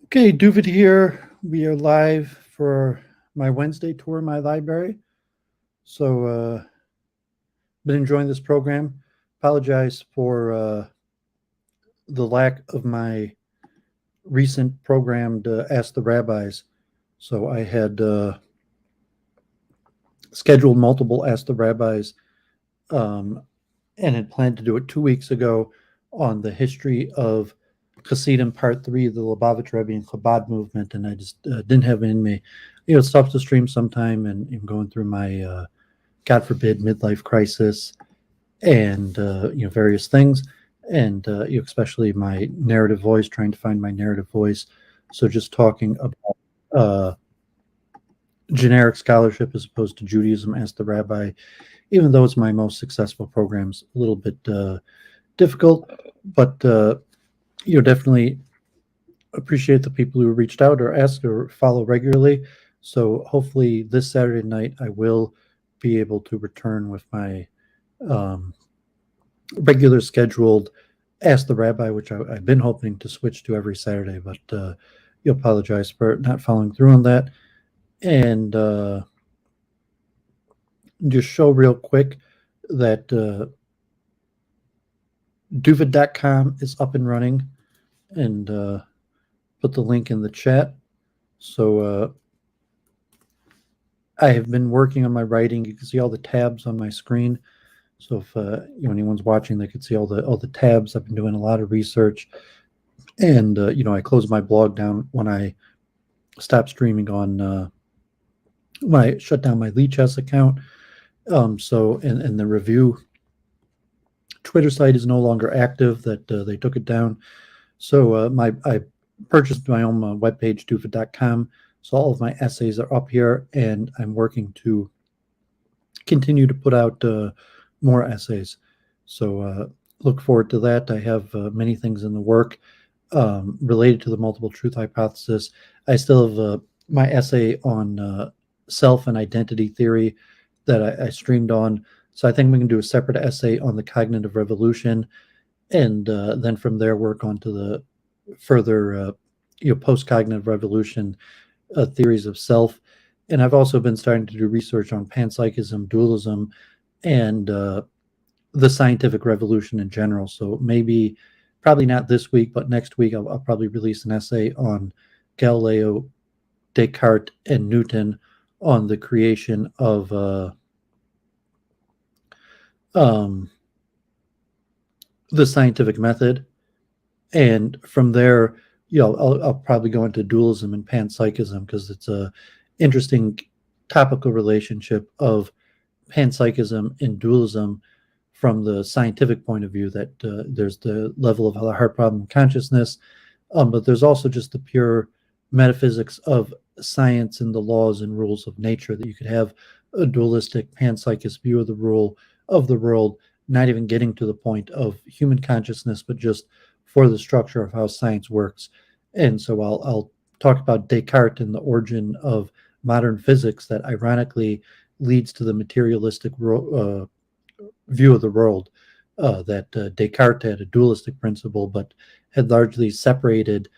Okay, Doooovid here. We are live for my Wednesday tour of my library. So, been enjoying this program. Apologize for the lack of my recent programmed Ask the Rabbis. So, I had scheduled multiple Ask the Rabbis um, and had planned to do it 2 weeks ago on the history of Hasidim Part 3, the Lubavitch Rebbe and Chabad movement, and I just didn't have it in me. It's tough to stream sometime, and going through my, God forbid, midlife crisis and, various things, and especially my narrative voice, trying to find my narrative voice. So just talking about generic scholarship as opposed to Judaism, Ask the Rabbi, even though it's my most successful programs, a little bit difficult, but definitely appreciate the people who reached out or ask or follow regularly. So hopefully this Saturday night I will be able to return with my regular scheduled Ask the Rabbi, which I've been hoping to switch to every Saturday, but you apologize for not following through on that. And just show real quick that Doooovid.com is up and running, and put the link in the chat. So I have been working on my writing. You can see all the tabs on my screen. So if anyone's watching, they can see all the tabs. I've been doing a lot of research, and I closed my blog down when I stopped streaming on when I shut down my Leechess account. So and the review Twitter site is no longer active. That they took it down. So I purchased my own webpage, Doooovid.com. So all of my essays are up here, and I'm working to continue to put out more essays. So look forward to that. I have many things in the work related to the multiple truth hypothesis. I still have my essay on self and identity theory that I streamed on. So I think we can do a separate essay on the cognitive revolution, and then from there work on to the further post-cognitive revolution theories of self. And I've also been starting to do research on panpsychism, dualism, and the scientific revolution in general. So probably not this week, but next week I'll probably release an essay on Galileo, Descartes, and Newton on the creation of the scientific method. And from there, I'll probably go into dualism and panpsychism, because it's a interesting topical relationship of panpsychism and dualism from the scientific point of view, that there's the level of the heart problem consciousness, but there's also just the pure metaphysics of science and the laws and rules of nature, that you could have a dualistic panpsychist view of the world, not even getting to the point of human consciousness, but just for the structure of how science works. And so I'll talk about Descartes and the origin of modern physics that ironically leads to the materialistic view of the world, that Descartes had a dualistic principle, but had largely separated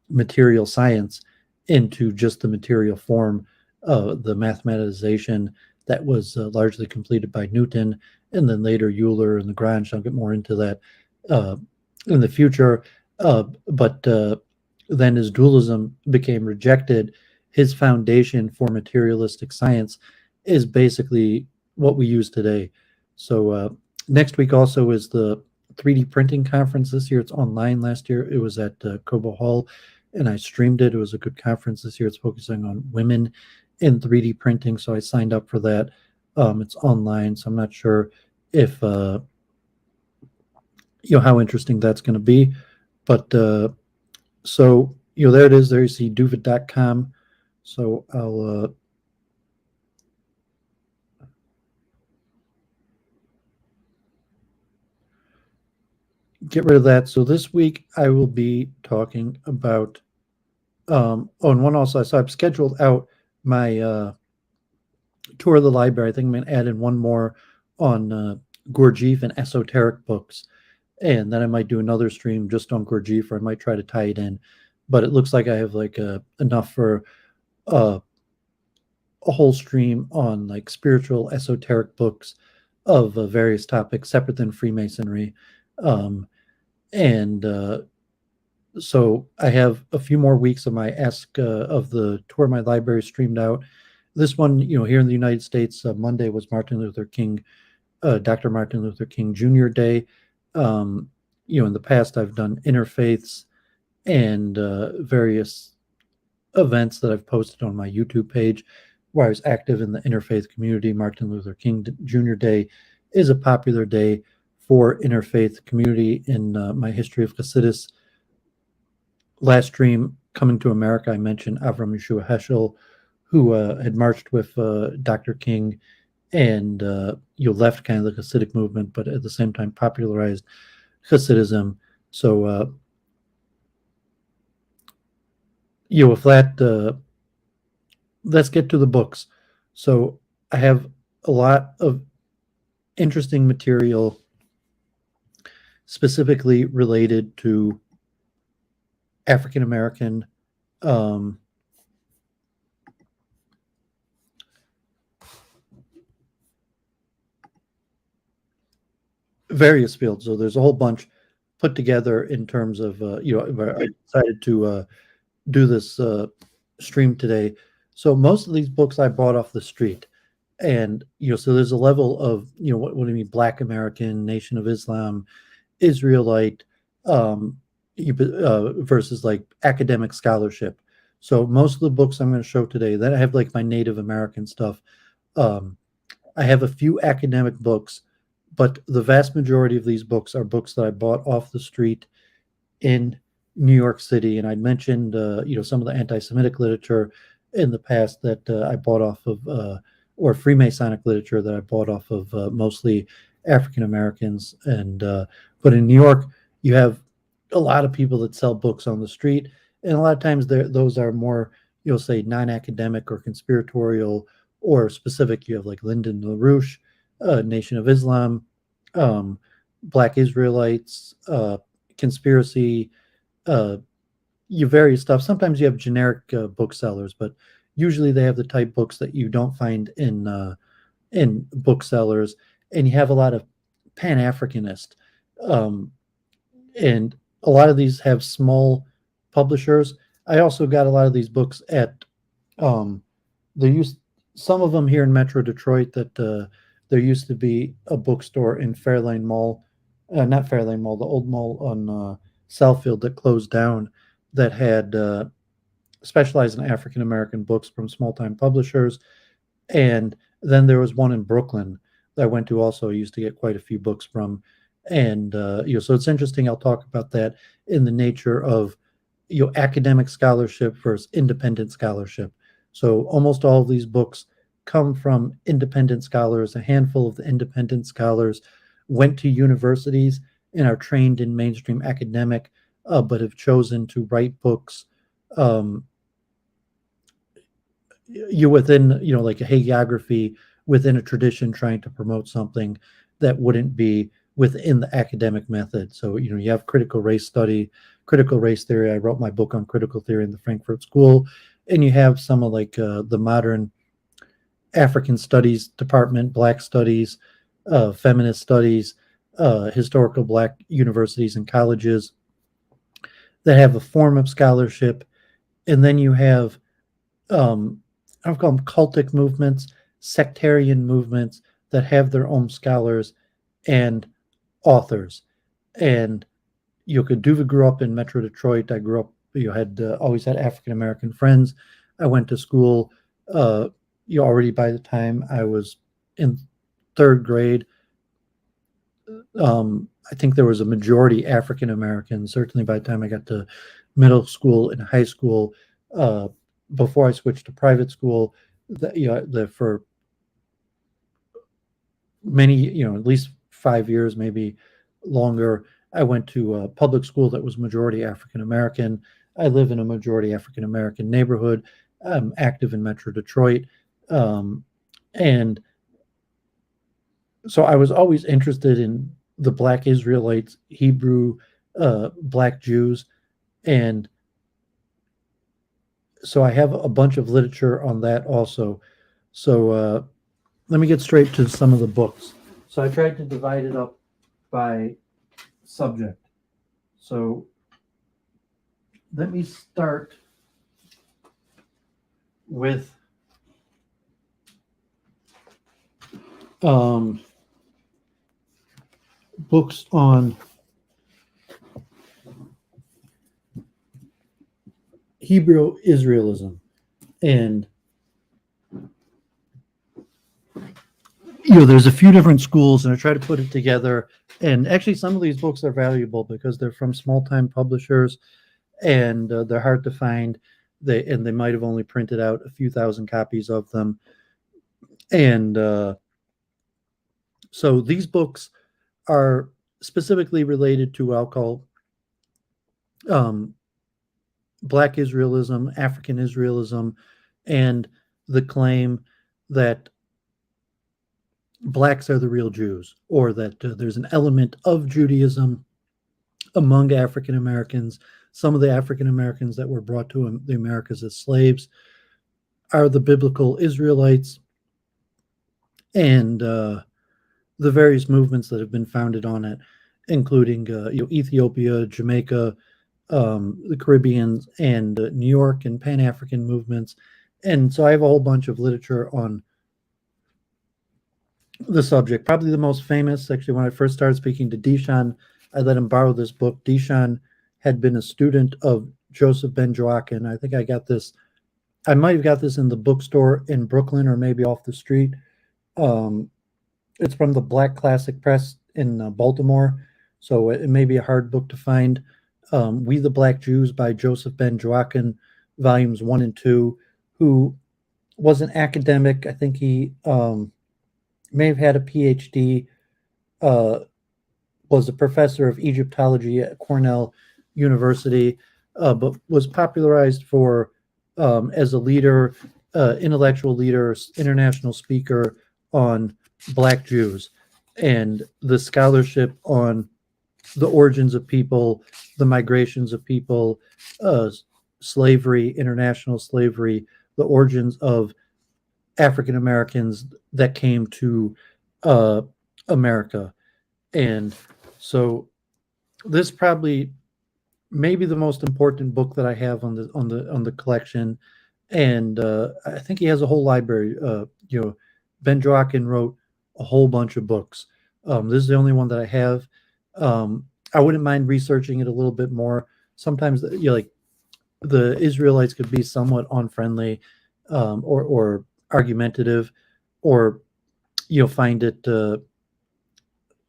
material science into just the material form, the mathematization that was largely completed by Newton, and then later Euler and Lagrange. I'll get more into that in the future. But then as dualism became rejected, his foundation for materialistic science is basically what we use today. So next week also is the 3D printing conference. This year it's online. Last year it was at Cobo Hall, and I streamed it. It was a good conference. This year it's focusing on women in 3D printing, so I signed up for that. It's online, so I'm not sure if how interesting that's going to be. But so there it is. There you see Doooovid.com. So I'll get rid of that. So this week I will be talking about and one also, so I've scheduled out my tour of the library. I think I'm going to add in one more on Gurdjieff and esoteric books, and then I might do another stream just on Gurdjieff, or I might try to tie it in. but it looks like I have like enough for uh, a whole stream on like spiritual esoteric books of various topics separate than Freemasonry. Um, and So I have a few more weeks of my Ask of the Tour My Library streamed out. This one, here in the United States, Monday was Dr. Martin Luther King Jr. Day. In the past, I've done interfaiths and various events that I've posted on my YouTube page where I was active in the interfaith community. Martin Luther King Jr. Day is a popular day for interfaith community in my history of Hasidus. Last stream, Coming to America, I mentioned Avram Yeshua Heschel, who had marched with Dr. King and left kind of the Hasidic movement, but at the same time popularized Hasidism. So, with that, let's get to the books. So I have a lot of interesting material specifically related to African American various fields. So there's a whole bunch put together in terms of I decided to do this stream today. So most of these books I bought off the street, and so there's a level of what do you mean Black American, Nation of Islam, Israelite, versus like academic scholarship. So most of the books I'm going to show today, then I have like my Native American stuff. I have a few academic books, but the vast majority of these books are books that I bought off the street in New York City. And I'd mentioned, some of the anti-Semitic literature in the past that I bought off of, or Freemasonic literature that I bought off of mostly African Americans. And but in New York, you have a lot of people that sell books on the street, and a lot of times those are more, say, non-academic or conspiratorial or specific. You have like Lyndon LaRouche, Nation of Islam, Black Israelites, conspiracy, various stuff. Sometimes you have generic booksellers, but usually they have the type books that you don't find in booksellers, and you have a lot of Pan-Africanist, and a lot of these have small publishers. I also got a lot of these books at there used some of them here in Metro Detroit. That there used to be a bookstore in Fairlane Mall, not Fairlane Mall, the old mall on Southfield that closed down, that had specialized in African American books from small time publishers. And then there was one in Brooklyn that I went to also. I used to get quite a few books from. And so it's interesting. I'll talk about that in the nature of academic scholarship versus independent scholarship. So almost all of these books come from independent scholars. A handful of the independent scholars went to universities and are trained in mainstream academic, but have chosen to write books within like a hagiography within a tradition, trying to promote something that wouldn't be within the academic method. So you have critical race study, critical race theory. I wrote my book on critical theory in the Frankfurt School, and you have some of like the modern African studies department, Black studies, feminist studies, historical Black universities and colleges that have a form of scholarship. And then you have I would call them cultic movements, sectarian movements that have their own scholars and authors. And Doooovid grew up in Metro Detroit. I grew up, had always had African American friends. I went to school. Already by the time I was in third grade, I think there was a majority African American. Certainly by the time I got to middle school and high school, before I switched to private school, for many, at least 5 years, maybe longer, I went to a public school that was majority African American. I live in a majority African American neighborhood. I'm active in Metro Detroit. And so I was always interested in the Black Israelites, Hebrew, Black Jews, and So I have a bunch of literature on that also. So let me get straight to some of the books. So I tried to divide it up by subject. So let me start with books on Hebrew Israelism. And there's a few different schools, and I try to put it together. And actually, some of these books are valuable because they're from small-time publishers, and they're hard to find. They might have only printed out a few thousand copies of them. And so these books are specifically related to, I'll call, Black Israelism, African Israelism, and the claim that blacks are the real Jews, or that there's an element of Judaism among African Americans. Some of the African Americans that were brought to the Americas as slaves are the biblical Israelites, and the various movements that have been founded on it, including Ethiopia, Jamaica, the Caribbean, and New York, and Pan-African movements. And so I have a whole bunch of literature on the subject. Probably the most famous, actually, when I first started speaking to Dishon, I let him borrow this book. Dishon had been a student of Joseph Ben-Jochannan. I think I might have got this in the bookstore in Brooklyn, or maybe off the street. It's from the Black Classic Press in Baltimore, so it may be a hard book to find. We the Black Jews by Joseph Ben-Jochannan, volumes 1 and 2, who was an academic. I think he may have had a PhD, was a professor of Egyptology at Cornell University, but was popularized as a leader, intellectual leader, international speaker on Black Jews and the scholarship on the origins of people, the migrations of people, slavery, international slavery, the origins of African Americans that came to America. And so this probably maybe the most important book that I have on the collection. And I think he has a whole library. Ben-Jochannan wrote a whole bunch of books. This is the only one that I have. I wouldn't mind researching it a little bit more. Sometimes like the Israelites could be somewhat unfriendly, or argumentative, or find it they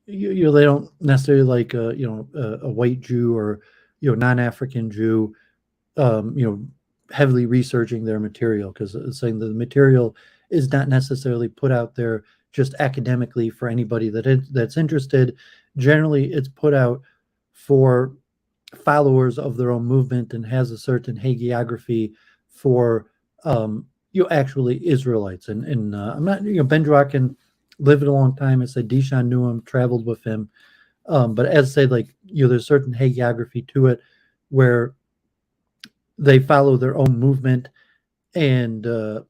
don't necessarily like a white Jew or non-African Jew heavily researching their material, because it's saying that the material is not necessarily put out there just academically for anybody that's interested. Generally, it's put out for followers of their own movement and has a certain hagiography for actually Israelites. And I'm not, Ben-Jochannan lived a long time. I said Dishon knew him, traveled with him. But as I say, like, there's certain hagiography to it where they follow their own movement, and they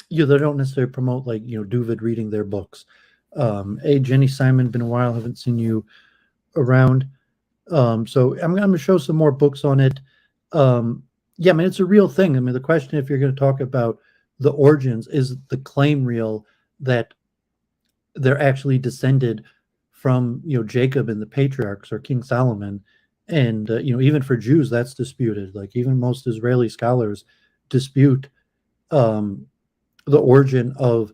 don't necessarily promote, like, Doooovid reading their books. Hey, Jenny Simon, been a while, haven't seen you around. So I'm going to show some more books on it. Yeah, I mean, it's a real thing. I mean, the question, if you're going to talk about the origins, is the claim real that they're actually descended from, Jacob and the patriarchs, or King Solomon? And, even for Jews, that's disputed. Like, even most Israeli scholars dispute the origin of,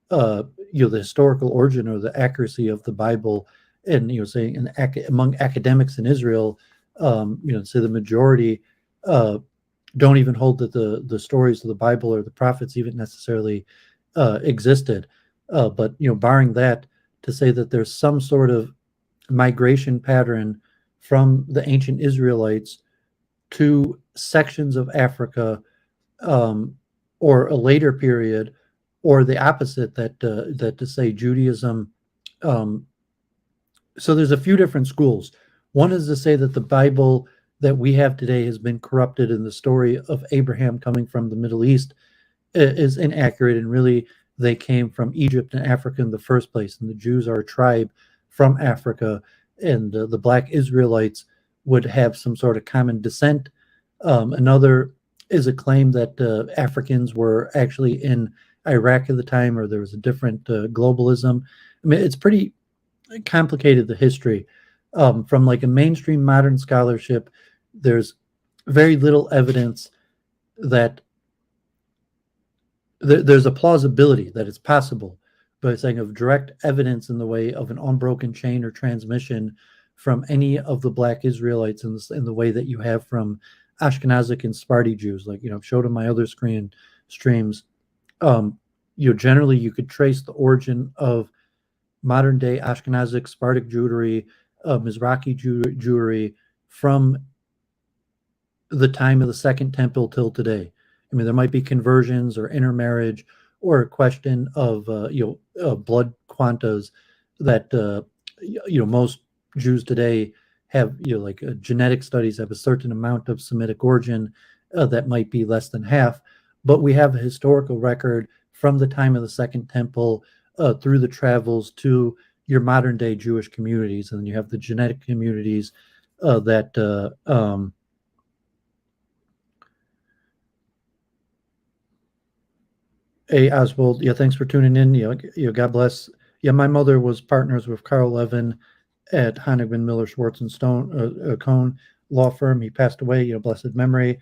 the historical origin or the accuracy of the Bible. And, saying among academics in Israel, say the majority don't even hold that the stories of the Bible or the prophets even necessarily existed. But, barring that, to say that there's some sort of migration pattern from the ancient Israelites to sections of Africa, or a later period, or the opposite, that to say Judaism. So there's a few different schools. One is to say that the Bible that we have today has been corrupted, and the story of Abraham coming from the Middle East is inaccurate, and really they came from Egypt and Africa in the first place, and the Jews are a tribe from Africa, and the black Israelites would have some sort of common descent. Another is a claim that Africans were actually in Iraq at the time, or there was a different globalism. I mean, it's pretty complicated, the history. From like a mainstream modern scholarship, there's very little evidence that there's a plausibility that it's possible, but it's saying of direct evidence in the way of an unbroken chain or transmission from any of the black Israelites in the way that you have from Ashkenazic and Sephardi Jews, like, I've showed in my other streams. Generally you could trace the origin of modern day Ashkenazic Sephardic Jewry, Mizrahi Jewry from the time of the Second Temple till today. I mean, there might be conversions or intermarriage or a question of blood quantas that most Jews today have, like genetic studies have a certain amount of Semitic origin that might be less than half, but we have a historical record from the time of the Second Temple through the travels to your modern day Jewish communities, and then you have the genetic communities that Hey Oswald, yeah, thanks for tuning in. God bless. Yeah, my mother was partners with Carl Levin at Honigman Miller Schwartz and Stone Cohn law firm. He passed away, blessed memory.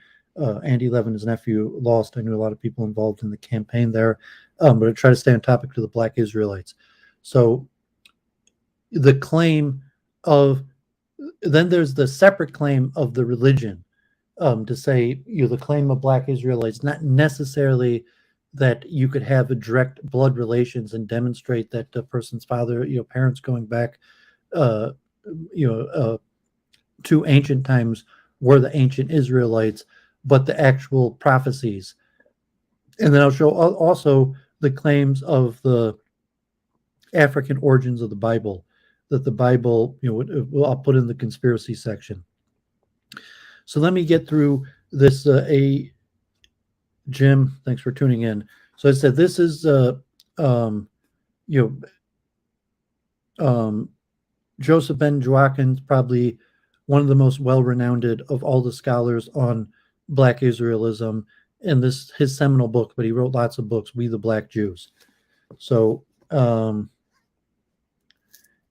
Andy Levin, his nephew, lost. I knew a lot of people involved in the campaign there, but I try to stay on topic to the black Israelites. So the claim of, then there's the separate claim of the religion, to say, the claim of black Israelites, not necessarily that you could have a direct blood relations and demonstrate that the person's father, parents going back, to ancient times were the ancient Israelites, but the actual prophecies. And then I'll show also the claims of the African origins of the Bible, that the Bible, I'll put in the conspiracy section. So let me get through this. Jim, thanks for tuning in. So I said this is Joseph Ben-Jochannan, probably one of the most well-renowned of all the scholars on Black Israelism, and this his seminal book, but he wrote lots of books, We the Black Jews. So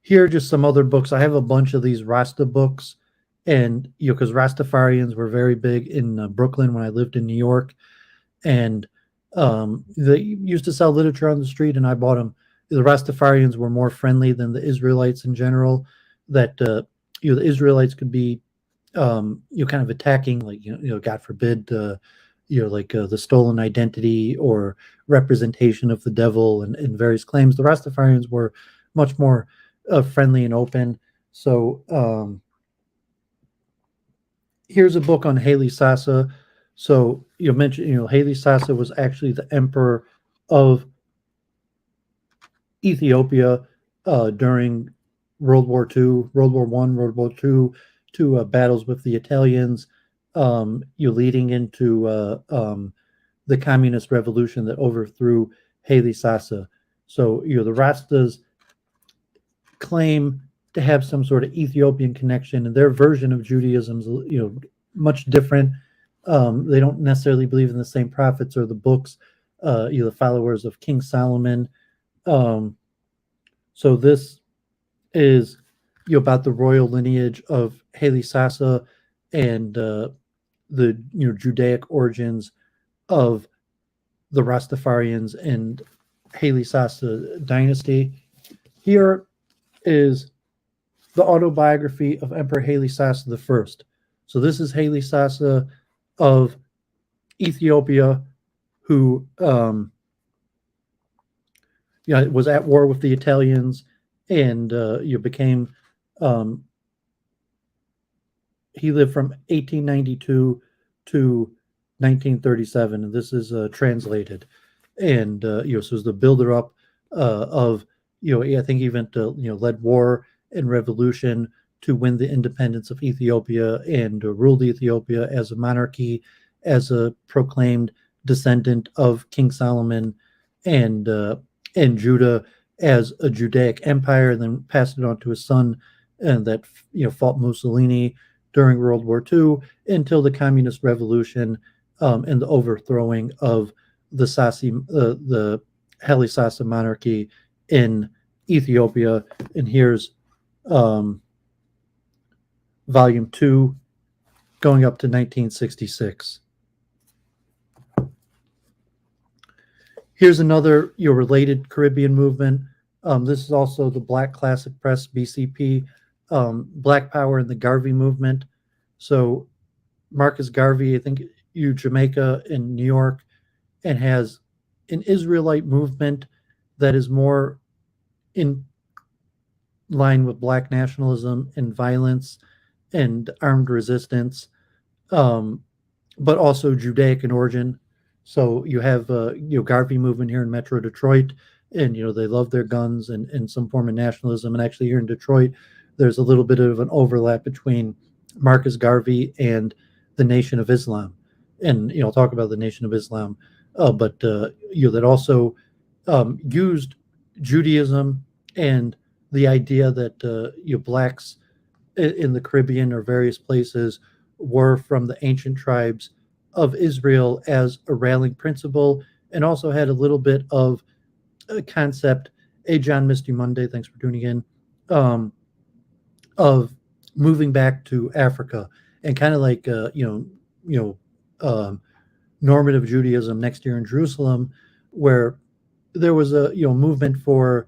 here are just some other books. I have a bunch of these Rasta books, and because Rastafarians were very big in Brooklyn when I lived in New York, and they used to sell literature on the street, and I bought them. The Rastafarians were more friendly than the Israelites in general. That the Israelites could be kind of attacking, like God forbid, the stolen identity or representation of the devil and various claims. The Rastafarians were much more friendly and open. So here's a book on Haile Selassie. So you mentioned, Haile Selassie was actually the emperor of Ethiopia during World War II, World War I, World War II, two battles with the Italians, leading into the communist revolution that overthrew Haile Selassie. So the Rastas claim to have some sort of Ethiopian connection, and their version of Judaism is much different. They don't necessarily believe in the same prophets or the books, the followers of King Solomon. So this is about the royal lineage of Haile Selassie and the Judaic origins of the Rastafarians and Haile Selassie dynasty. Here is the autobiography of Emperor Haile Selassie I. So this is Haile Selassie of Ethiopia, who was at war with the Italians, and became he lived from 1892 to 1937, and this is translated. And so is the builder up of I think he led war and revolution to win the independence of Ethiopia and ruled Ethiopia as a monarchy, as a proclaimed descendant of King Solomon, and Judah as a Judaic empire, and then passed it on to his son, and that fought Mussolini during World War II until the Communist Revolution and the overthrowing of the Haile Selassie monarchy in Ethiopia. And here's Volume 2, going up to 1966. Here's another related Caribbean movement. This is also the Black Classic Press, BCP, Black Power and the Garvey movement. So Marcus Garvey, I think, Jamaica and New York, and has an Israelite movement that is more in line with Black nationalism and violence and armed resistance, but also Judaic in origin. So you have Garvey movement here in Metro Detroit, and they love their guns and some form of nationalism. And actually here in Detroit, there's a little bit of an overlap between Marcus Garvey and the Nation of Islam. And I'll talk about the Nation of Islam, but that also used Judaism and the idea that blacks in the Caribbean or various places were from the ancient tribes of Israel as a rallying principle, and also had a little bit of a concept. Hey, John, missed you Monday. Thanks for tuning in. Of moving back to Africa, and kind of like normative Judaism next year in Jerusalem, where there was a movement for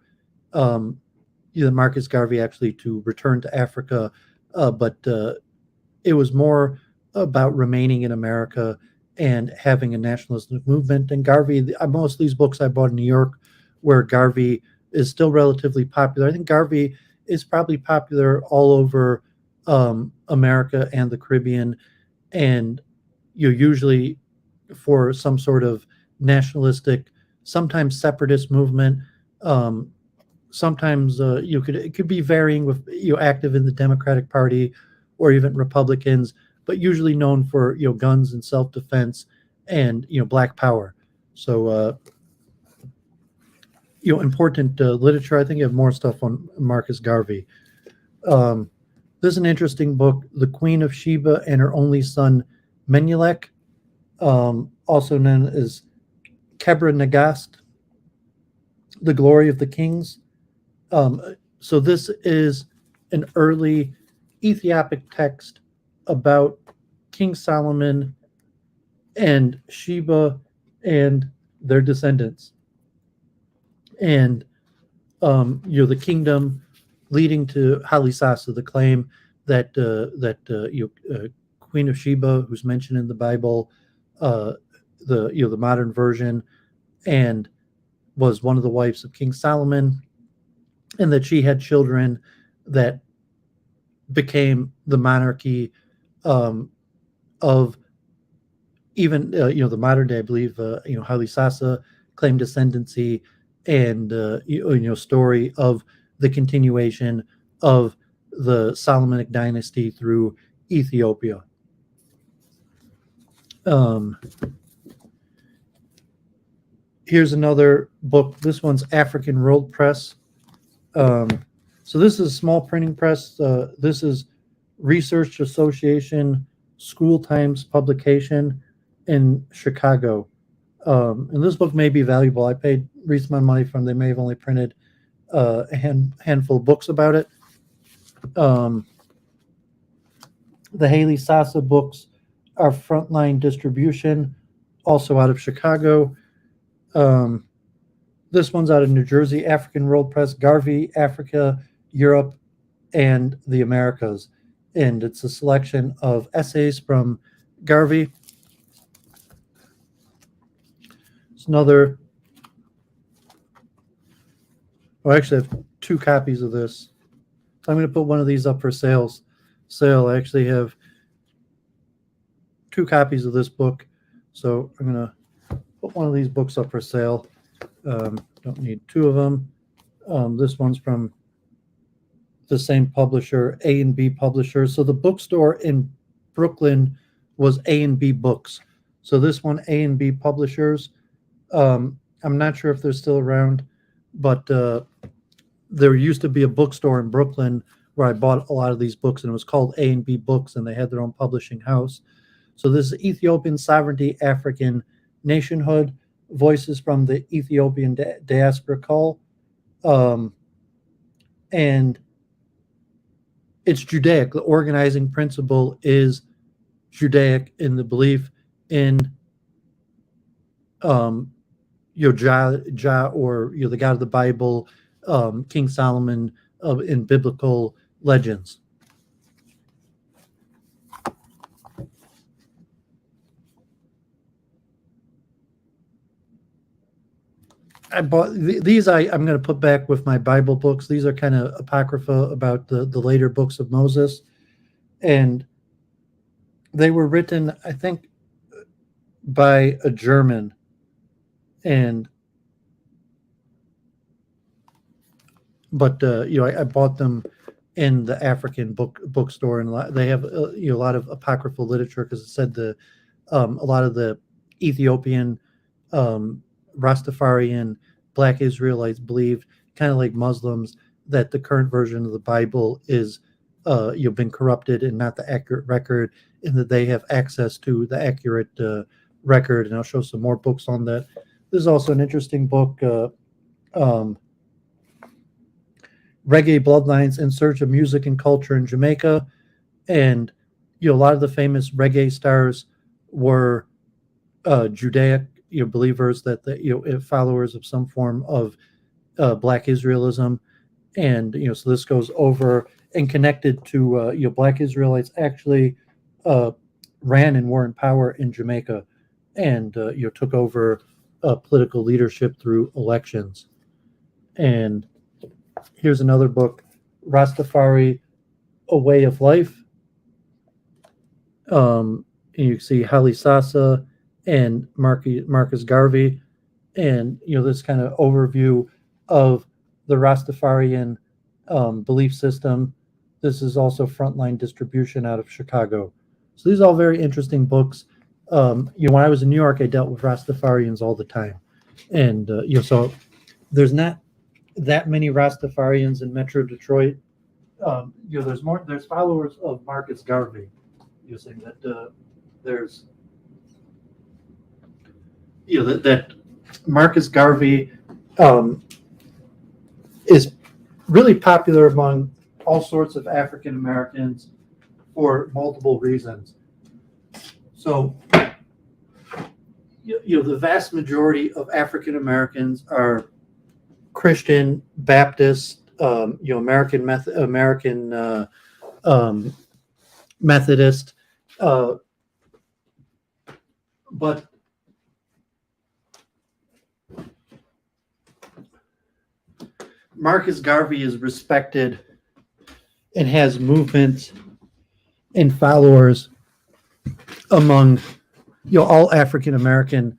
Marcus Garvey actually to return to Africa, but it was more about remaining in America and having a nationalistic movement. And Garvey, most of these books I bought in New York, where Garvey is still relatively popular. I think Garvey is probably popular all over America and the Caribbean, and usually for some sort of nationalistic, sometimes separatist movement. Sometimes it could be varying with active in the Democratic Party or even Republicans, but usually known for guns and self-defense and Black Power. So important literature. I think you have more stuff on Marcus Garvey. This is an interesting book, The Queen of Sheba and Her Only Son Menelek, also known as Kebra Nagast, The Glory of the Kings. So this is an early Ethiopic text about King Solomon and Sheba and their descendants, and the kingdom leading to Haile Selassie, the claim that Queen of Sheba, who's mentioned in the Bible, the modern version, and was one of the wives of King Solomon, and that she had children that became the monarchy of even the modern day. I believe Haile Selassie claimed ascendancy, and story of the continuation of the Solomonic dynasty through Ethiopia. Here's another book. This one's African World Press. So this is a small printing press. This is Research Association School Times publication in Chicago. And this book may be valuable. I paid recent amount of money for them. They may have only printed a handful of books about it. The Haile Selassie books are Frontline Distribution, also out of Chicago. This one's out of New Jersey, African World Press, Garvey, Africa, Europe, and the Americas. And it's a selection of essays from Garvey. It's another. Actually, I have 2 copies of this. So I'm going to put one of these up for sale. I actually have 2 copies of this book. So I'm going to put one of these books up for sale. Don't need 2 of them. This one's from the same publisher, A&B Publishers. So the bookstore in Brooklyn was A&B Books. So this one, A&B Publishers, I'm not sure if they're still around, but there used to be a bookstore in Brooklyn where I bought a lot of these books, and it was called A&B Books, and they had their own publishing house. So this is Ethiopian Sovereignty, African Nationhood, Voices from the Ethiopian Diaspora Call. And it's Judaic. The organizing principle is Judaic in the belief in Jah, or the God of the Bible, King Solomon, in biblical legends. I bought these. I'm going to put back with my Bible books. These are kind of apocrypha about the later books of Moses, and they were written, I think, by a German, but I bought them in the African bookstore, and they have a lot of apocryphal literature, because it said a lot of the Ethiopian Rastafarian Black Israelites believed, kind of like Muslims, that the current version of the Bible is been corrupted and not the accurate record, and that they have access to the accurate record. And I'll show some more books on that. This is also an interesting book, Reggae Bloodlines in Search of Music and Culture in Jamaica. And a lot of the famous reggae stars were Judaic believers, that followers of some form of Black Israelism. And so this goes over and connected to Black Israelites actually ran and were in power in Jamaica, and took over political leadership through elections. And here's another book, Rastafari, A Way of Life. And you can see Haile Sasa and Marcus Garvey, and this kind of overview of the Rastafarian belief system. This is also Frontline Distribution out of Chicago. So these are all very interesting books. When I was in New York, I dealt with Rastafarians all the time, and so there's not that many Rastafarians in Metro Detroit. There's followers of Marcus Garvey. You're saying that there's that Marcus Garvey is really popular among all sorts of African Americans for multiple reasons. So the vast majority of African Americans are Christian, Baptist, American Methodist, but Marcus Garvey is respected and has movement and followers among all African American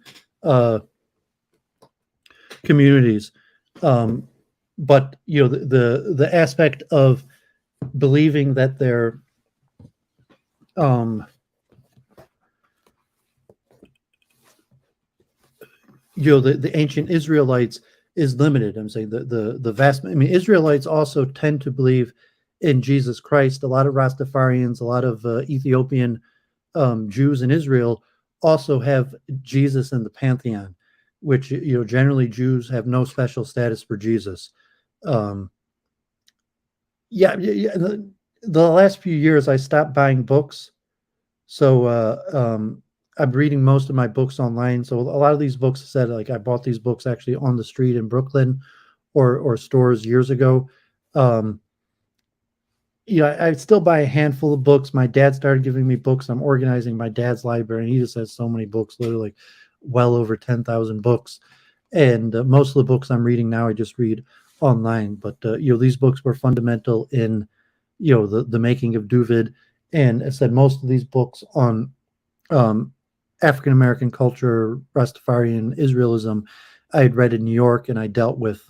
communities. But the aspect of believing that they're the ancient Israelites is limited. I'm saying the vast. Israelites also tend to believe in Jesus Christ. A lot of Rastafarians, a lot of Ethiopian Jews in Israel also have Jesus in the pantheon, which generally Jews have no special status for Jesus. The last few years I stopped buying books, so I'm reading most of my books online. So a lot of these books said, like, I bought these books actually on the street in Brooklyn or stores years ago. I still buy a handful of books. My dad started giving me books. I'm organizing my dad's library, and he just has so many books, literally well over 10,000 books. And most of the books I'm reading now, I just read online. But these books were fundamental in the making of Doooovid. And I said most of these books on African American culture, Rastafarian Israelism, I had read in New York, and I dealt with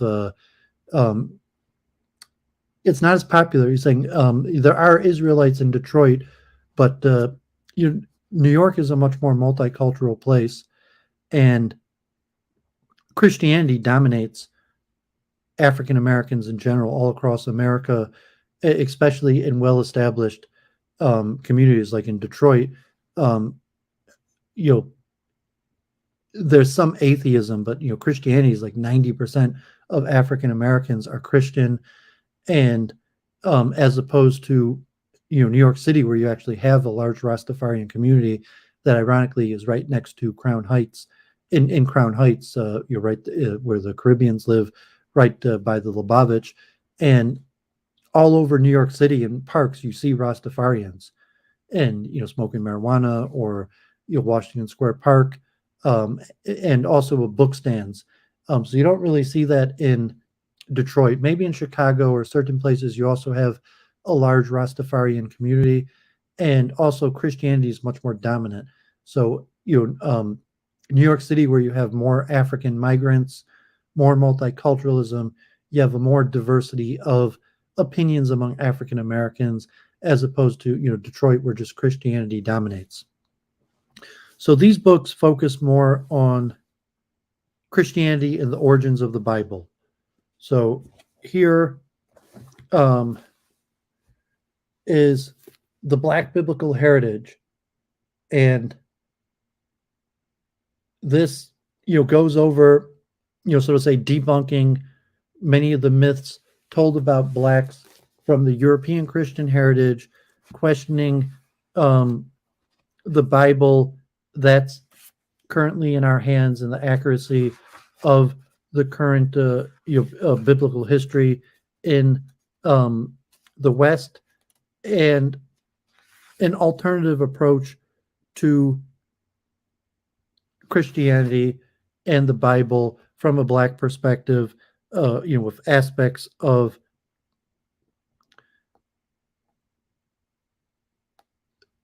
it's not as popular. He's saying there are Israelites in Detroit, but New York is a much more multicultural place, and Christianity dominates African Americans in general all across America, especially in well-established communities like in Detroit. Um, you know, there's some atheism, but Christianity is like 90% of African Americans are Christian, and as opposed to New York City, where you actually have a large Rastafarian community that ironically is right next to Crown Heights. In Crown Heights, you're right where the Caribbeans live, right by the Lubavitch, and all over New York City in parks you see Rastafarians, and smoking marijuana, or Washington Square Park, and also with book stands. So you don't really see that in Detroit. Maybe in Chicago or certain places you also have a large Rastafarian community, and also Christianity is much more dominant. So New York City, where you have more African migrants, more multiculturalism, you have a more diversity of opinions among African Americans, as opposed to Detroit, where just Christianity dominates. So these books focus more on Christianity and the origins of the Bible. So here is the Black Biblical Heritage, and this goes over so to say debunking many of the myths told about blacks from the European Christian heritage, questioning the Bible that's currently in our hands and the accuracy of the current biblical history in the West, and an alternative approach to Christianity and the Bible from a Black perspective, with aspects of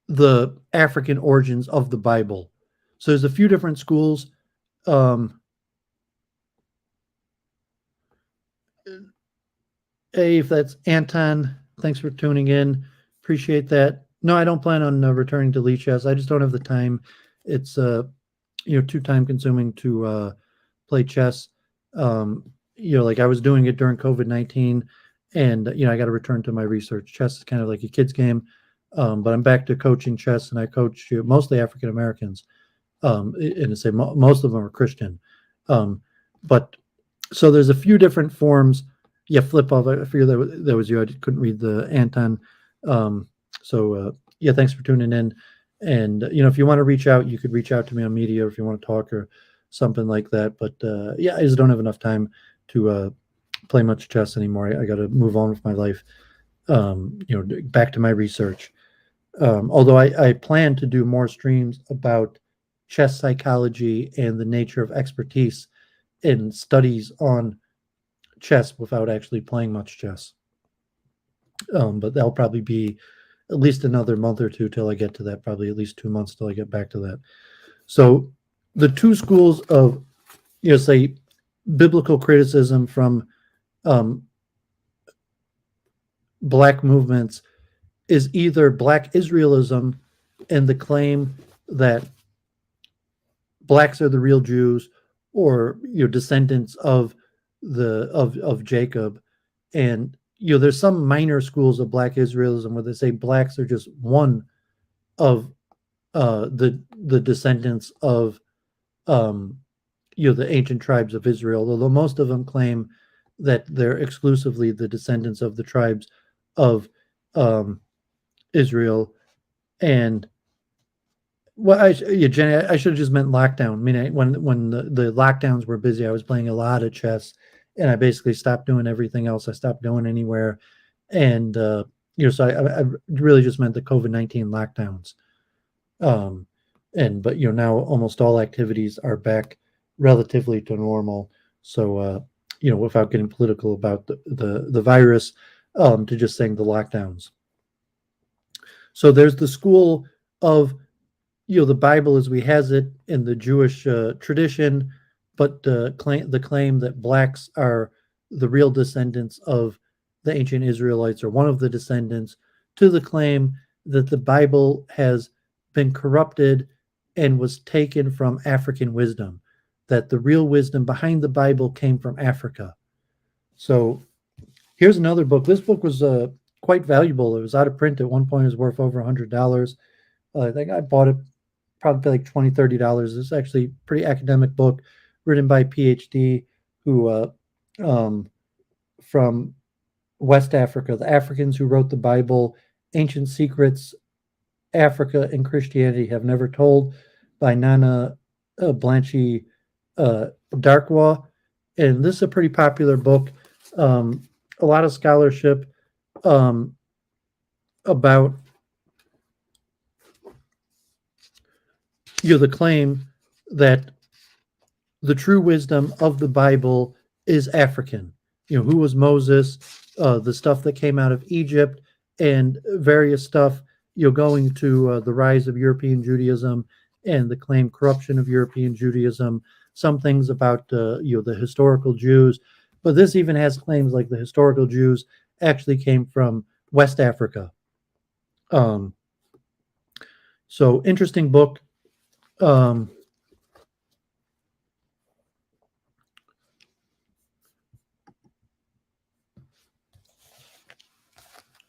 the African origins of the Bible. So there's a few different schools. If that's Anton, thanks for tuning in. Appreciate that. No, I don't plan on returning to Lee chess. I just don't have the time. It's too time consuming to play chess. Like I was doing it during COVID-19, and I got to return to my research. Chess is kind of like a kid's game, but I'm back to coaching chess, and I coach mostly African Americans, and to say most of them are Christian. But so there's a few different forms. Yeah, flip off. I figured that was you. I couldn't read the Anton. Yeah, thanks for tuning in. And if you want to reach out, you could reach out to me on media, or if you want to talk or something like that. But yeah, I just don't have enough time to play much chess anymore. I got to move on with my life. Back to my research. Although I plan to do more streams about chess psychology and the nature of expertise in studies on chess without actually playing much chess. But that'll probably be at least another month or two till I get to that, probably at least 2 months till I get back to that. So the two schools of, say, biblical criticism from Black movements is either Black Israelism and the claim that Blacks are the real Jews, or descendants of Jacob. And there's some minor schools of Black Israelism where they say blacks are just one of the descendants of the ancient tribes of Israel, although most of them claim that they're exclusively the descendants of the tribes of Israel. And Jenny, I should have just meant lockdown. I mean, when the lockdowns were busy, I was playing a lot of chess, and I basically stopped doing everything else. I stopped going anywhere, and so I really just meant the COVID-19 lockdowns. But now almost all activities are back relatively to normal. So without getting political about the virus, to just saying the lockdowns. So there's the school of the Bible as we has it in the Jewish tradition, but the claim that blacks are the real descendants of the ancient Israelites or one of the descendants, to the claim that the Bible has been corrupted and was taken from African wisdom, that the real wisdom behind the Bible came from Africa. So here's another book. This book was quite valuable. It was out of print at one point. It was worth over $100. I think I bought it probably like $20, $30. It's actually a pretty academic book written by PhD who from West Africa, the Africans who wrote the Bible, Ancient Secrets Africa and Christianity Have Never Told by Nana Blanche Darkwa. And this is a pretty popular book. A lot of scholarship about the claim that the true wisdom of the Bible is African. Who was Moses, the stuff that came out of Egypt, and various stuff, going to the rise of European Judaism and the claimed corruption of European Judaism, some things about, the historical Jews. But this even has claims like the historical Jews actually came from West Africa. So interesting book.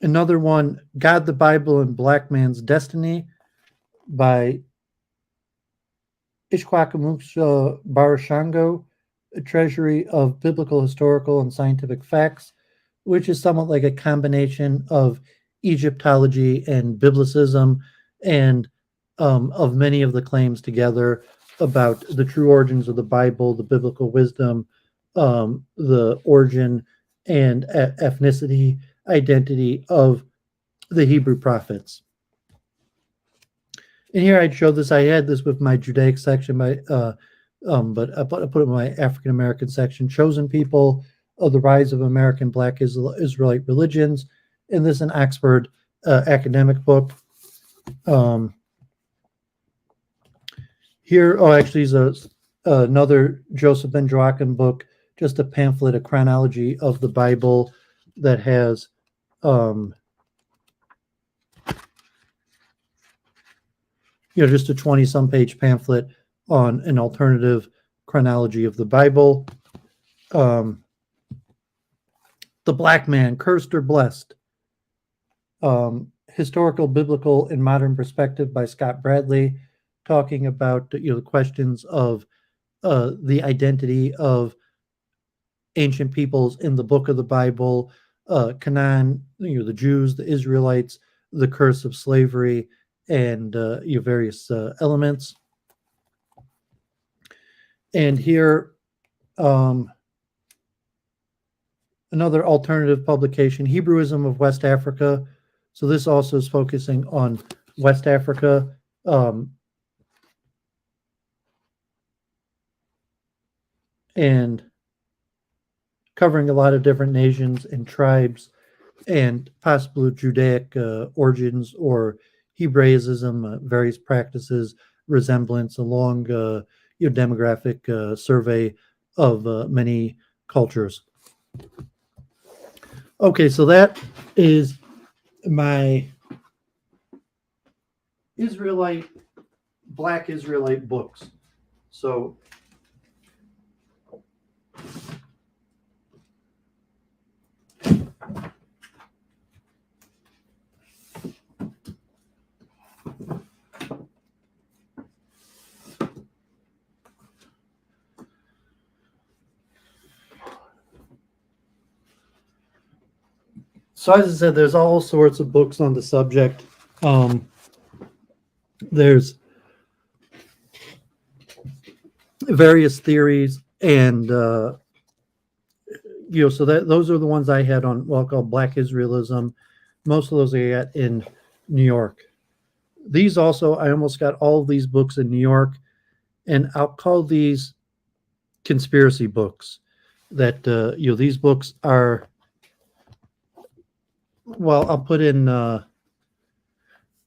Another one, God, the Bible, and Black Man's Destiny by Ishkwakamuksha Barashango, A Treasury of Biblical, Historical, and Scientific Facts, which is somewhat like a combination of Egyptology and Biblicism, and of many of the claims together about the true origins of the Bible, the biblical wisdom, the origin and ethnicity, identity of the Hebrew prophets. And here I'd show this. I had this with my Judaic section, but I put it in my African American section, Chosen People of the Rise of American Black Israelite Religions. And this is an Oxford academic book. Here, actually, is another Joseph Ben-Jochannan book, just a pamphlet, a chronology of the Bible that has just a 20-some page pamphlet on an alternative chronology of the Bible. The Black Man, Cursed or Blessed? Historical, Biblical, and Modern Perspective by Scott Bradley, talking about the questions of the identity of ancient peoples in the book of the Bible, Canaan, the Jews, the Israelites, the curse of slavery, and various elements. And here, another alternative publication, Hebrewism of West Africa. So this also is focusing on West Africa. And covering a lot of different nations and tribes and possible Judaic origins or Hebraism, various practices, resemblance, along demographic survey of many cultures. Okay, so that is my Black Israelite books. So as I said, there's all sorts of books on the subject. There's various theories, and so that those are the ones I had on what I'll call Black Israelism. Most of those I got in New York. These also, I almost got all of these books in New York, and I'll call these conspiracy books. That these books are. Well, I'll put in the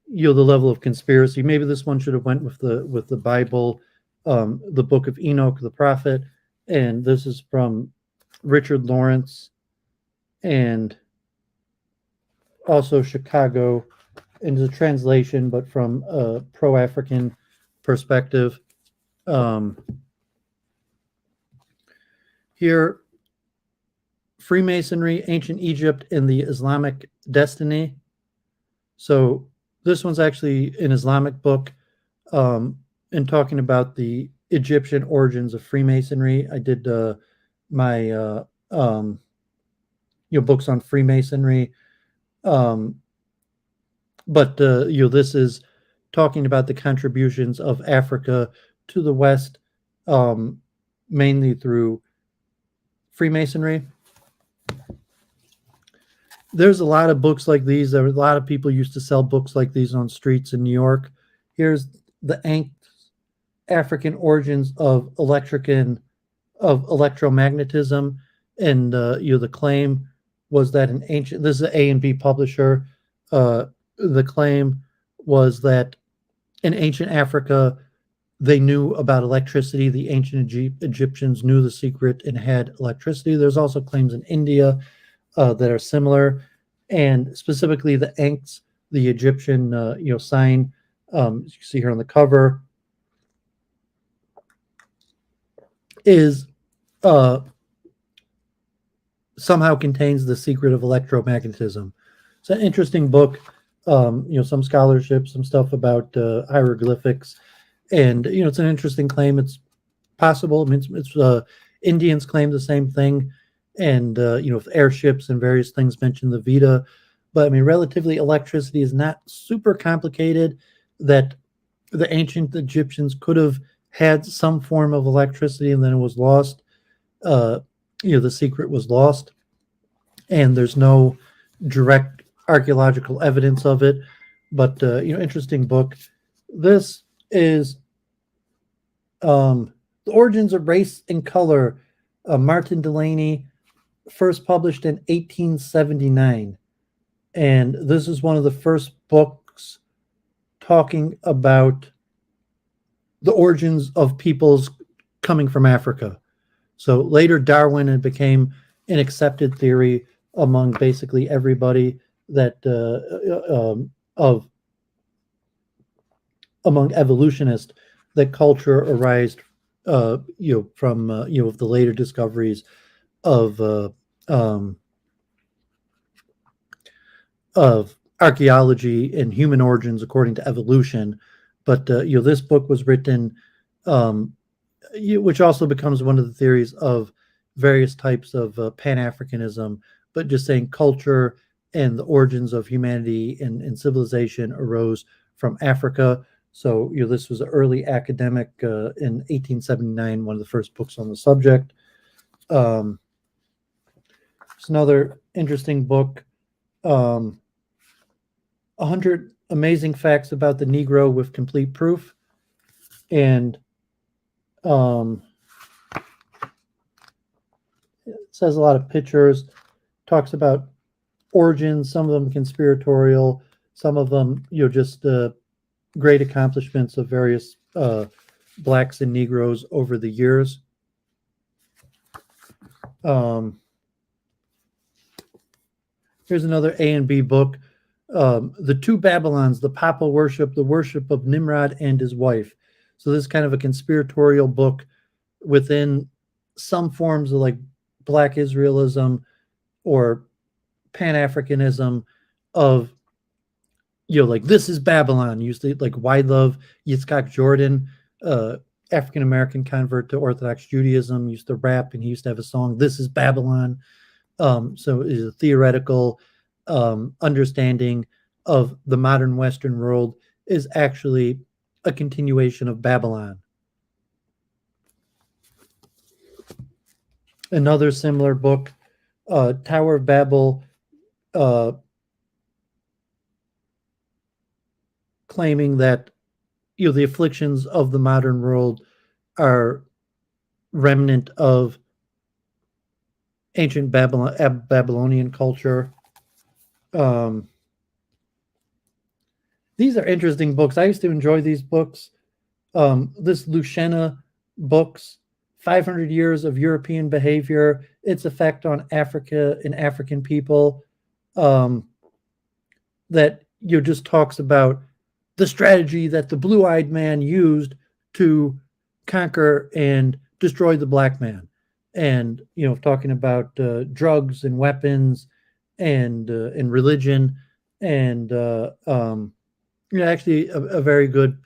level of conspiracy. Maybe this one should have went with the Bible, the Book of Enoch, the prophet, and this is from Richard Lawrence, and also Chicago, into the translation, but from a pro-African perspective. Here, Freemasonry, Ancient Egypt, and the Islamic Destiny. So this one's actually an Islamic book, in talking about the Egyptian origins of Freemasonry. I did my books on Freemasonry, but this is talking about the contributions of Africa to the West, mainly through Freemasonry. There's a lot of books like these. There were a lot of people used to sell books like these on streets in New York. Here's the African origins of electromagnetism, and the claim was that an ancient. This is an A&B publisher. The claim was that in ancient Africa, they knew about electricity. The ancient Egyptians knew the secret and had electricity. There's also claims in India that are similar, and specifically the Ankh, the Egyptian sign, as you can see here on the cover, is somehow contains the secret of electromagnetism. It's an interesting book. Some scholarship, some stuff about hieroglyphics, and it's an interesting claim. It's possible. I mean, it's Indians claim the same thing, and airships and various things mention the Veda, but I mean, relatively, electricity is not super complicated. That the ancient Egyptians could have had some form of electricity, and then it was lost. The secret was lost, and there's no direct archaeological evidence of it. But interesting book. This is The Origins of Race and Color, Martin Delaney, first published in 1879. And this is one of the first books talking about the origins of peoples coming from Africa. So later Darwin, it became an accepted theory among basically everybody that among evolutionists, that culture arised from the later discoveries of archaeology and human origins according to evolution. But this book was written, which also becomes one of the theories of various types of Pan-Africanism, but just saying culture and the origins of humanity and civilization arose from Africa. So this was an early academic in 1879, one of the first books on the subject. It's another interesting book, 100 Amazing Facts About the Negro with Complete Proof. And it says a lot of pictures, talks about origins, some of them conspiratorial, some of them just great accomplishments of various blacks and Negroes over the years. Here's another A&B book, The Two Babylons, the Papa Worship, the Worship of Nimrod and his Wife. So this is kind of a conspiratorial book within some forms of like Black Israelism or Pan-Africanism of, like this is Babylon. Used to like Wydlove Yitzhak Jordan, African-American convert to Orthodox Judaism, used to rap, and he used to have a song, This is Babylon. So it is a theoretical understanding of the modern Western world is actually a continuation of Babylon. Another similar book, Tower of Babel, claiming that the afflictions of the modern world are remnant of ancient Babylonian culture. These are interesting books. I used to enjoy these books. This Lucena books, 500 Years of European Behavior, Its Effect on Africa and African People. that just talks about the strategy that the blue-eyed man used to conquer and destroy the black man, and talking about drugs and weapons and religion, and actually a very good,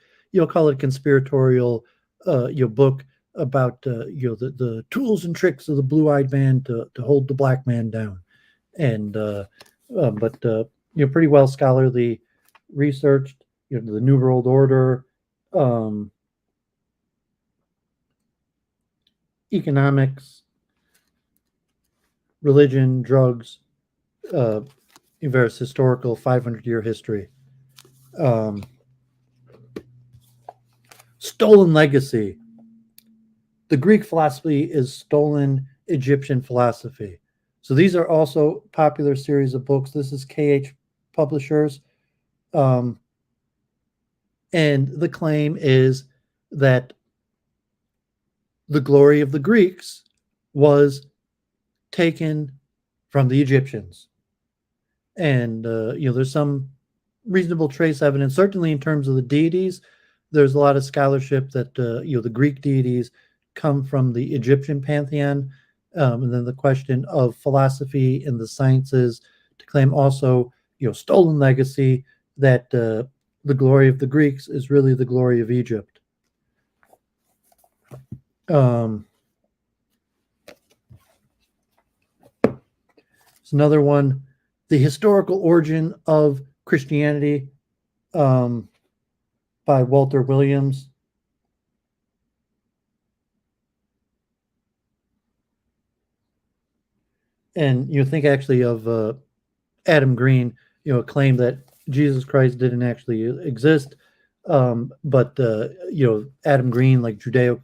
call it conspiratorial book about the tools and tricks of the blue-eyed man to hold the black man down, and but pretty well scholarly, researched. The New World Order, economics, religion, drugs, various historical 500-year history. Stolen legacy. The Greek philosophy is stolen Egyptian philosophy. So these are also popular series of books. This is KH Publishers. And the claim is that the glory of the Greeks was taken from the Egyptians. And, there's some reasonable trace evidence, certainly in terms of the deities. There's a lot of scholarship that, the Greek deities come from the Egyptian pantheon. And then the question of philosophy and the sciences to claim also, stolen legacy, that the glory of the Greeks is really the glory of Egypt. It's another one, The Historical Origin of Christianity, by Walter Williams. And you think actually of Adam Green, claim that Jesus Christ didn't actually exist, but Adam Green, like Judeo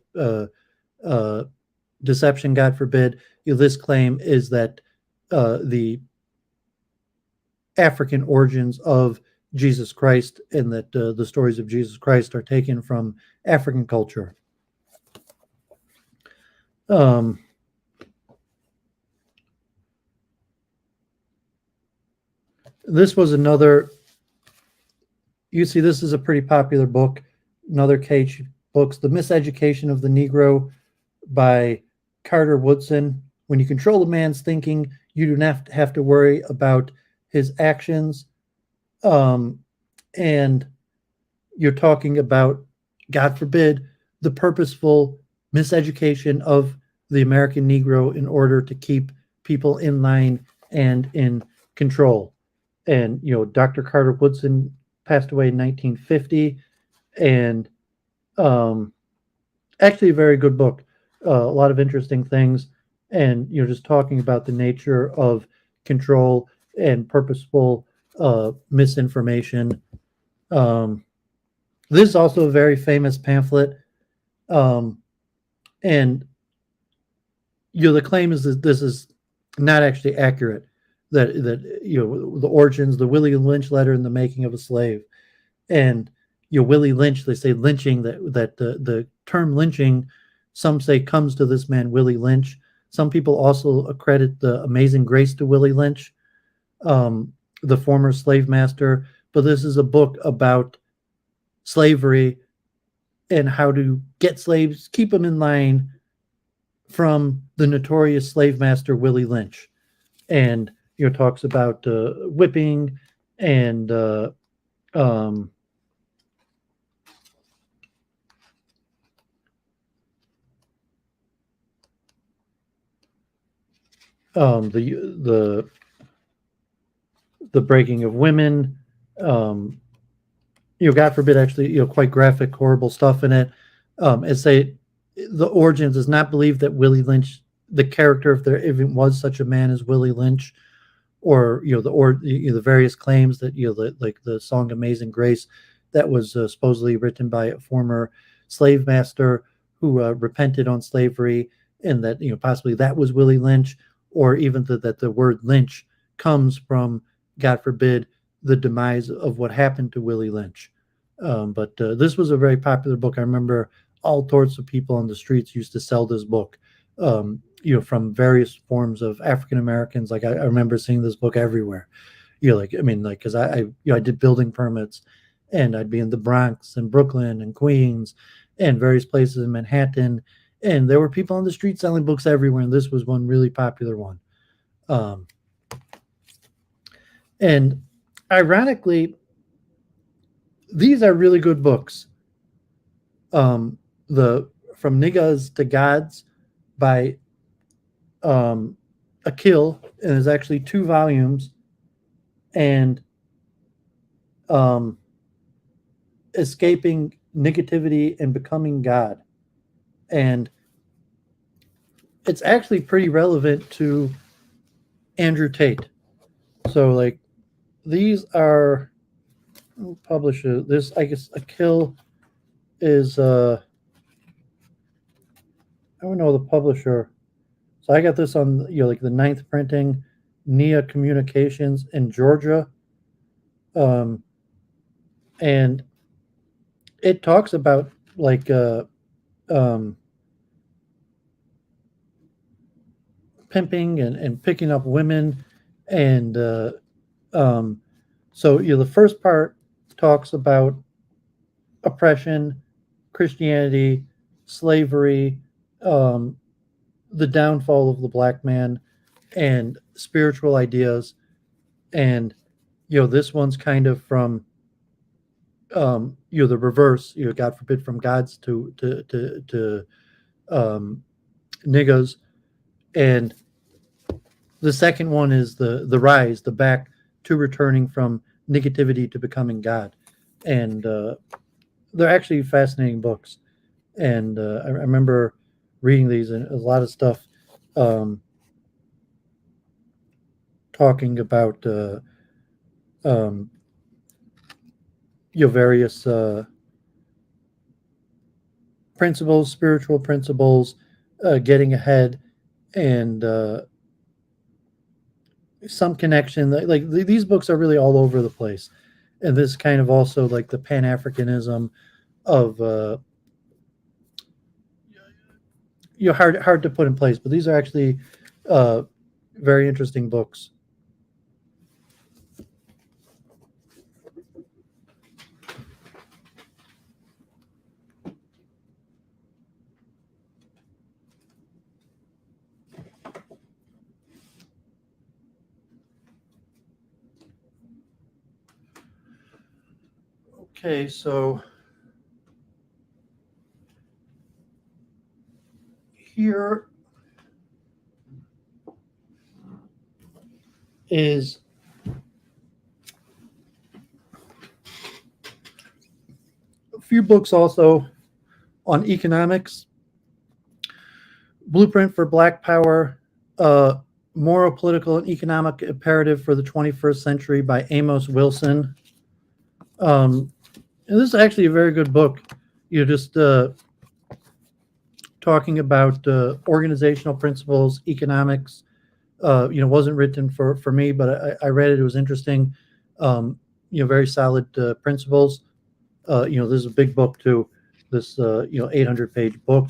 deception, God forbid. This claim is that the African origins of Jesus Christ, and that the stories of Jesus Christ are taken from African culture. This was another, you see, this is a pretty popular book, another Cage books, The Miseducation of the Negro by Carter Woodson. When you control a man's thinking, you do not have to worry about his actions. And you're talking about, God forbid, the purposeful miseducation of the American Negro in order to keep people in line and in control. And, Dr. Carter Woodson passed away in 1950, and actually a very good book, a lot of interesting things, and, just talking about the nature of control and purposeful misinformation. This is also a very famous pamphlet, and the claim is that this is not actually accurate. That the origins, the Willie Lynch letter, and the making of a slave, and Willie Lynch. They say lynching. That the term lynching, some say, comes to this man Willie Lynch. Some people also accredit the Amazing Grace to Willie Lynch, the former slave master. But this is a book about slavery and how to get slaves, keep them in line from the notorious slave master Willie Lynch, and talks about whipping and the breaking of women. God forbid, actually, quite graphic, horrible stuff in it. And say the origins does not believe that Willie Lynch, the character, if there even was such a man as Willie Lynch, or the various claims that like the song "Amazing Grace" that was supposedly written by a former slave master who repented on slavery, and that possibly that was Willie Lynch, or even that the word lynch comes from, God forbid, the demise of what happened to Willie Lynch. But this was a very popular book. I remember all sorts of people on the streets used to sell this book. From various forms of African Americans. Like I remember seeing this book everywhere. like, I mean, like, because I did building permits, and I'd be in the Bronx and Brooklyn and Queens and various places in Manhattan, and there were people on the street selling books everywhere, and this was one really popular one. And ironically, these are really good books. The From Niggas to Gods by Akil, and there's actually 2 volumes, and Escaping Negativity and Becoming God. And it's actually pretty relevant to Andrew Tate. So, like, these are publisher. This, I guess, Akil is I don't know the publisher. So I got this on, like, the 9th printing, Nia Communications in Georgia. And it talks about, like, pimping and picking up women. And so, the first part talks about oppression, Christianity, slavery, the downfall of the black man, and spiritual ideas. And this one's kind of from the reverse, God forbid, from gods to niggas. And the second one is the rise, the back to returning from negativity to becoming God. And they're actually fascinating books. And I remember reading these, and a lot of stuff talking about various principles, spiritual principles, getting ahead, and some connection. Like these books are really all over the place, and this kind of also like the Pan-Africanism of hard to put in place, but these are actually very interesting books. Okay, so here is a few books also on economics. Blueprint for Black Power, Moral, Political, and Economic Imperative for the 21st Century by Amos Wilson. And this is actually a very good book. Just talking about organizational principles, economics. Wasn't written for me, but I read it. It was interesting. Very solid principles. This is a big book too. This 800-page book,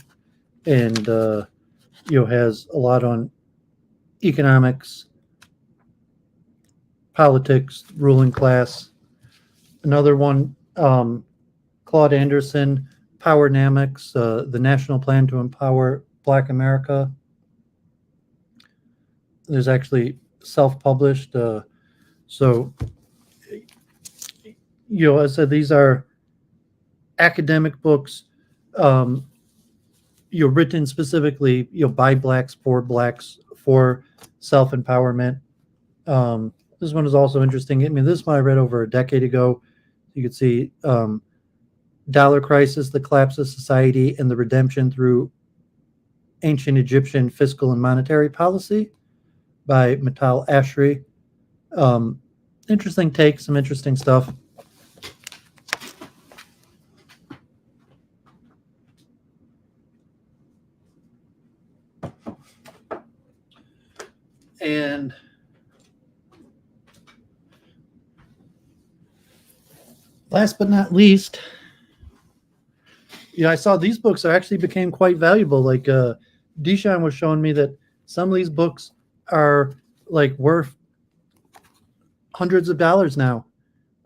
and has a lot on economics, politics, ruling class. Another one, Claude Anderson, Powernamics, the National Plan to Empower Black America. There's actually self-published. So, as I said, these are academic books, written specifically, by blacks, for self-empowerment. This one is also interesting. I mean, this one I read over a decade ago. You could see Dollar Crisis, the Collapse of Society, and the Redemption Through Ancient Egyptian Fiscal and Monetary Policy by Matal Ashri. Interesting take, some interesting stuff. And last but not least, I saw these books actually became quite valuable. Like Deshaun was showing me that some of these books are like worth hundreds of dollars now.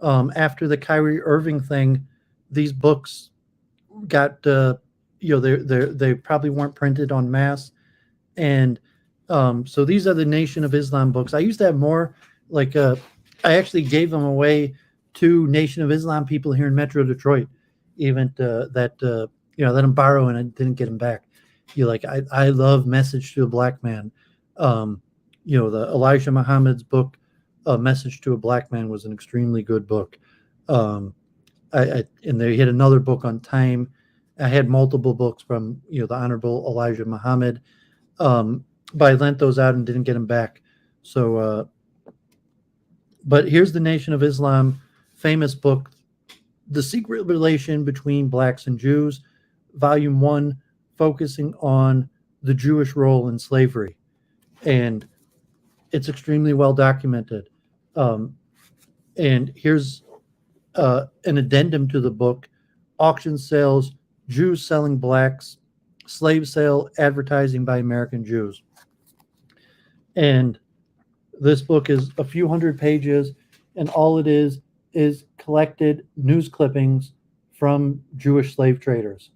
After the Kyrie Irving thing, these books got they probably weren't printed en masse, and so these are the Nation of Islam books. I used to have more. Like I actually gave them away to Nation of Islam people here in Metro Detroit, even that let them borrow and I didn't get them back. I love Message to a Black Man. The Elijah Muhammad's book, Message to a Black Man, was an extremely good book. And they had another book on time. I had multiple books from the Honorable Elijah Muhammad, but I lent those out and didn't get them back. So, but here's the Nation of Islam famous book, The Secret Relation Between Blacks and Jews, Volume 1, focusing on the Jewish role in slavery. And it's extremely well documented. And here's an addendum to the book: auction sales, Jews selling blacks, slave sale, advertising by American Jews. And this book is a few hundred pages, and all it is collected news clippings from Jewish slave traders.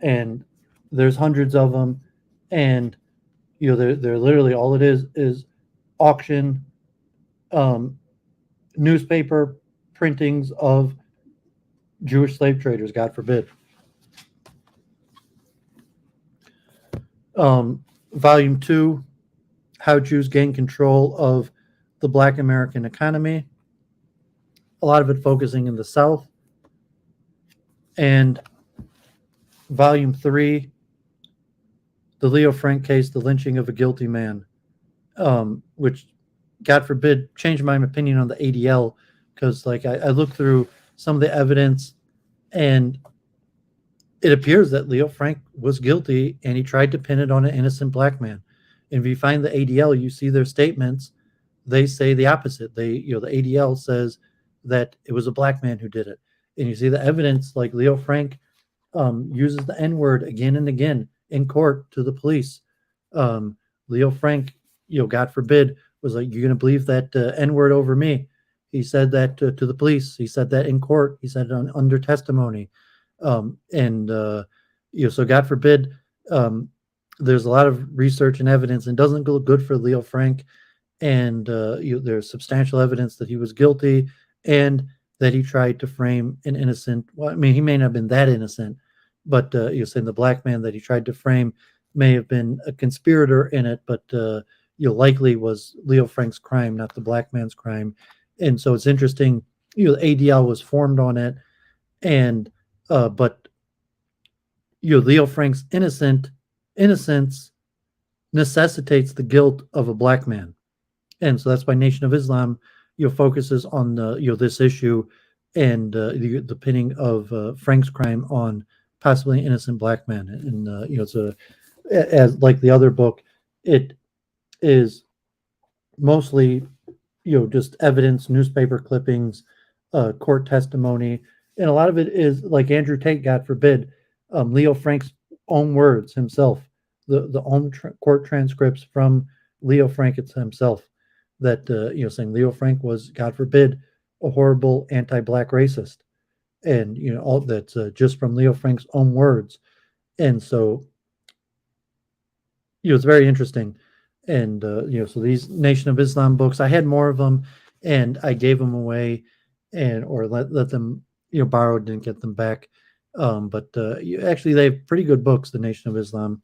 And there's hundreds of them, and they're literally, all it is auction, newspaper printings of Jewish slave traders, God forbid. Volume 2, How Jews Gain Control of the Black American Economy, a lot of it focusing in the South. And Volume 3, The Leo Frank Case, The Lynching of a Guilty Man, which, God forbid, changed my opinion on the ADL, because I looked through some of the evidence, and it appears that Leo Frank was guilty, and he tried to pin it on an innocent black man. And if you find the ADL, you see their statements, they say the opposite. The ADL says that it was a black man who did it. And you see the evidence, like Leo Frank uses the N-word again and again in court to the police. Leo Frank, God forbid, was like, "You're going to believe that N-word over me?" He said that to the police. He said that in court. He said it under testimony. So God forbid, there's a lot of research and evidence, and doesn't look good for Leo Frank. And there's substantial evidence that he was guilty, and that he tried to frame an innocent. Well, I mean, he may not have been that innocent, but you're saying the black man that he tried to frame may have been a conspirator in it, but likely was Leo Frank's crime, not the black man's crime. And so it's interesting. The ADL was formed on it, and but Leo Frank's innocence necessitates the guilt of a black man. And so that's why Nation of Islam focuses on this issue, and the pinning of Frank's crime on possibly an innocent black man. And it's as like the other book, it is mostly just evidence, newspaper clippings, court testimony, and a lot of it is like Andrew Tate, God forbid, Leo Frank's own words himself, the own court transcripts from Leo Frank himself, that saying Leo Frank was, God forbid, a horrible anti-black racist, and all that's just from Leo Frank's own words. And so it's very interesting. And so these Nation of Islam books, I had more of them, and I gave them away, and or let them borrow, didn't get them back. But actually, they have pretty good books, the Nation of Islam.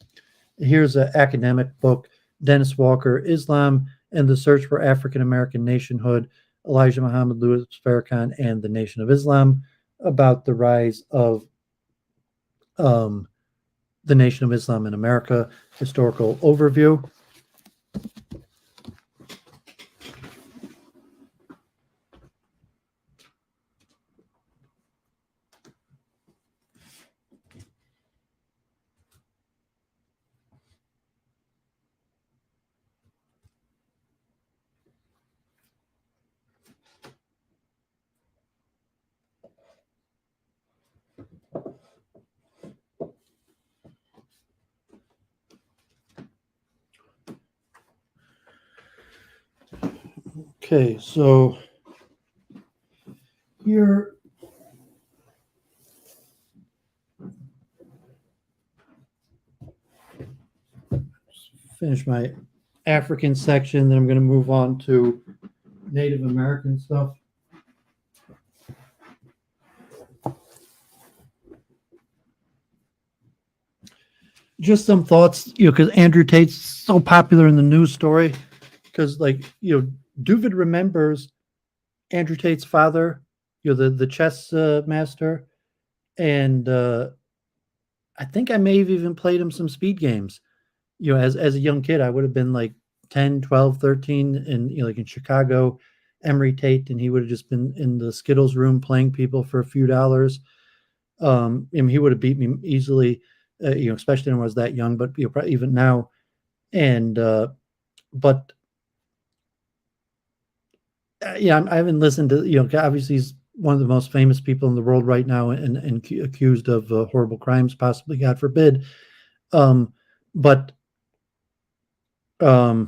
Here's an academic book, Dennis Walker, Islam and the Search for African American Nationhood, Elijah Muhammad, Louis Farrakhan, and the Nation of Islam, about the rise of the Nation of Islam in America, historical overview. Okay, so here. Finish my African section, then I'm going to move on to Native American stuff. Just some thoughts, because Andrew Tate's so popular in the news story, because Doooovid remembers Andrew Tate's father, the chess master, and I think I may have even played him some speed games. As a young kid, I would have been like 10, 12, 13, and like in Chicago, Emory Tate, and he would have just been in the Skittles room playing people for a few dollars. He would have beat me easily, especially when I was that young, but probably even now. And but I haven't listened to, obviously he's one of the most famous people in the world right now, and accused of horrible crimes, possibly, God forbid. But well,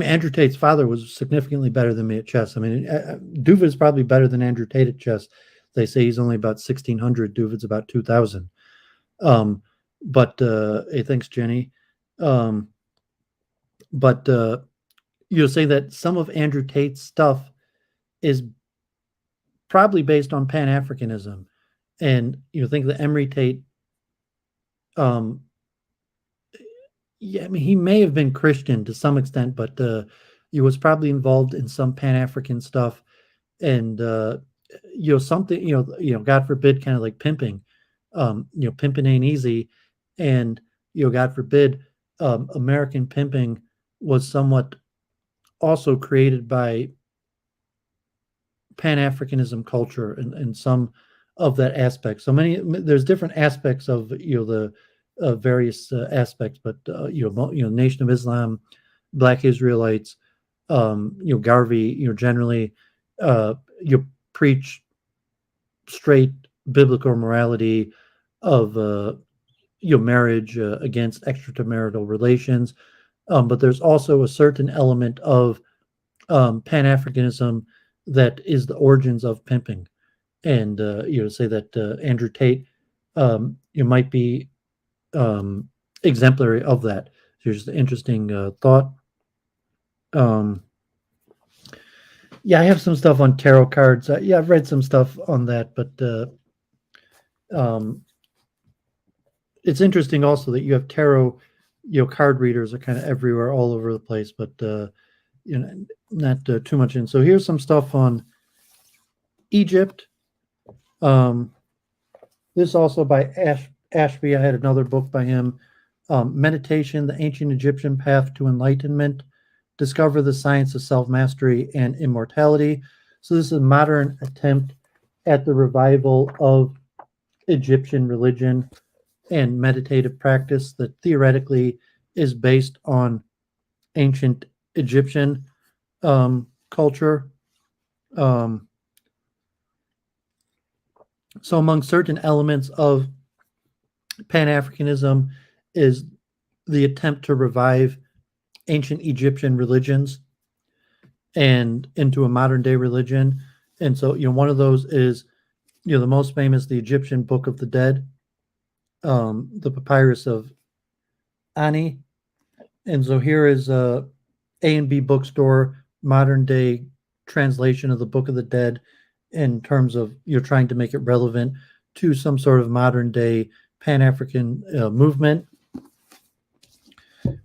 Andrew Tate's father was significantly better than me at chess. Doooovid is probably better than Andrew Tate at chess. They say he's only about 1,600. Doovid's about 2,000. But hey, thanks, Jenny. But you'll say that some of Andrew Tate's stuff is probably based on Pan-Africanism, and think that Emory Tate, he may have been Christian to some extent, but he was probably involved in some Pan-African stuff, and something, God forbid, kind of like pimping. Pimping ain't easy, and God forbid, American pimping was somewhat also created by Pan-Africanism culture and some of that aspect. So there's different aspects of the various aspects, but Nation of Islam, Black Israelites, Garvey, generally preach straight biblical morality of marriage against extramarital relations, but there's also a certain element of Pan-Africanism that is the origins of pimping, and say that Andrew Tate might be exemplary of that. So just an interesting thought. I have some stuff on tarot cards. I've read some stuff on that, but it's interesting also that you have tarot, card readers are kind of everywhere, all over the place, but not too much in. So here's some stuff on Egypt. This also by Ashby. I had another book by him, Meditation, the Ancient Egyptian Path to Enlightenment, Discover the Science of Self-Mastery and Immortality. So this is a modern attempt at the revival of Egyptian religion and meditative practice that theoretically is based on ancient Egyptian culture. So among certain elements of Pan-Africanism is the attempt to revive ancient Egyptian religions and into a modern day religion. And so, one of those is, the most famous, the Egyptian Book of the Dead, the papyrus of Ani. And so here is a A&B bookstore, modern day translation of the Book of the Dead in terms of trying to make it relevant to some sort of modern day Pan-African movement.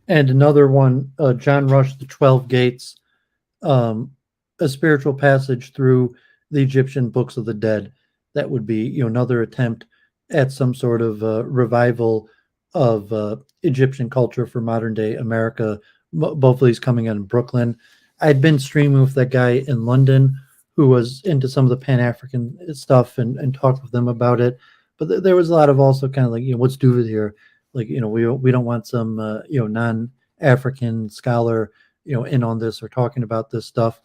And another one, John Rush, The 12 Gates, a spiritual passage through the Egyptian books of the dead. That would be, another attempt at some sort of revival of Egyptian culture for modern day America. Both of these coming out in Brooklyn. I'd been streaming with that guy in London who was into some of the Pan-African stuff and talked with them about it. But there was a lot of also kind of like, what's Doooovid here? Like, we don't want some, non-African scholar, in on this or talking about this stuff.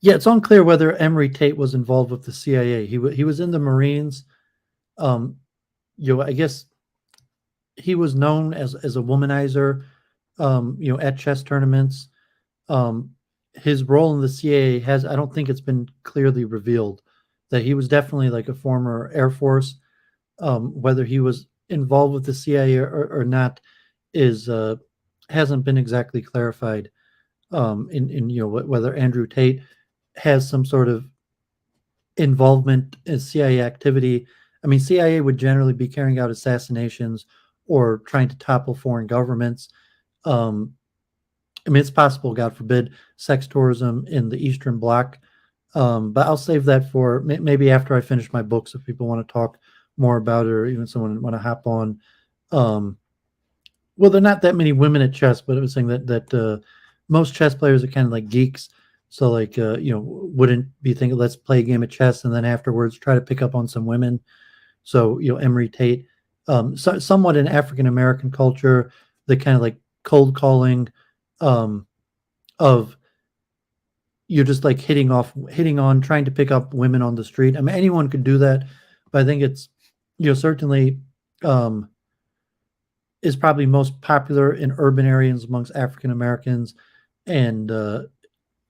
It's unclear whether Emory Tate was involved with the CIA. He was in the Marines. I guess he was known as a womanizer, at chess tournaments. His role in the CIA I don't think it's been clearly revealed that he was definitely like a former Air Force. Whether he was involved with the CIA or not is hasn't been exactly clarified. In whether Andrew Tate has some sort of involvement in CIA activity. I mean, CIA would generally be carrying out assassinations or trying to topple foreign governments. I mean, it's possible, God forbid, sex tourism in the Eastern Bloc. But I'll save that for maybe after I finish my books if people want to talk more about it or even someone want to hop on. Well, there are not that many women at chess, but I was saying that most chess players are kind of like geeks. So like, wouldn't be thinking, let's play a game of chess and then afterwards try to pick up on some women. So, Emory Tate, somewhat in African-American culture, the kind of like cold calling of you're just like hitting on, trying to pick up women on the street. I mean, anyone could do that, but I think it's, certainly is probably most popular in urban areas amongst African Americans. And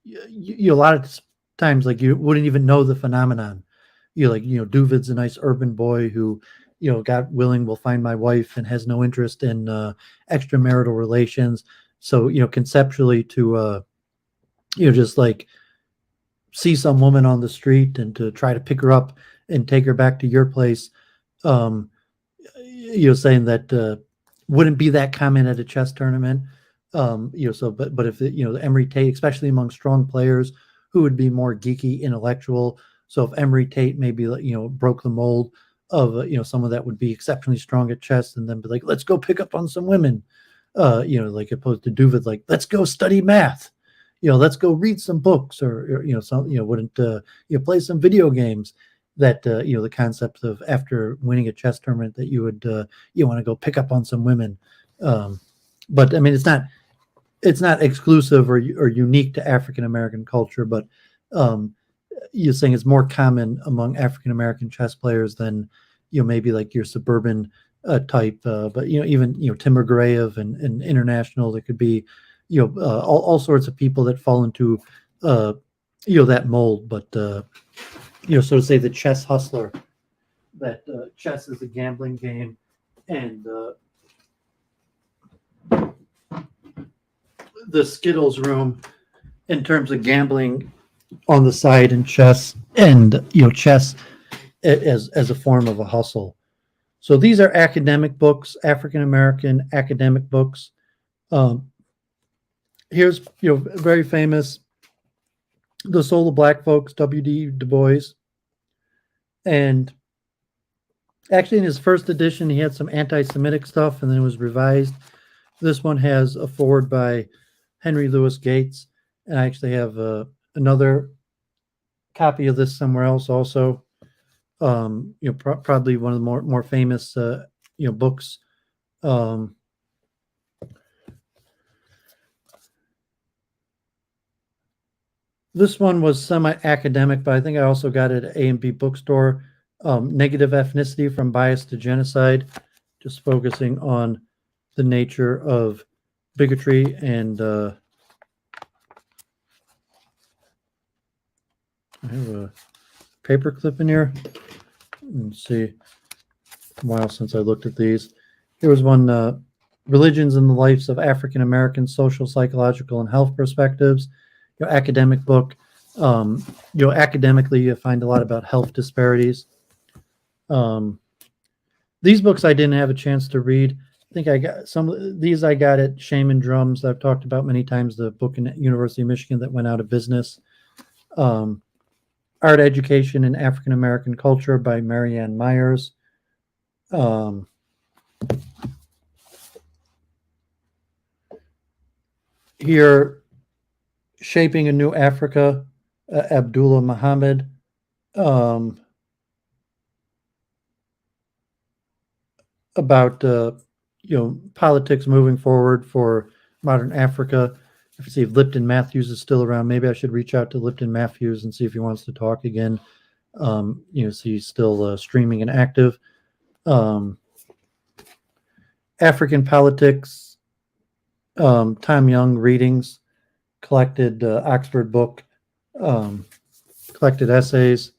you a lot of times, like, you wouldn't even know the phenomenon. Doooovid's a nice urban boy who, God willing, will find my wife and has no interest in extramarital relations. So, conceptually to, just like see some woman on the street and to try to pick her up and take her back to your place, saying that wouldn't be that common at a chess tournament. But if the Emory Tate, especially among strong players who would be more geeky, intellectual. So if Emory Tate maybe, broke the mold of, someone that would be exceptionally strong at chess and then be like, let's go pick up on some women, like opposed to Doooovid, like, let's go study math, let's go read some books or wouldn't, play some video games. That the concept of after winning a chess tournament that you would you want to go pick up on some women, but I mean it's not exclusive or unique to African American culture, but you're saying it's more common among African American chess players than maybe like your suburban type, but even Tim Grayev and international, there could be all sorts of people that fall into that mold, but. So to say the chess hustler, that chess is a gambling game, and the Skittles room in terms of gambling on the side and chess, and chess as a form of a hustle. So these are academic books, African American academic books. Here's very famous. The Soul of Black Folks, W.D. Du Bois. And actually, in his first edition, he had some anti-Semitic stuff, and then it was revised. This one has a foreword by Henry Louis Gates, and I actually have another copy of this somewhere else also. Probably one of the more famous books. This one was semi-academic, but I think I also got it at A&B Bookstore. Negative Ethnicity from Bias to Genocide, just focusing on the nature of bigotry and I have a paper clip in here. Let's see. A while since I looked at these. Here was one, Religions and the Lives of African Americans, Social, Psychological, and Health Perspectives. Academic book. Academically, you find a lot about health disparities. These books I didn't have a chance to read. I think I got some of these I got at Shaman Drums. I've talked about many times, the book in University of Michigan that went out of business. Art Education in African American Culture by Marianne Myers. Here, Shaping a New Africa, Abdullah Muhammad. About politics moving forward for modern Africa. If you see if Lipton Matthews is still around, maybe I should reach out to Lipton Matthews and see if he wants to talk again. So he's still streaming and active. African Politics Tom Young readings, collected Oxford book, collected essays,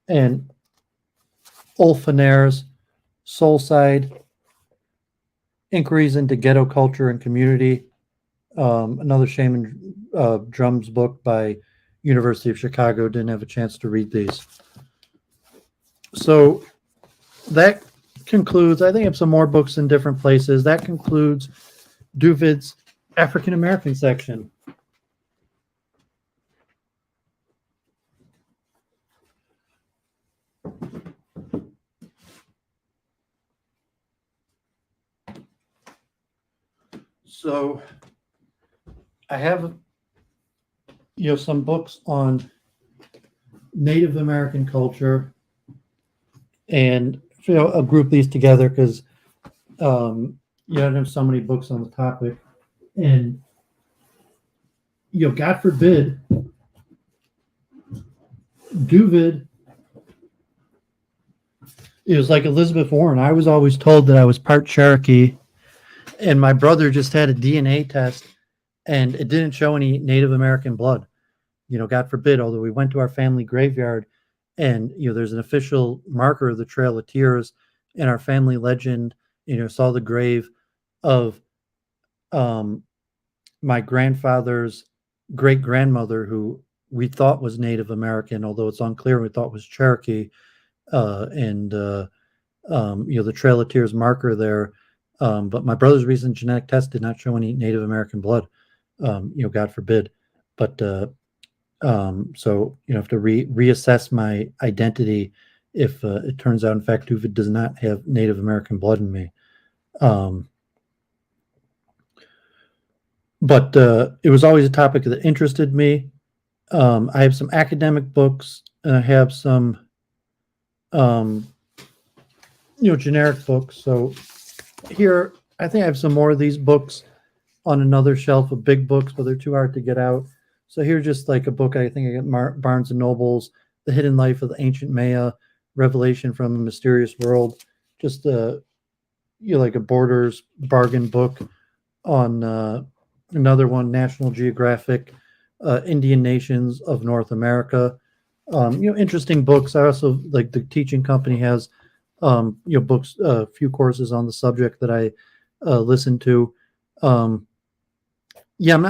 and Ulf Fanner's Soulside, Inquiries into Ghetto Culture and Community, another Shaman Drums book by University of Chicago. Didn't have a chance to read these. So that concludes, I think I have some more books in different places. That concludes Doooovid's African American section. So I have, some books on Native American culture, and I'll group these together because I don't have so many books on the topic, and God forbid, Doooovid is like Elizabeth Warren. I was always told that I was part Cherokee, and my brother just had a DNA test, and it didn't show any Native American blood. God forbid, although we went to our family graveyard, and there's an official marker of the Trail of Tears in our family legend. Saw the grave of my grandfather's great grandmother, who we thought was Native American, although it's unclear. We thought was Cherokee, and the Trail of Tears marker there. But my brother's recent genetic test did not show any Native American blood. God forbid. But so have to reassess my identity if it turns out, in fact, Doooovid does not have Native American blood in me. But it was always a topic that interested me. I have some academic books, and I have some, generic books. So here, I think I have some more of these books on another shelf of big books, but they're too hard to get out. So here's just like a book I think I got Barnes and Noble's, The Hidden Life of the Ancient Maya, Revelation from a Mysterious World. Just like a Borders bargain book on another one, National Geographic, Indian Nations of North America. Interesting books. I also like the teaching company has books, a few courses on the subject that I listen to. I'm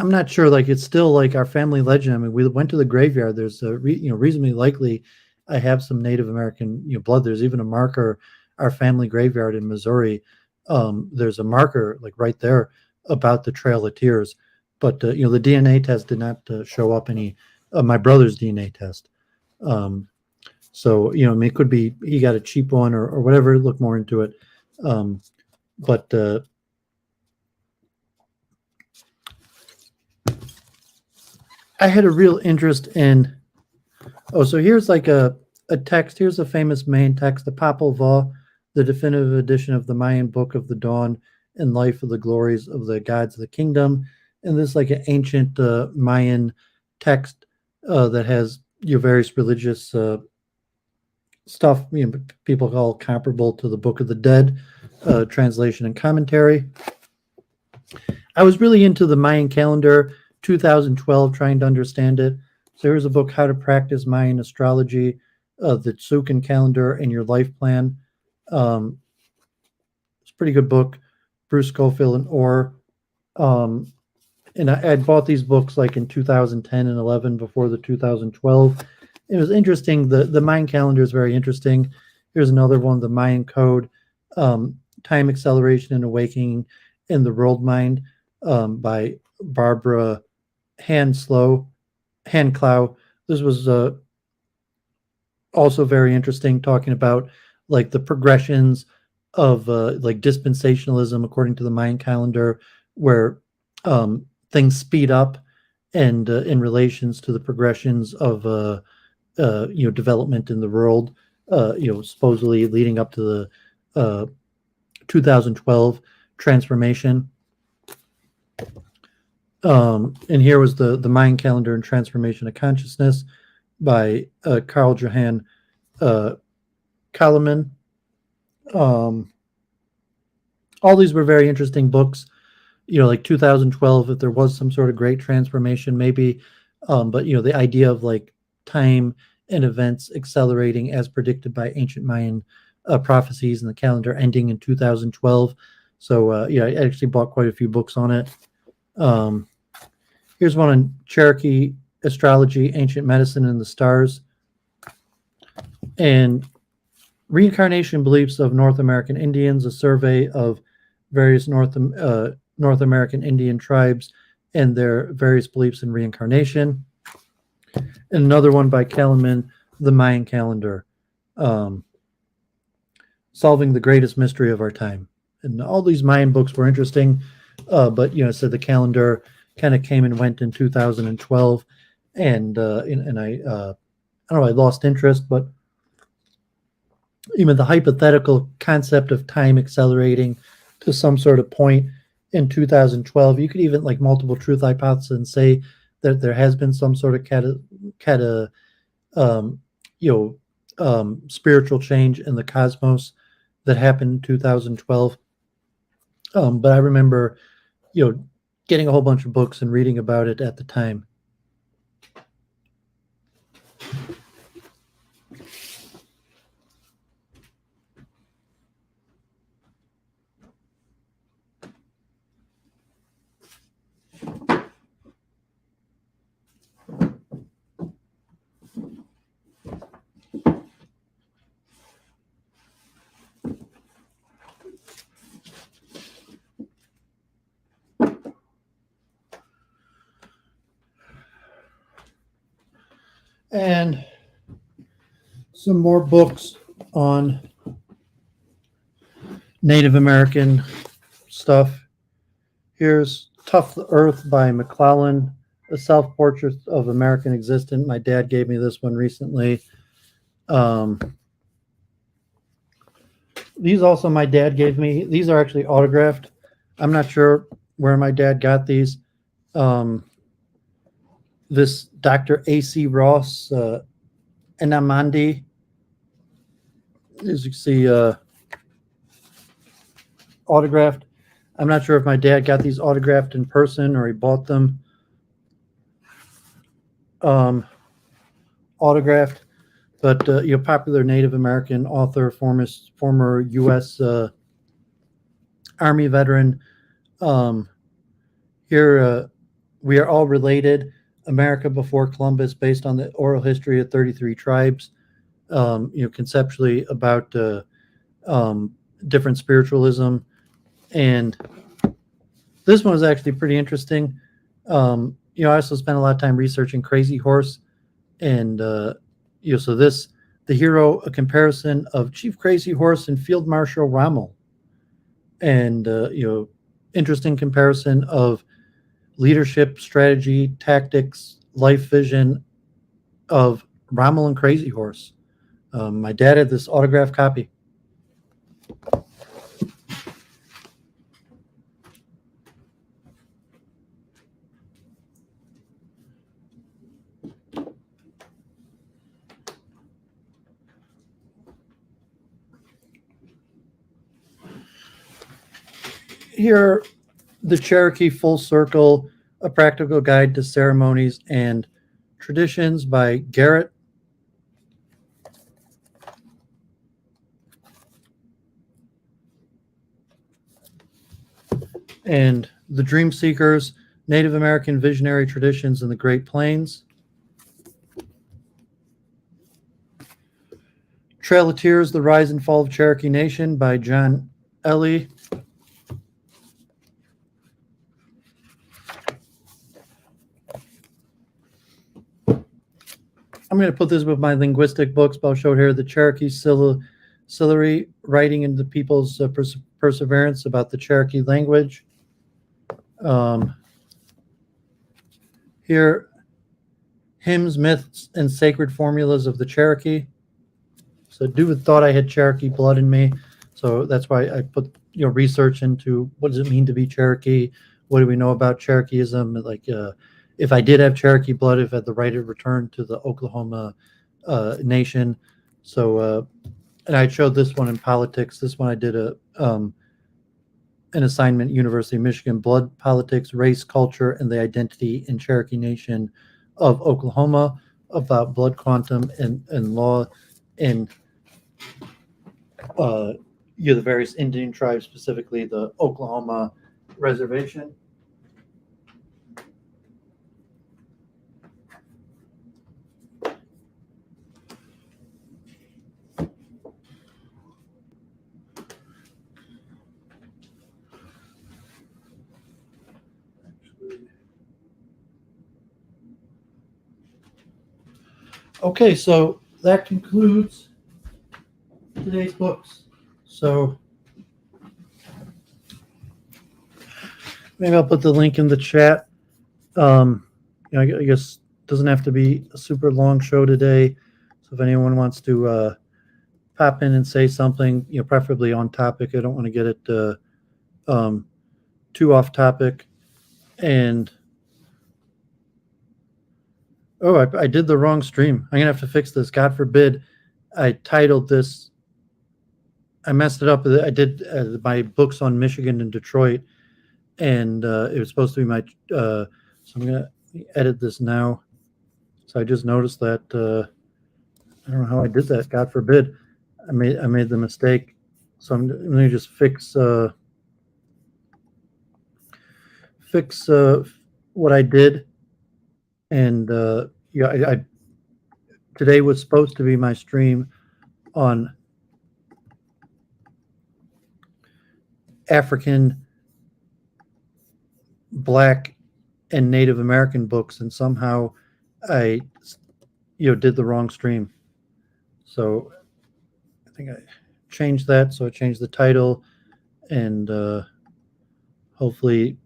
not sure. Like, it's still like our family legend. I mean, we went to the graveyard. There's a reasonably likely I have some Native American blood. There's even a marker. Our family graveyard in Missouri. There's a marker like right there about the Trail of Tears, but the DNA test did not show up any. My brother's DNA test. So it could be he got a cheap one or whatever. Look more into it. But I had a real interest in. Oh, so here's like a text. Here's a famous Mayan text, the Popol Vuh, the definitive edition of the Mayan Book of the Dawn and Life of the Glories of the Gods of the Kingdom. And this is like an ancient Mayan text that has various religious stuff people call comparable to the Book of the Dead, translation and commentary. I was really into the Mayan Calendar 2012, trying to understand it. So here's a book, How to Practice Mayan Astrology, the Tsukan Calendar and Your Life Plan. It's a pretty good book. Bruce Schofield and Orr. And I had bought these books like in 2010 and 11 before the 2012. It was interesting. The Mayan calendar is very interesting. Here's another one, the Mayan Code, Time Acceleration and Awakening in the World Mind, by Barbara Handclough. This was also very interesting, talking about like the progressions of like dispensationalism according to the Mayan calendar, where things speed up, and in relations to the progressions of development in the world, supposedly leading up to the 2012 transformation. And here was the Mayan Calendar and Transformation of Consciousness by Carl Johan Kalaman. All these were very interesting books. like 2012, if there was some sort of great transformation, maybe, but the idea of like time and events accelerating as predicted by ancient Mayan prophecies and the calendar ending in 2012. So I actually bought quite a few books on it. Here's one on Cherokee astrology, ancient medicine, and the stars, and reincarnation beliefs of North American Indians, a survey of various North American Indian tribes and their various beliefs in reincarnation. And another one by Kellerman, the Mayan Calendar, solving the greatest mystery of our time. And all these Mayan books were interesting, but so the calendar kind of came and went in 2012, and I don't know, I lost interest, but even the hypothetical concept of time accelerating to some sort of point in 2012, you could even like multiple truth hypothesis and say that there has been some sort of spiritual change in the cosmos that happened in 2012. But I remember, getting a whole bunch of books and reading about it at the time. And some more books on Native American stuff. Here's Tough the Earth by McClellan, a self-portrait of American existence. My dad gave me this one recently. These also my dad gave me. These are actually autographed. I'm not sure where my dad got these. This Dr. A.C. Ross, Enamandi, as you see, autographed. I'm not sure if my dad got these autographed in person or he bought them autographed. But popular Native American author, former U.S. Army veteran. Here, We Are All Related, America Before Columbus, based on the oral history of 33 tribes. Conceptually about different spiritualism. And this one was actually pretty interesting. I also spent a lot of time researching Crazy Horse, and so the hero, a comparison of Chief Crazy Horse and Field Marshal Rommel, and interesting comparison of leadership, strategy, tactics, life vision of Rommel and Crazy Horse. My dad had this autographed copy. Here, the Cherokee Full Circle, a practical guide to ceremonies and traditions by Garrett. And the Dream Seekers, Native American Visionary Traditions in the Great Plains. Trail of Tears, The Rise and Fall of Cherokee Nation by John Ellie. I'm going to put this with my linguistic books, but I'll show here the Cherokee Sillery, writing into people's perseverance about the Cherokee language. Here, Hymns, Myths, and Sacred Formulas of the Cherokee. So Doooovid thought I had Cherokee blood in me, so that's why I put research into what does it mean to be Cherokee, what do we know about Cherokeeism, like if I did have Cherokee blood, if I had the right of return to the Oklahoma nation. So, and I showed this one in politics. This one I did an assignment, University of Michigan, Blood, Politics, Race, Culture, and the Identity in Cherokee Nation of Oklahoma, about blood quantum and law in the various Indian tribes, specifically the Oklahoma Reservation. Okay, so that concludes today's books. So maybe I'll put the link in the chat. I guess it doesn't have to be a super long show today. So if anyone wants to pop in and say something, preferably on topic. I don't want to get it too off topic. And I did the wrong stream. I'm gonna have to fix this. God forbid. I titled this. I messed it up. I did my books on Michigan and Detroit, and it was supposed to be my. So I'm gonna edit this now. So I just noticed that. I don't know how I did that. God forbid. I made the mistake. So I'm going to just fix what I did. And today was supposed to be my stream on African, Black, and Native American books, and somehow I did the wrong stream. So I think I changed that. So I changed the title, and hopefully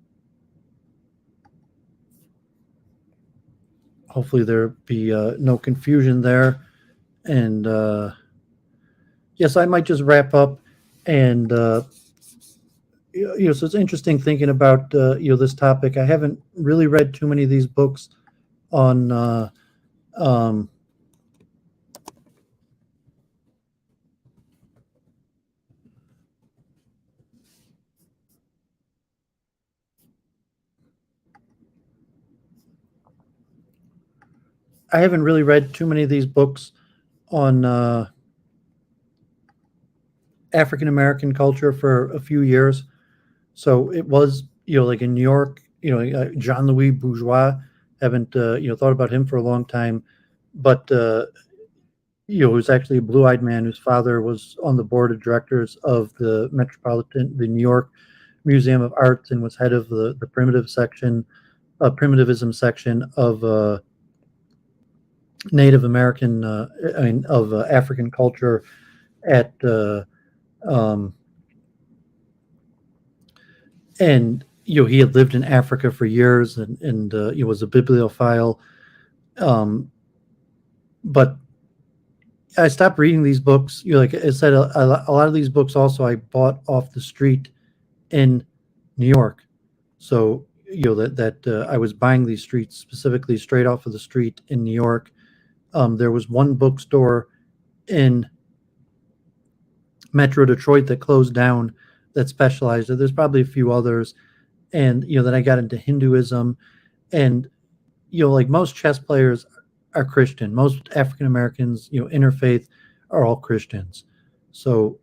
there be no confusion there. And yes, I might just wrap up. And so it's interesting thinking about this topic. I haven't really read too many of these books on I haven't really read too many of these books on African American culture for a few years. So it was, like in New York, Jean Louis Bourgeois. Haven't thought about him for a long time, but he was actually a blue-eyed man whose father was on the board of directors of the New York Museum of Arts, and was head of the primitivism section of Native American, of African culture at and he had lived in Africa for years, and he was a bibliophile. But I stopped reading these books. Like I said, a lot of these books also I bought off the street in New York. So that I was buying these streets specifically straight off of the street in New York. There was one bookstore in Metro Detroit that closed down that specialized. There's probably a few others. And, then I got into Hinduism. And, like most chess players are Christian. Most African Americans, interfaith, are all Christians. So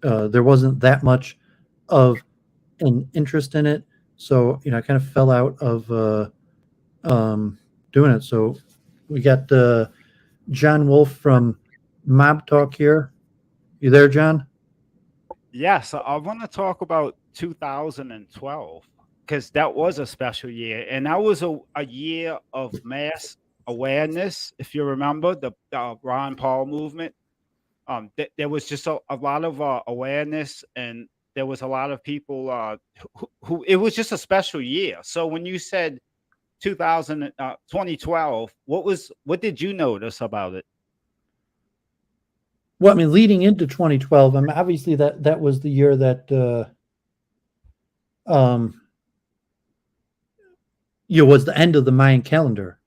there wasn't that much of an interest in it. So, I kind of fell out of doing it. So we got John Wolf from Mobtalk here. You there, John? Yes, I want to talk about 2012, because that was a special year, and that was a year of mass awareness. If you remember the Ron Paul movement, there was just a lot of awareness, and there was a lot of people who it was just a special year. So when you said 2012, what did you notice about it? Well, I mean, leading into 2012, I mean, obviously that was the year that was the end of the Mayan calendar.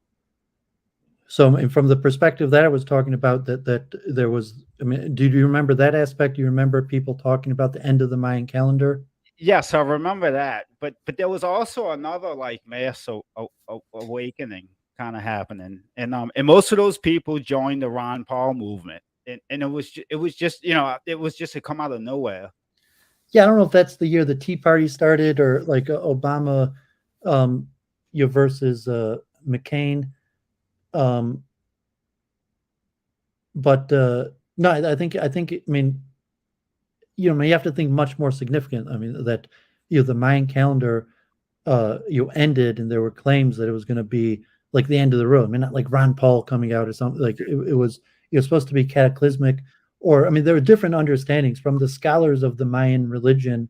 So, and from the perspective that I was talking about, that there was, I mean, do you remember that aspect? Do you remember people talking about the end of the Mayan calendar? Yes, I remember that. But there was also another like mass awakening kind of happening, and most of those people joined the Ron Paul movement, and it was just it was just to come out of nowhere. Yeah, I don't know if that's the year the Tea Party started or like Obama, versus McCain. Um, but no, I think I mean, you have to think much more significant. I mean that the Mayan calendar ended, and there were claims that it was going to be like the end of the road. I mean, not like Ron Paul coming out or something. Like it was supposed to be cataclysmic, or I mean, there were different understandings from the scholars of the Mayan religion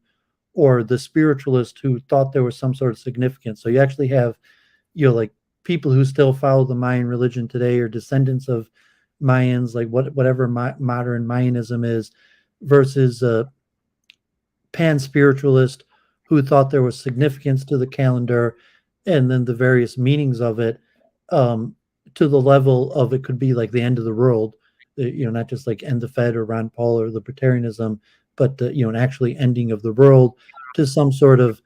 or the spiritualists who thought there was some sort of significance. So you actually have like people who still follow the Mayan religion today or descendants of Mayans, like whatever modern Mayanism is, versus pan spiritualist who thought there was significance to the calendar, and then the various meanings of it, to the level of it could be like the end of the world, not just like end the Fed or Ron Paul or libertarianism, but an actually ending of the world to some sort of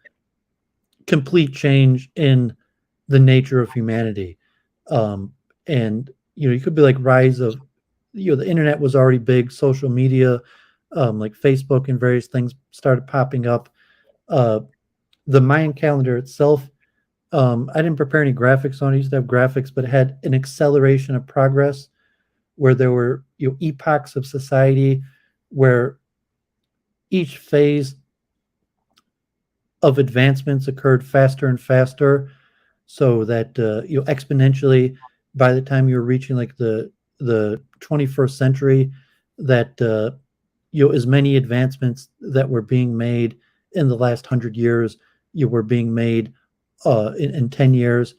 complete change in the nature of humanity. And you could be like rise of the internet was already big, social media, like Facebook and various things started popping up. uh, the Mayan calendar itself, I didn't prepare any graphics on it. I used to have graphics, but it had an acceleration of progress where there were epochs of society where each phase of advancements occurred faster and faster, so that exponentially by the time you're reaching like the 21st century, that as many advancements that were being made in the last 100 years you were being made in 10 years.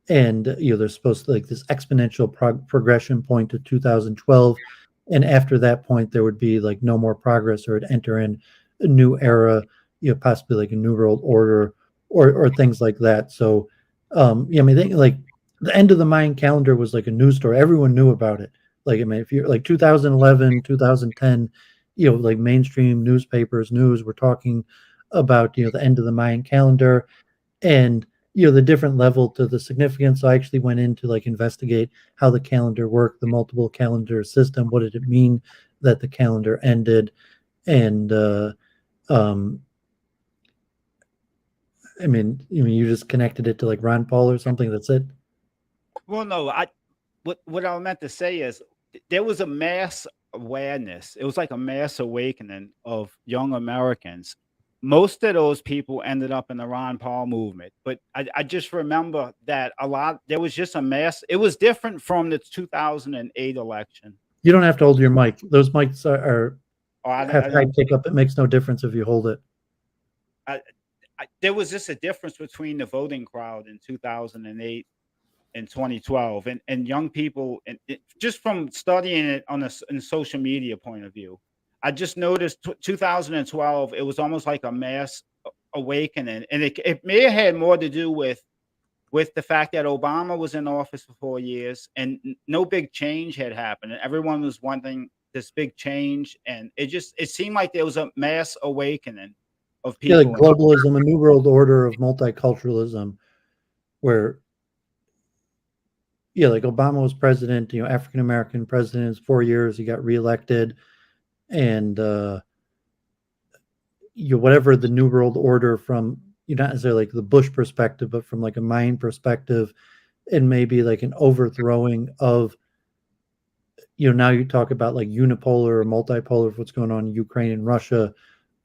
And there's supposed to like this exponential progression point to 2012, and after that point there would be like no more progress, or it'd enter in a new era, possibly like a new world order, or things like that. So I mean like the end of the Mayan calendar was like a news story. Everyone knew about it. Like I mean, if you're like 2011, 2010, like mainstream newspapers, news were talking about the end of the Mayan calendar, and the different level to the significance. So I actually went in to like investigate how the calendar worked, the multiple calendar system. What did it mean that the calendar ended? And um, I mean, you just connected it to like Ron Paul or something. That's it. Well, no, what I meant to say is there was a mass awareness. It was like a mass awakening of young Americans. Most of those people ended up in the Ron Paul movement, but I just remember that there was just a mass. It was different from the 2008 election. You don't have to hold your mic. Those mics Or have high pickup. It makes no difference if you hold it. There was just a difference between the voting crowd in 2008 and 2012, and young people, and just from studying it on in social media point of view, I just noticed 2012 it was almost like a mass awakening, and it may have had more to do with the fact that Obama was in office for 4 years and no big change had happened, and everyone was wanting this big change, and it seemed like there was a mass awakening of Yeah, like people. globalism, a new world order of multiculturalism, where like Obama was president, African American president, 4 years, he got reelected, and whatever the new world order from not necessarily like the Bush perspective, but from like a Mayan perspective, and maybe like an overthrowing of now you talk about like unipolar or multipolar of what's going on in Ukraine and Russia,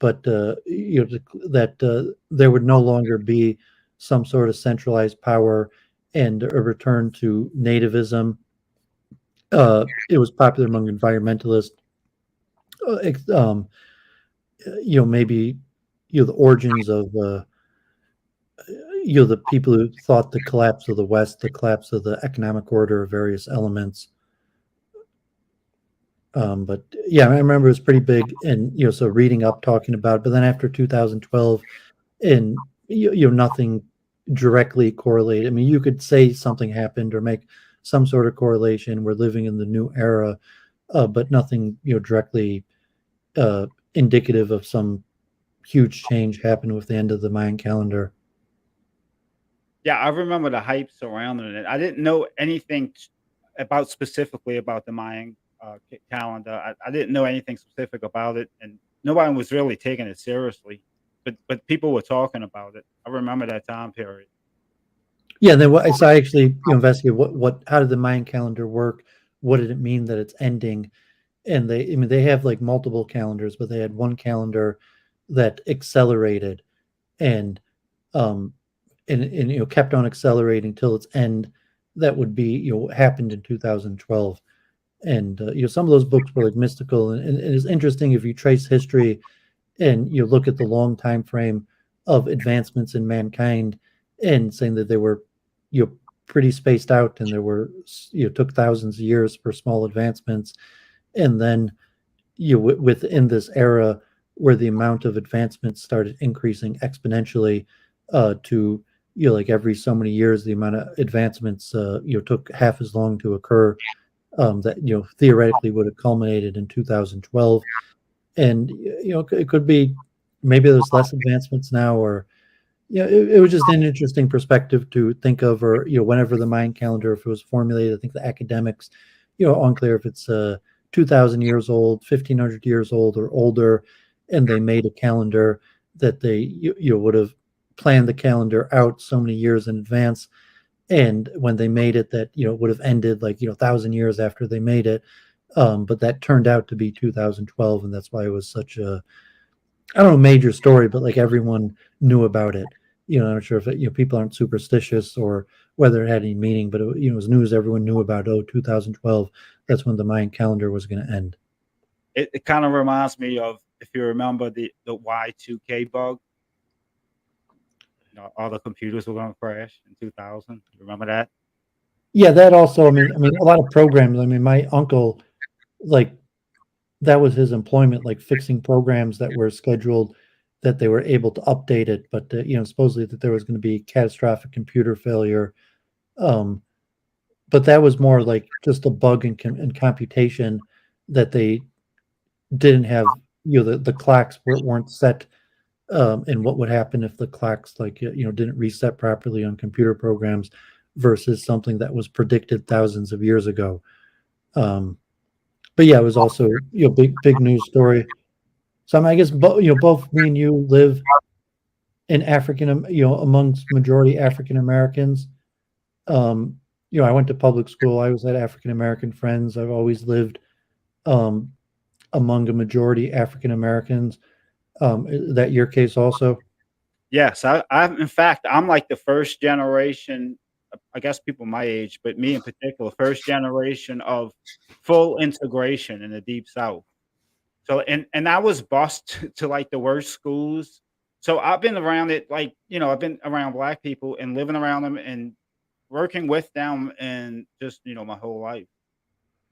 but that there would no longer be some sort of centralized power and a return to nativism. It was popular among environmentalists. Um, maybe the origins of the people who thought the collapse of the West, the collapse of the economic order of various elements. But yeah, I remember it was pretty big, and so reading up, talking about it. But then after 2012, and nothing directly correlated. I mean, you could say something happened or make some sort of correlation. We're living in the new era, but nothing directly indicative of some huge change happened with the end of the Mayan calendar. Yeah, I remember the hype surrounding it. I didn't know anything about specifically about the Mayan calendar. I didn't know anything specific about it, and nobody was really taking it seriously. But people were talking about it. I remember that time period. Yeah, then so I actually investigated how did the Mayan calendar work? What did it mean that it's ending? And they have like multiple calendars, but they had one calendar that accelerated and um and kept on accelerating till its end. That would be happened in 2012. And some of those books were like mystical, and it's interesting if you trace history and you look at the long time frame of advancements in mankind, and saying that they were you know pretty spaced out, and there were took thousands of years for small advancements. And then within this era where the amount of advancements started increasing exponentially, to like every so many years the amount of advancements took half as long to occur, that theoretically would have culminated in 2012. And it could be maybe there's less advancements now, or it was just an interesting perspective to think of. Or whenever the Mayan calendar, if it was formulated, I think the academics unclear if it's 2,000 years old, 1,500 years old, or older, and they made a calendar that they would have planned the calendar out so many years in advance. And when they made it, that would have ended like 1,000 years after they made it. But that turned out to be 2012, and that's why it was such a, I don't know, major story, but like everyone knew about it. I'm not sure if people aren't superstitious or whether it had any meaning, but it was news. Everyone knew about 2012. That's when the Mayan calendar was going to end. It kind of reminds me of, if you remember, the Y2K bug. All the computers were going to crash in 2000. You remember that? Yeah, that also. I mean, a lot of programs. I mean, my uncle, like, that was his employment, like fixing programs that were scheduled, that they were able to update it. But supposedly that there was going to be catastrophic computer failure. But that was more like just a bug in computation, that they didn't have. The clocks weren't set. And what would happen if the clocks didn't reset properly on computer programs, versus something that was predicted thousands of years ago. But yeah, it was also big news story. So I guess both me and you live in amongst majority African Americans. I went to public school. I always had African American friends. I've always lived among a majority African Americans. Is that your case also? Yes, in fact, I'm like the first generation, I guess people my age, but me in particular, first generation of full integration in the Deep South. So, and I was bused to like the worst schools. So I've been around it, like, I've been around Black people and living around them and working with them, and just, my whole life.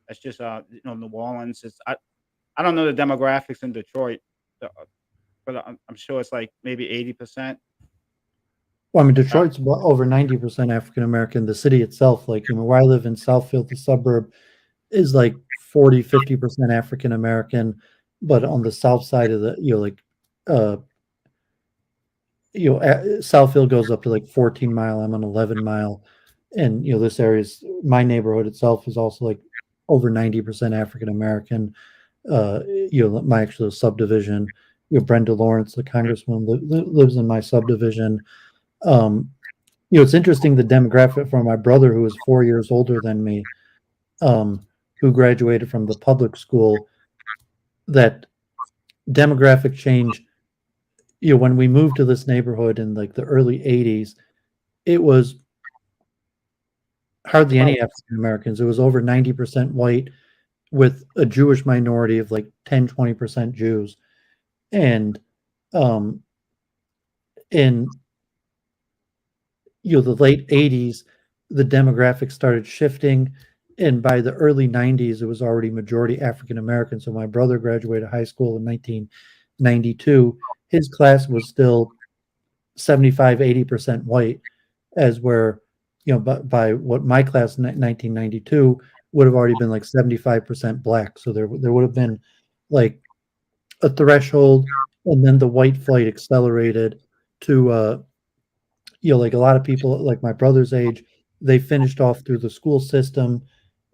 That's just, New Orleans. I don't know the demographics in Detroit, but I'm sure it's like maybe 80%. Well, I mean, Detroit's over 90% African American. The city itself, like, where I live in Southfield, the suburb, is like 40-50% African American. But on the south side of the, Southfield goes up to like 14 Mile. I'm on 11 Mile. And, this area's, my neighborhood itself is also like over 90% African American. My actual subdivision, Brenda Lawrence, the congresswoman, lives in my subdivision. It's interesting, the demographic from my brother, who is 4 years older than me, who graduated from the public school, that demographic change. When we moved to this neighborhood in like the early 80s, it was hardly any African Americans. It was over 90% white, with a Jewish minority of like 10-20% Jews. And in the late 80s, the demographics started shifting, and by the early 90s, it was already majority African American. So my brother graduated high school in 1992. His class was still 75-80% white, as where by what my class in 1992 would have already been like 75% Black. So there would have been like a threshold and then the white flight accelerated to like a lot of people like my brother's age, they finished off through the school system,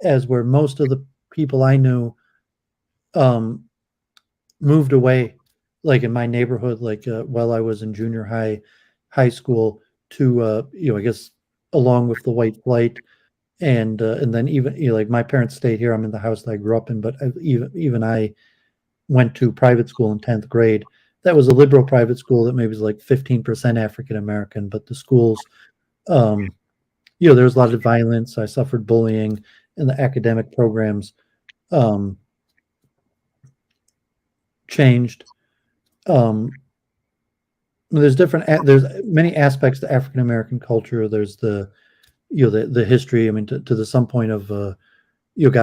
as where most of the people I knew um, moved away, like in my neighborhood, like while I was in junior high school, to I guess along with the white flight, and then even like my parents stayed here. I'm in the house that I grew up in, but even I went to private school in 10th grade. That was a liberal private school that maybe was like 15% African American, but the schools, um, there was a lot of violence. I suffered bullying, and the academic programs um, changed. Um, there's many aspects to African American culture. There's the history. I mean, to the some point of God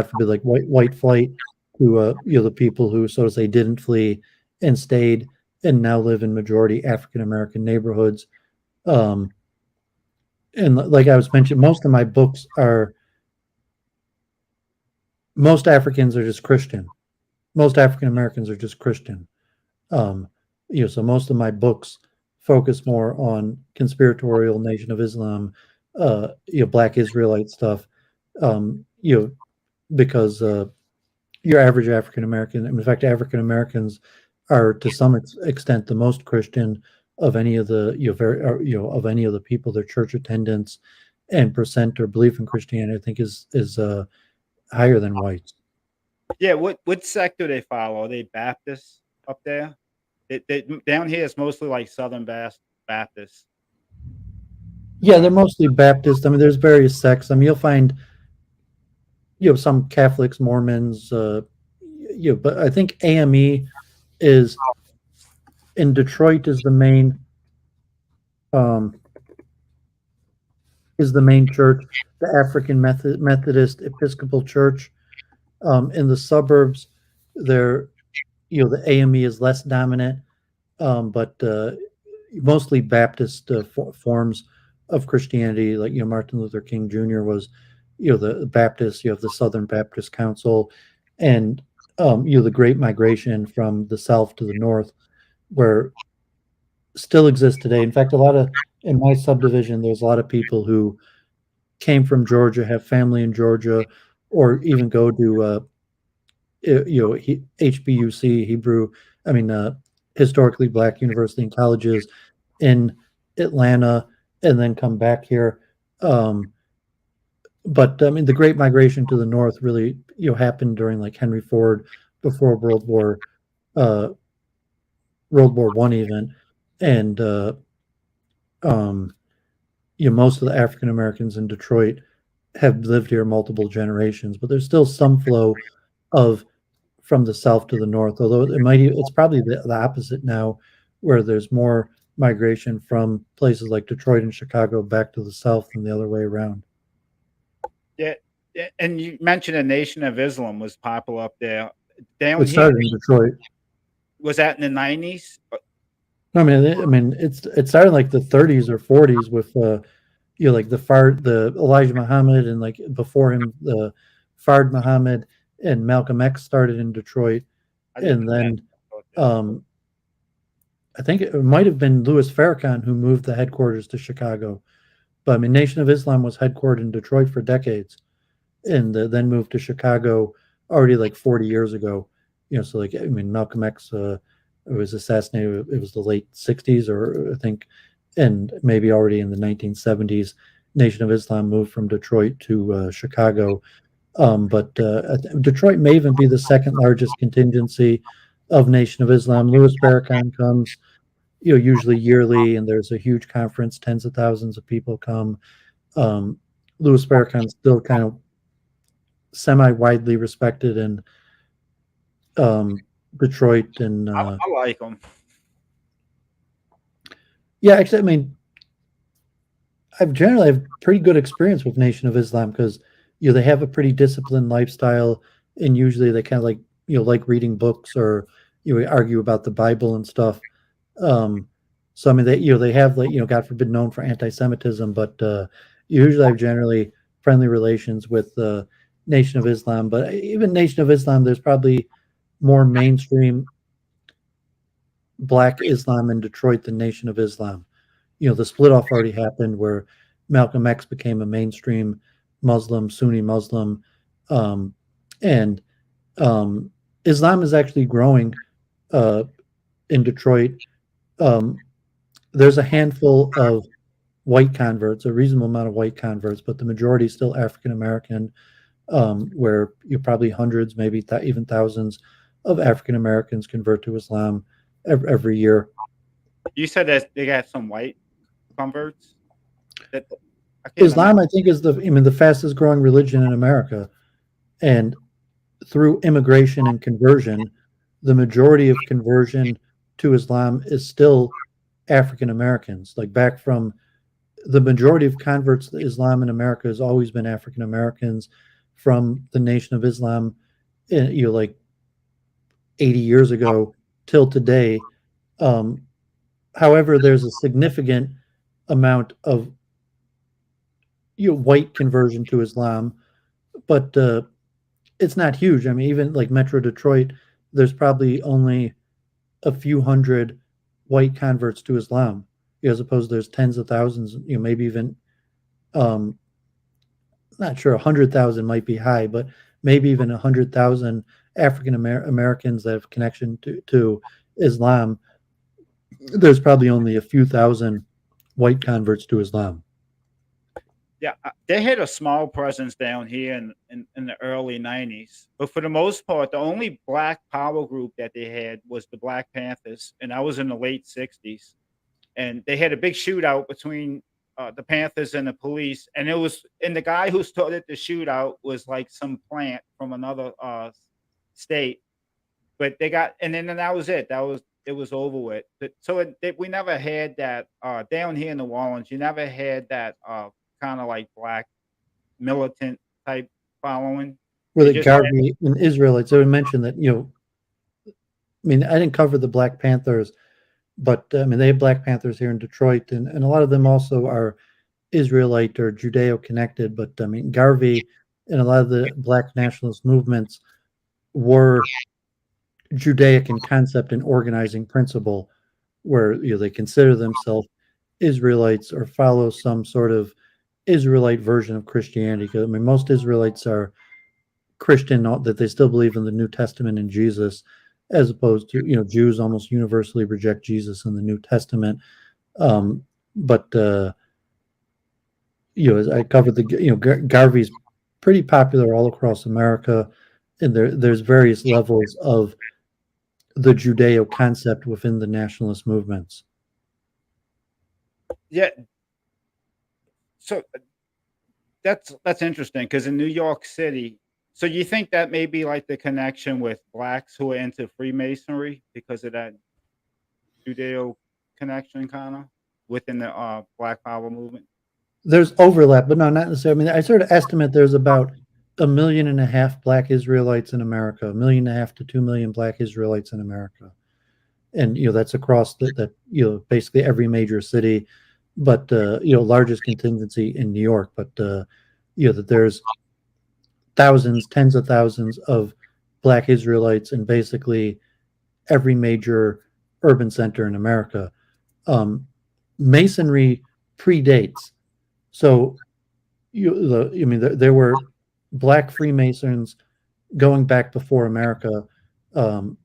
forbid, like white flight, to the people who, so to say, didn't flee and stayed and now live in majority African American neighborhoods. Um, and like I was mentioning, most Africans are just Christian. Most African Americans are just Christian. Um, so most of my books focus more on conspiratorial Nation of Islam, Black Israelite stuff. Um, you know, because your average African American, in fact, African Americans are to some extent the most Christian of any of the of any of the people. Their church attendance and percent or belief in Christianity, I think, is higher than whites. Yeah, what sect do they follow? Are they Baptists up there? Down here it's mostly like Southern Baptists. Yeah, they're mostly Baptist. I mean, there's various sects. I mean, you'll find some Catholics, Mormons, but I think AME is in Detroit is um, the main church, the African Methodist Episcopal Church. In the suburbs, there, the AME is less dominant, but mostly Baptist forms of Christianity. Like Martin Luther King Jr. was, the Baptist. You have the Southern Baptist Council, and the Great Migration from the south to the north, where still exists today. In fact, in my subdivision, there's a lot of people who came from Georgia, have family in Georgia, or even go to HBUC, Hebrew. I mean, historically Black university and colleges in Atlanta, and then come back here. But I mean, the Great Migration to the North really happened during like Henry Ford, before World War One even, and most of the African Americans in Detroit have lived here multiple generations, but there's still some flow of from the south to the north, although it's probably the opposite now, where there's more migration from places like Detroit and Chicago back to the south than the other way around. Yeah, and you mentioned a Nation of Islam was popular up there. It started in Detroit. Was that in the 90s? I mean, it started like the 30s or 40s with like the Elijah Muhammad, and like before him the Fard Muhammad and Malcolm X started in Detroit, and then I think it might have been Louis Farrakhan who moved the headquarters to Chicago. But I mean, Nation of Islam was headquartered in Detroit for decades, and then moved to Chicago already like 40 years ago. So like, I mean, Malcolm X was assassinated. It was the late 60s, or I think, and maybe already in the 1970s, Nation of Islam moved from Detroit to Chicago. But Detroit may even be the second largest contingency of Nation of Islam. Louis Farrakhan comes, usually yearly, and there's a huge conference. Tens of thousands of people come. Louis Farrakhan's still kind of semi-widely respected in Detroit, and I like him. Yeah, actually, I mean, I've generally have pretty good experience with Nation of Islam, because they have a pretty disciplined lifestyle, and usually they kind of like like reading books, or argue about the Bible and stuff. So I mean, they have, like, God forbid, known for anti-Semitism, but usually have generally friendly relations with Nation of Islam. But even Nation of Islam, there's probably more mainstream Black Islam in Detroit, the Nation of Islam. The split off already happened where Malcolm X became a mainstream Muslim, Sunni Muslim, um, and Islam is actually growing uh, in Detroit. Um, there's a handful of white converts, a reasonable amount of white converts, but the majority is still African American, where you probably hundreds, maybe even thousands of African Americans convert to Islam every year. You said that they got some white converts. That Islam, I think, is the fastest growing religion in America, and through immigration and conversion, the majority of conversion to Islam is still African Americans. Like back from the majority of converts to Islam in America has always been African Americans from the Nation of Islam, like 80 years ago till today. However, there's a significant amount of white conversion to Islam, but it's not huge. I mean, even like Metro Detroit, there's probably only a few hundred white converts to Islam, as opposed to there's tens of thousands, maybe even, not sure, 100,000 might be high, but maybe even 100,000 African Americans that have connection to Islam. There's probably only a few thousand white converts to Islam. Yeah, they had a small presence down here in the early 90s. But for the most part, the only Black power group that they had was the Black Panthers, and that was in the late 60s. And they had a big shootout between the Panthers and the police. And the guy who started the shootout was like some plant from another state. But and then that was it. It was over with. So we never had that down here in New Orleans. You never had that kind of like Black militant type following. Where the Garvey and Israelites, I mentioned that, I didn't cover the Black Panthers, but they have Black Panthers here in Detroit, and a lot of them also are Israelite or Judeo connected. But Garvey and a lot of the Black nationalist movements were Judaic in concept and organizing principle, where they consider themselves Israelites or follow some sort of Israelite version of Christianity. Because most Israelites are Christian, that they still believe in the New Testament and Jesus, as opposed to Jews almost universally reject Jesus in the New Testament. But as I covered, Garvey's pretty popular all across America, and there's various levels of the Judeo concept within the nationalist movements. Yeah. So that's interesting, because in New York City, so you think that may be like the connection with Blacks who are into Freemasonry because of that Judeo connection kind of within the Black Power movement? There's overlap, but no, not necessarily. I sort of estimate there's about 1.5 million Black Israelites in America, 1.5 million to 2 million Black Israelites in America. And, that's across basically every major city, but, largest contingency in New York. But, that there's thousands, tens of thousands of Black Israelites in basically every major urban center in America. Masonry predates. So, there were Black Freemasons going back before America, in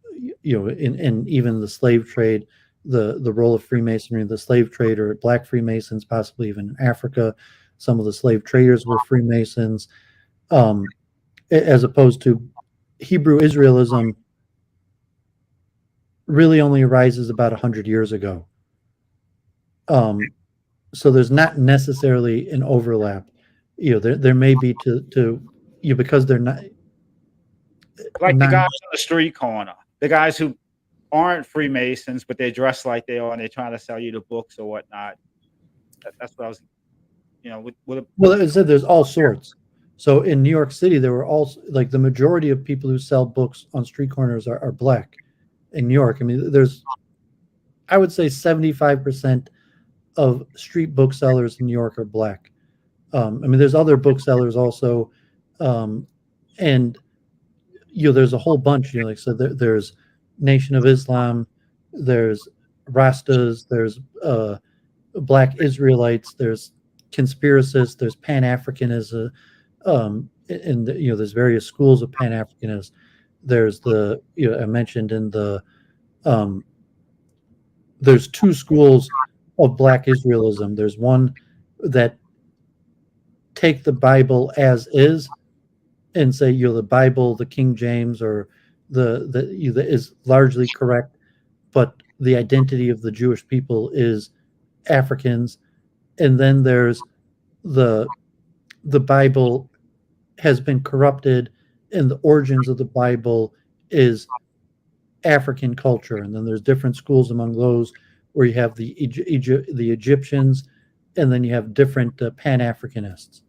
even the slave trade, the role of Freemasonry, the slave trade, or Black Freemasons, possibly even in Africa. Some of the slave traders were Freemasons, as opposed to Hebrew Israelism really only arises about 100 years ago. So there's not necessarily an overlap. There may be because they're not like the guys on the street corner, the guys who aren't Freemasons, but they dress like they are, and they're trying to sell you the books or whatnot. That's what I was, well, as I said, there's all sorts. So in New York City, there were also, like, the majority of people who sell books on street corners are Black in New York. There's, I would say 75% of street booksellers in New York are Black. There's other booksellers also, and there's a whole bunch. Like, so there's Nation of Islam, there's Rastas, there's Black Israelites, there's conspiracists, there's Pan-Africanism, and there's various schools of Pan-Africanism. There's I mentioned in the there's two schools of Black Israelism. There's one that take the Bible as is and say, the Bible, the King James, or the is largely correct, but the identity of the Jewish people is Africans. And then there's the Bible has been corrupted, and the origins of the Bible is African culture. And then there's different schools among those, where you have the Egyptians, and then you have different Pan-Africanists.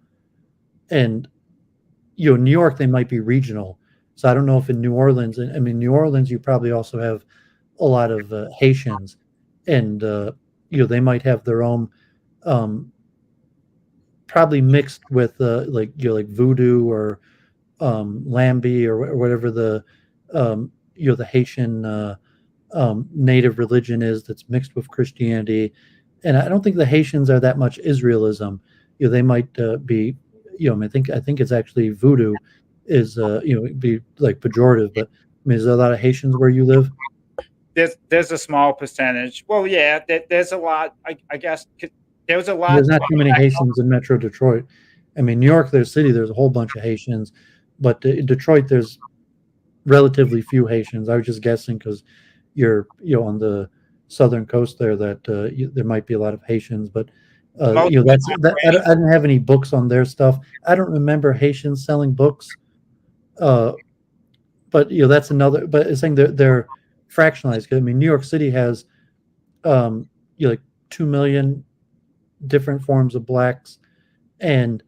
And New York, they might be regional. So I don't know if in New Orleans, New Orleans, you probably also have a lot of Haitians, and they might have their own, probably mixed with like voodoo or Lambi or whatever the the Haitian native religion is that's mixed with Christianity. And I don't think the Haitians are that much Israelism. They might be. I think it's actually voodoo is be like pejorative, but is there a lot of Haitians where you live? There's a small percentage. Well, yeah, there's a lot. I guess there's a lot. There's not too many Haitians in Metro Detroit. New York, there's a whole bunch of Haitians, but in Detroit, there's relatively few Haitians. I was just guessing because you're on the southern coast there that there might be a lot of Haitians, but. I didn't have any books on their stuff. I don't remember Haitians selling books, but that's another. But it's saying they're fractionalized. New York City has like 2 million different forms of blacks, and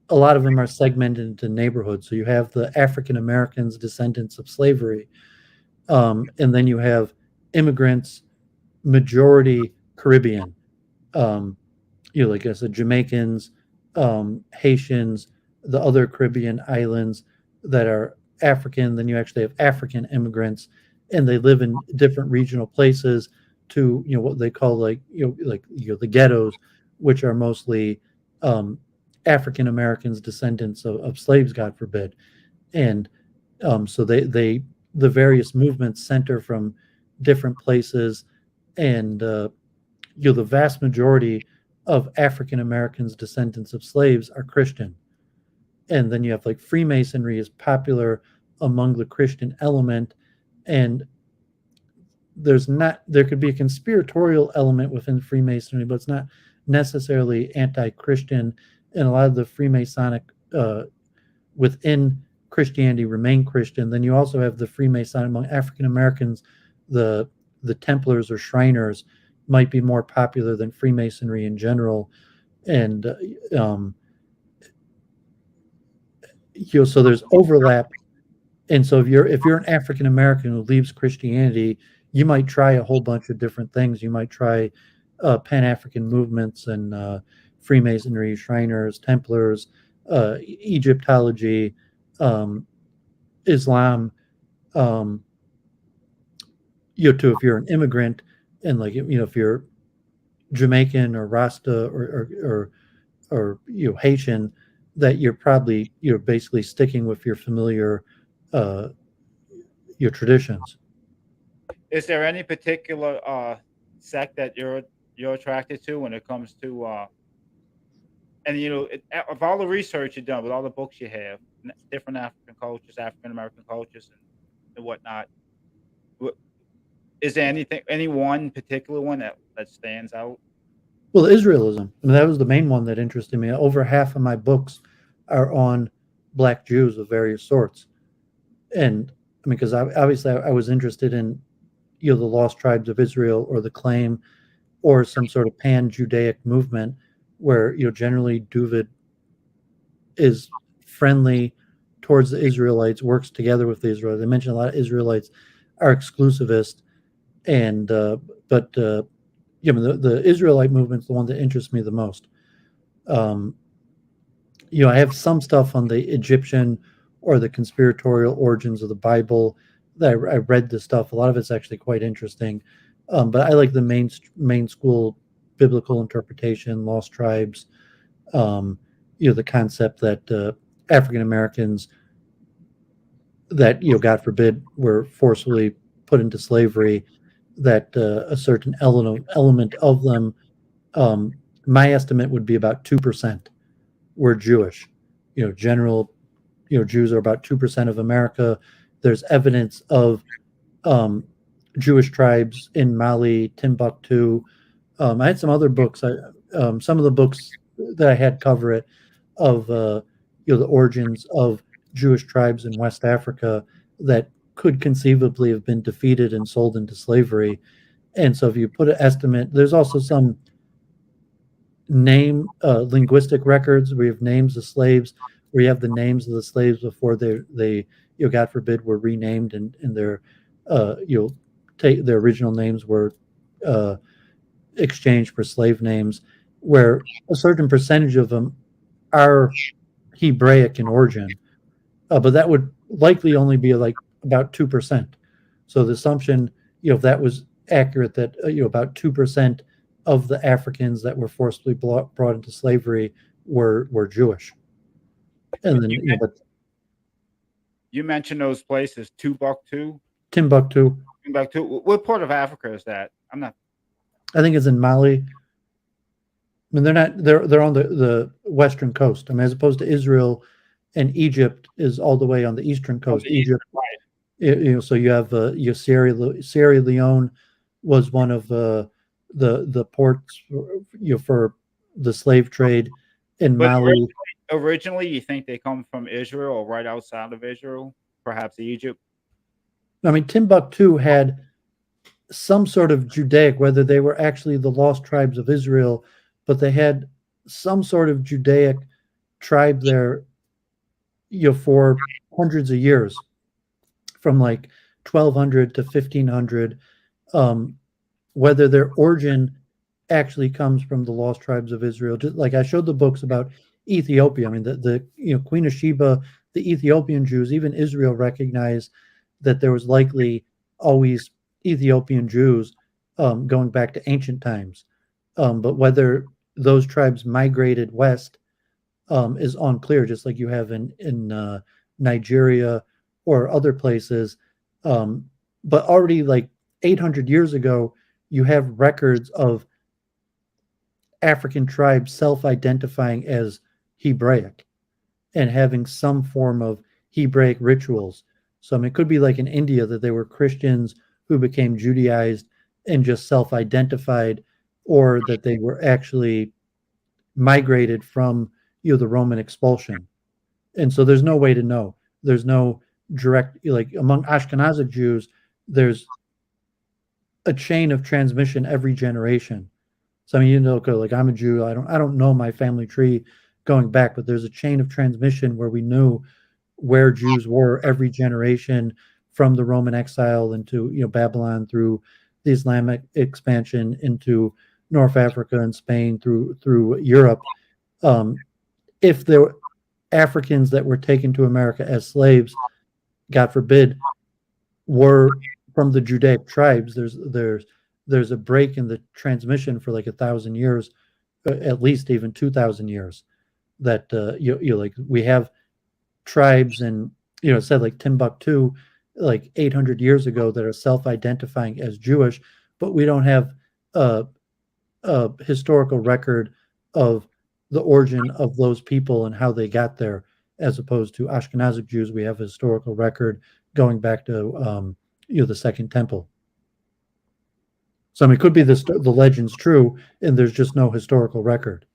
a lot of them are segmented into neighborhoods. So you have the African Americans, descendants of slavery, and then you have immigrants, majority Caribbean. Like I said, Jamaicans, Haitians, the other Caribbean islands that are African. Then you actually have African immigrants, and they live in different regional places to what they call the ghettos, which are mostly African Americans, descendants of slaves, God forbid. And so the various movements center from different places, and the vast majority of African Americans, descendants of slaves, are Christian. And then you have Freemasonry is popular among the Christian element, and there could be a conspiratorial element within Freemasonry, but it's not necessarily anti-Christian. And a lot of the Freemasonic within Christianity remain Christian. Then you also have the Freemason among African Americans, the Templars or Shriners might be more popular than Freemasonry in general. And so there's overlap. And so if you're an African American who leaves Christianity, you might try a whole bunch of different things. You might try Pan-African movements and Freemasonry, Shriners, Templars, Egyptology, Islam. Too, if you're an immigrant, and if you're Jamaican or Rasta or Haitian, that you're probably basically sticking with your familiar your traditions. Is there any particular sect that you're attracted to when it comes to and of all the research you've done, with all the books you have, different African cultures, African American cultures, and whatnot, is there any one particular one that stands out? Well, Israelism. That was the main one that interested me. Over half of my books are on Black Jews of various sorts, and because obviously I was interested in the lost tribes of Israel, or the claim, or some sort of pan-Judaic movement where generally Doooovid is friendly towards the Israelites, works together with the Israelites. I mentioned a lot of Israelites are exclusivist, and but the Israelite movement is the one that interests me the most. I have some stuff on the Egyptian or the conspiratorial origins of the Bible that I read this stuff. A lot of it's actually quite interesting, but I like the main school biblical interpretation, lost tribes. The concept that African Americans that God forbid were forcibly put into slavery, that a certain element of them, my estimate would be about 2% were Jewish. General Jews are about 2% of America. There's evidence of Jewish tribes in Mali, Timbuktu. I had some other books. Some of the books that I had cover it of the origins of Jewish tribes in West Africa that could conceivably have been defeated and sold into slavery. And so if you put an estimate, there's also some linguistic records where you have names of slaves, where you have the names of the slaves before they God forbid, were renamed and their their original names were exchanged for slave names, where a certain percentage of them are Hebraic in origin, but that would likely only be like about 2%. So the assumption, if that was accurate, that about 2% of the Africans that were forcibly brought into slavery were Jewish. And then you mentioned those places, Timbuktu. What part of Africa is that? I think it's in Mali. I mean, they're on the western coast. I mean, as opposed to Israel and Egypt is all the way on the eastern coast. Egypt, right. So you have Sierra Leone was one of the ports for the slave trade in Mali. Originally, you think they come from Israel or right outside of Israel, perhaps Egypt? I mean, Timbuktu had some sort of Judaic, whether they were actually the lost tribes of Israel, but they had some sort of Judaic tribe there, for hundreds of years, from like 1200 to 1500. Whether their origin actually comes from the lost tribes of Israel, just like I showed the books about Ethiopia. I mean, the Queen of Sheba, the Ethiopian Jews, even Israel recognized that there was likely always Ethiopian Jews going back to ancient times. But whether those tribes migrated west is unclear, just like you have in Nigeria or other places. But already like 800 years ago, you have records of African tribes self-identifying as Hebraic and having some form of Hebraic rituals. So I mean, it could be like in India that they were Christians who became Judaized and just self-identified, or that they were actually migrated from the Roman expulsion. And so there's no way to know. There's no direct, like among Ashkenazic Jews, there's a chain of transmission every generation. So I mean, like I'm a Jew, I don't know my family tree going back, but there's a chain of transmission where we knew where Jews were every generation, from the Roman exile into Babylon, through the Islamic expansion into North Africa and Spain, through Europe. If there were Africans that were taken to America as slaves, God forbid, were from the Judaic tribes, there's a break in the transmission for like 1,000 years, at least even 2,000 years. That like we have tribes and it said like Timbuktu, like 800 years ago, that are self-identifying as Jewish, but we don't have a historical record of the origin of those people and how they got there. As opposed to Ashkenazic Jews, we have a historical record going back to the Second Temple. So I mean, it could be the legend's true, and there's just no historical record.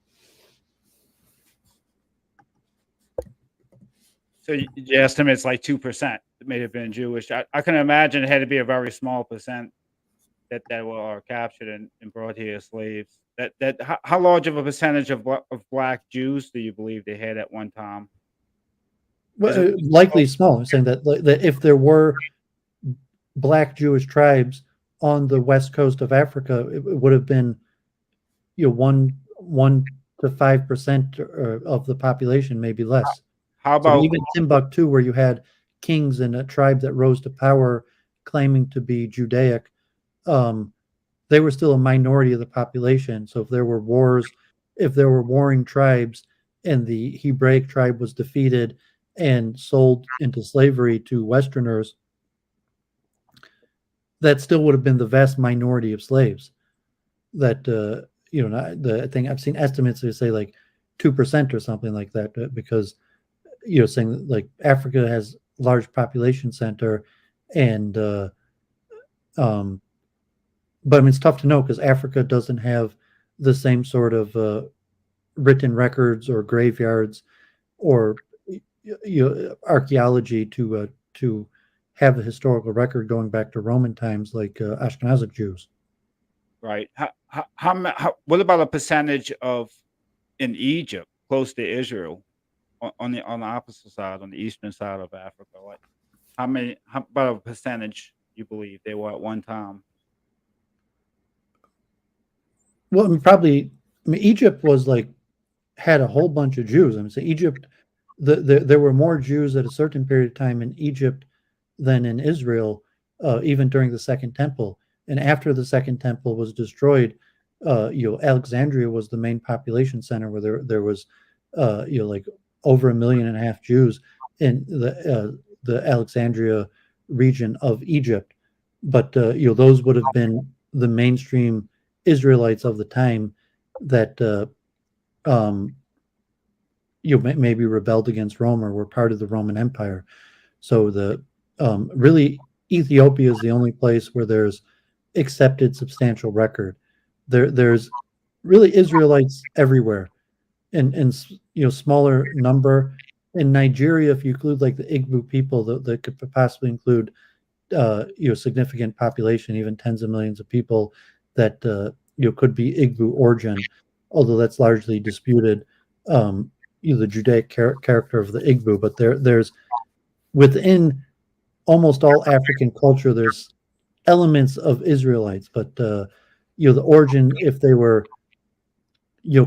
So you estimate it's like 2% that may have been Jewish. I can imagine it had to be a very small percent that were captured and brought here as slaves. How large of a percentage of Black Jews do you believe they had at one time? Well, likely small. I'm saying that if there were Black Jewish tribes on the west coast of Africa, it would have been 1 to 5% of the population, maybe less. How about even Timbuktu, where you had kings and a tribe that rose to power claiming to be Judaic, they were still a minority of the population. So if there were wars, if there were warring tribes and the Hebraic tribe was defeated and sold into slavery to Westerners, that still would have been the vast minority of slaves. That I think I've seen estimates that say like 2% or something like that, because saying that, like, Africa has large population center, and but I mean, it's tough to know because Africa doesn't have the same sort of written records or graveyards or archaeology to have a historical record going back to Roman times like Ashkenazic Jews. Right. What about a percentage of in Egypt, close to Israel, on the opposite side, on the eastern side of Africa? Like, how about a percentage you believe they were at one time? Well, I mean, Egypt was like had a whole bunch of Jews. I mean, so Egypt, there were more Jews at a certain period of time in Egypt than in Israel, even during the Second Temple. And after the Second Temple was destroyed, Alexandria was the main population center where there was, like over 1.5 million Jews in the Alexandria region of Egypt. But those would have been the mainstream Israelites of the time that maybe rebelled against Rome or were part of the Roman Empire. So the really Ethiopia is the only place where there's accepted substantial record. There's really Israelites everywhere, and smaller number. In Nigeria, if you include like the Igbo people, that could possibly include significant population, even tens of millions of people that could be Igbo origin, although that's largely disputed. The Judaic character of the Igbo, but there's within almost all African culture, there's elements of Israelites, but the origin, if they were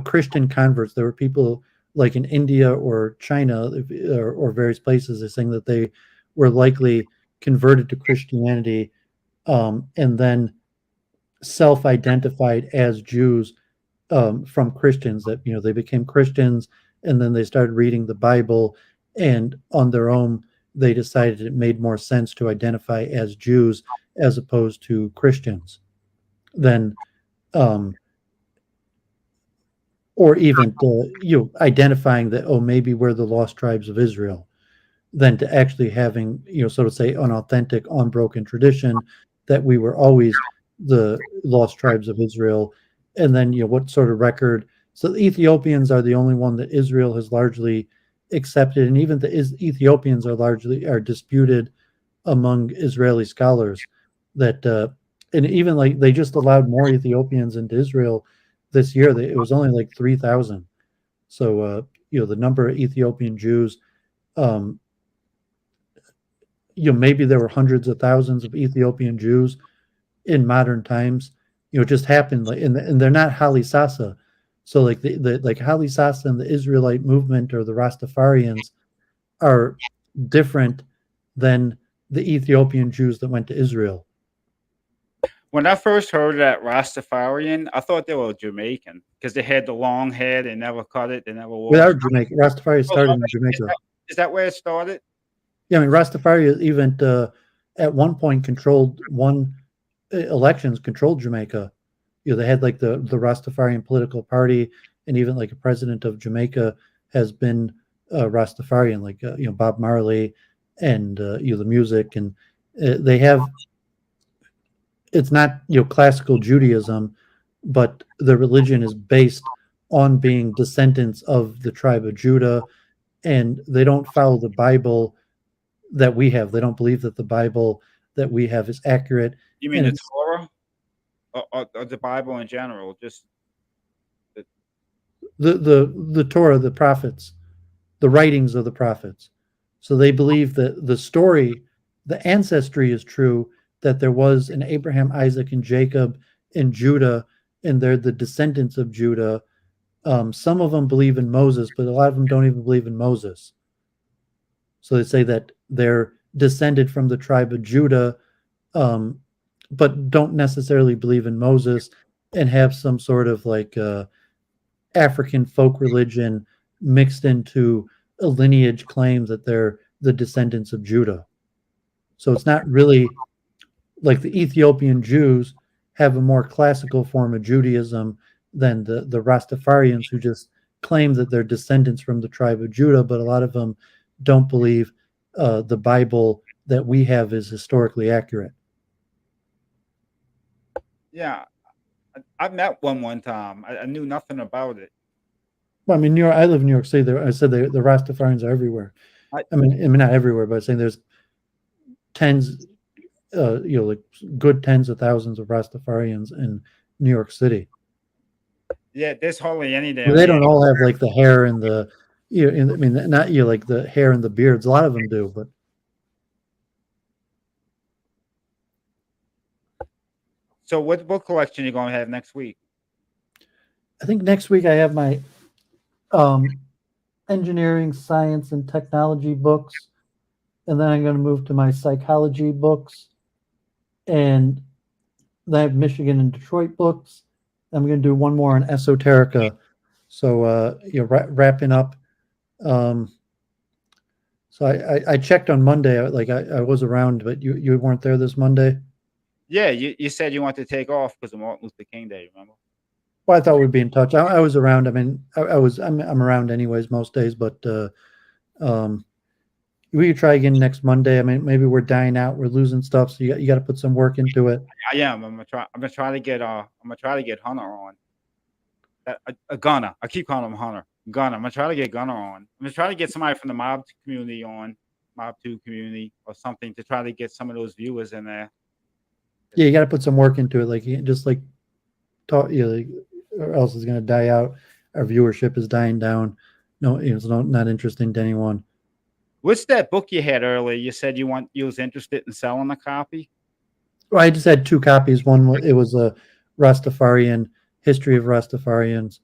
Christian converts, there were people like in India or China or various places, they're saying that they were likely converted to Christianity and then self-identified as Jews from Christians, that they became Christians and then they started reading the Bible, and on their own they decided it made more sense to identify as Jews as opposed to Christians. Then or even identifying that, oh, maybe we're the lost tribes of Israel, than to actually having, so to say, an authentic, unbroken tradition that we were always the lost tribes of Israel. And then, what sort of record? So the Ethiopians are the only one that Israel has largely accepted, and even the Ethiopians are disputed among Israeli scholars. That and even like they just allowed more Ethiopians into Israel this year. It was only like 3,000. So the number of Ethiopian Jews, maybe there were hundreds of thousands of Ethiopian Jews in modern times. It just happened, like, and they're not Haile Selassie. So like like Haile Selassie and the Israelite movement or the Rastafarians are different than the Ethiopian Jews that went to Israel. When I first heard that Rastafarian, I thought they were Jamaican because they had the long hair. They never cut it. They never wore it. Without Jamaica, Rastafari started in Jamaica. Is that where it started? Yeah, I mean, Rastafari even at one point controlled elections, controlled Jamaica. They had like the Rastafarian political party, and even like a president of Jamaica has been Rastafarian, like Bob Marley, and the music, and they have. It's not classical Judaism, but the religion is based on being descendants of the tribe of Judah, and they don't follow the Bible that we have. They don't believe that the Bible that we have is accurate. You mean the Torah, or the Bible in general? Just the Torah, the prophets, the writings of the prophets. So they believe that the story, the ancestry is true, that there was an Abraham, Isaac, and Jacob in Judah, and they're the descendants of Judah. Some of them believe in Moses, but a lot of them don't even believe in Moses. So they say that they're descended from the tribe of Judah, but don't necessarily believe in Moses and have some sort of like African folk religion mixed into a lineage claim that they're the descendants of Judah. So it's not really like the Ethiopian Jews have a more classical form of Judaism than the Rastafarians, who just claim that they're descendants from the tribe of Judah, but a lot of them don't believe the Bible that we have is historically accurate. Yeah, I met one time. I knew nothing about it. Well, I mean, I live in New York City. I said the Rastafarians are everywhere. I mean, not everywhere, but I'm saying there's tens, like good tens of thousands of Rastafarians in New York City. Yeah, there's hardly any there. Well, they don't all have like the hair and the, I mean, not like the hair and the beards. A lot of them do, but. So what book collection are you going to have next week? I think next week I have my engineering, science, and technology books, and then I'm going to move to my psychology books, and then I have Michigan and Detroit books. I'm going to do one more on esoterica. So wrapping up. So I checked on Monday. I was around, but you weren't there this Monday. Yeah, you said you wanted to take off because of Martin Luther King Day. Remember? Well, I thought we'd be in touch. I was around. I mean, I'm around anyways most days, but we could try again next Monday. I mean, maybe we're dying out, we're losing stuff, so you got to put some work into it. I am. I'm gonna try to get Hunter on. A Gunner. I keep calling him Hunter. Gunner. I'm gonna try to get Gunner on. I'm gonna try to get somebody from the Mob community on, Mob 2 community or something to try to get some of those viewers in there. Yeah, you got to put some work into it. Like you can't just like talk, or else it's gonna die out. Our viewership is dying down. No, it's not interesting to anyone. What's that book you had earlier? You said you was interested in selling a copy. Well, I just had 2 copies. One, it was a Rastafarian history of Rastafarians.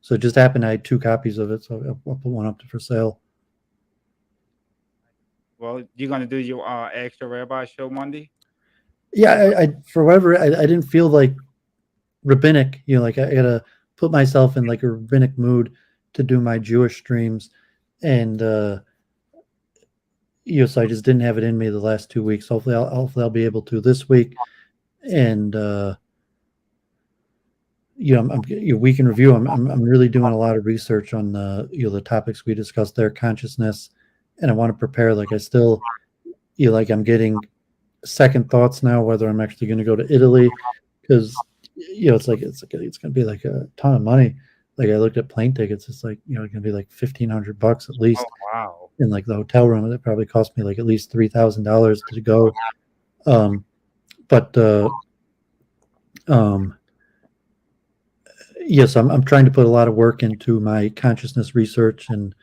So it just happened I had 2 copies of it, so I'll put one up for sale. Well, you're gonna do your extra rabbi show Monday? Yeah, I for whatever I didn't feel like rabbinic. Like I gotta put myself in like a rabbinic mood to do my Jewish streams, and so I just didn't have it in me the last 2 weeks. Hopefully I'll be able to this week, and week in review. I'm really doing a lot of research on the topics we discussed there, consciousness, and I want to prepare. Like I still I'm getting second thoughts now whether I'm actually going to go to Italy, because it's going to be like a ton of money. Like I looked at plane tickets, it's like it's going to be like $1,500 at least. Oh, wow. In like the hotel room, it probably cost me like at least $3,000 to go. Yes, I'm trying to put a lot of work into my consciousness research, and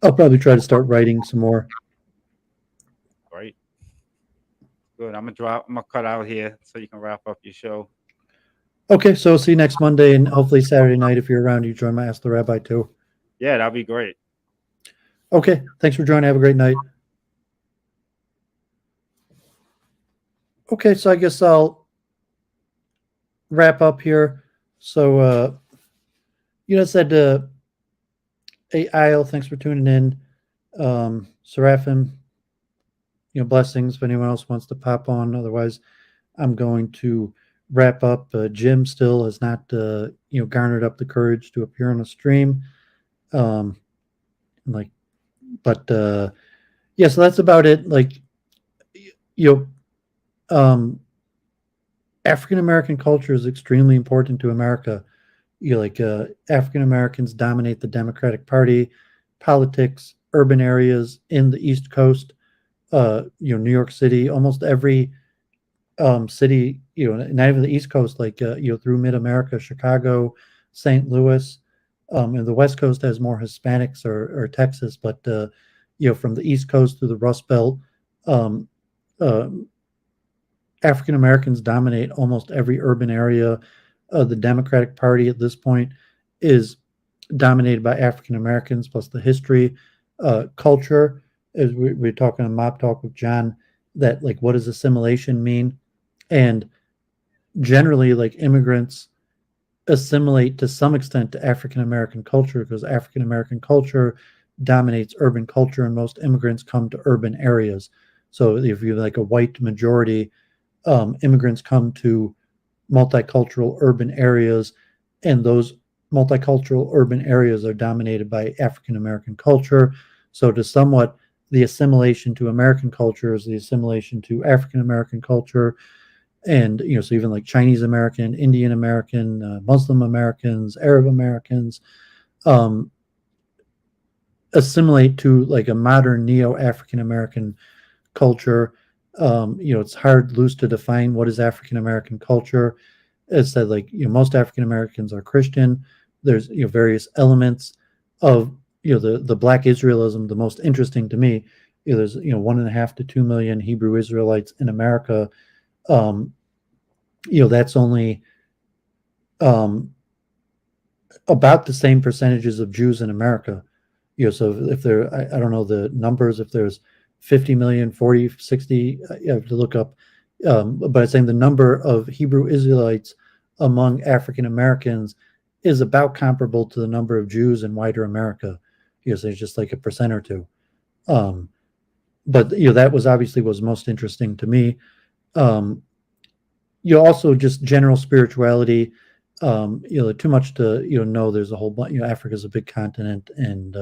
I'll probably try to start writing some more. Right. Good. I'm gonna cut out here so you can wrap up your show. Okay, so see you next Monday, and hopefully Saturday night if you're around, you join my Ask the Rabbi too. Yeah, that'd be great. Okay, thanks for joining. Have a great night. Okay, so I guess I'll wrap up here. So, said hey, Isle, thanks for tuning in. Seraphim, blessings if anyone else wants to pop on. Otherwise, I'm going to wrap up. Jim still has not, garnered up the courage to appear on a stream. So that's about it. African American culture is extremely important to America. African Americans dominate the Democratic Party, politics, urban areas in the East Coast. New York City, almost every city, not even the East Coast, through Mid-America, Chicago, St. Louis, and the West Coast has more Hispanics or Texas, but from the East Coast through the Rust Belt, African Americans dominate almost every urban area. The Democratic Party at this point is dominated by African Americans, plus the history, culture. As we're talking on Mobtalk with John, that like what does assimilation mean, and generally like immigrants assimilate to some extent to African American culture because African American culture dominates urban culture, and most immigrants come to urban areas. So if you're like a white majority, immigrants come to multicultural urban areas, and those multicultural urban areas are dominated by African American culture. So to somewhat the assimilation to American culture is the assimilation to African American culture, and so even like Chinese American, Indian American, Muslim Americans, Arab Americans um, assimilate to like a modern neo African American culture. It's hard loose to define what is African American culture. It's that like most African Americans are Christian. There's various elements of the Black Israelism. The most interesting to me, there's 1.5 to 2 million Hebrew Israelites in America. That's only about the same percentages of Jews in America. So if there, I don't know the numbers, if there's 50 million, 40, 60, you have to look up. But I'm saying the number of Hebrew Israelites among African Americans is about comparable to the number of Jews in wider America. So it's just like a percent or two. But that was obviously was most interesting to me. Also just general spirituality. Too much to know. There's a whole bunch. Africa's a big continent, and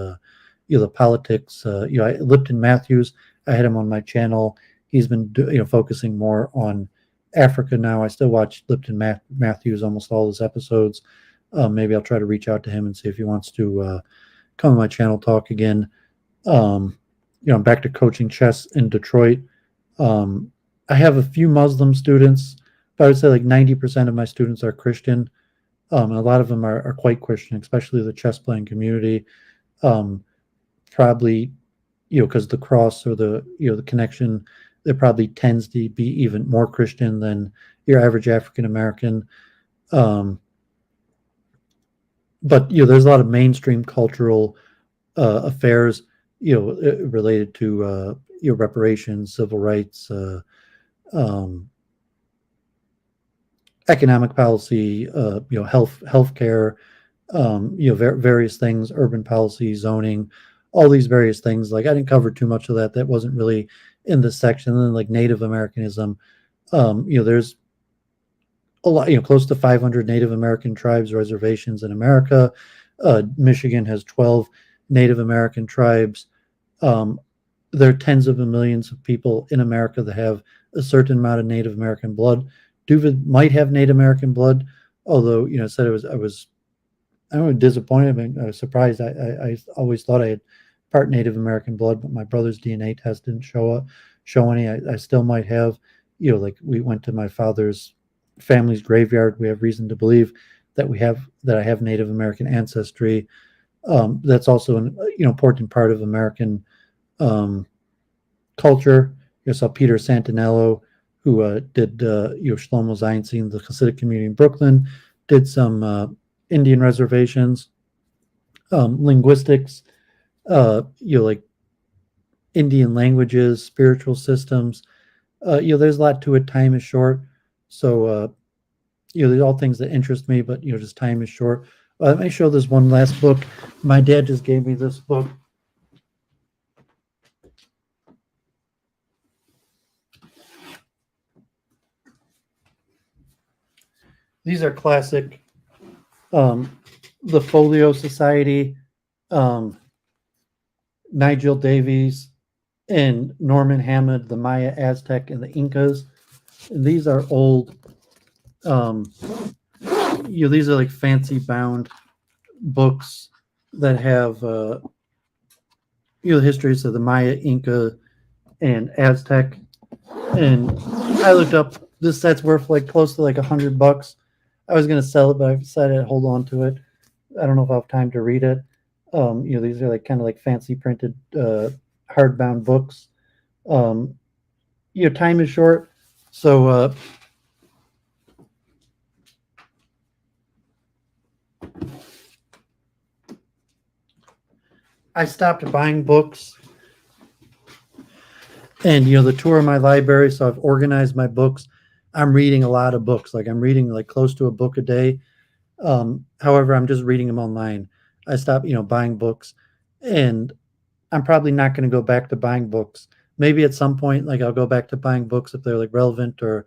the politics. Lipton Matthews, I had him on my channel. He's been focusing more on Africa now. I still watch Lipton Matthews almost all his episodes. Maybe I'll try to reach out to him and see if he wants to come on my channel talk again. I'm back to coaching chess in Detroit. I have a few Muslim students, but I would say like 90% of my students are Christian. And a lot of them are quite Christian, especially the chess playing community. Probably, because the cross or the connection, there probably tends to be even more Christian than your average African American. But there's a lot of mainstream cultural affairs, related to reparations, civil rights, economic policy, healthcare, various things, urban policy, zoning, all these various things. Like I didn't cover too much of that. That wasn't really in this section. And then like Native Americanism, there's a lot, close to 500 Native American tribes, reservations in America. Michigan has 12 Native American tribes. There are tens of millions of people in America that have a certain amount of Native American blood. Doooovid might have Native American blood, although said I was I don't know, disappointed. I was surprised. I always thought I had part Native American blood, but my brother's DNA test didn't show any. I still might have. Like we went to my father's family's graveyard. We have reason to believe that I have Native American ancestry. That's also an important part of American culture. You saw Peter Santinello, who did Shlomo Zionstein, the Hasidic community in Brooklyn, did some Indian reservations, linguistics, like Indian languages, spiritual systems. There's a lot to it. Time is short, so there's all things that interest me, but just time is short. Let me show this one last book. My dad just gave me this book. These are classic. The Folio Society, Nigel Davies, and Norman Hammond, the Maya, Aztec, and the Incas. And these are old. These are like fancy bound books that have the histories of the Maya, Inca, and Aztec. And I looked up. This set's worth like close to like $100. I was going to sell it, but I decided to hold on to it. I don't know if I'll have time to read it. These are like kind of like fancy printed hardbound books. Time is short, so I stopped buying books, And the tour of my library, so I've organized my books. I'm reading a lot of books. Like I'm reading like close to a book a day. However, I'm just reading them online. I stopped, buying books, and I'm probably not going to go back to buying books. Maybe at some point, like I'll go back to buying books if they're like relevant or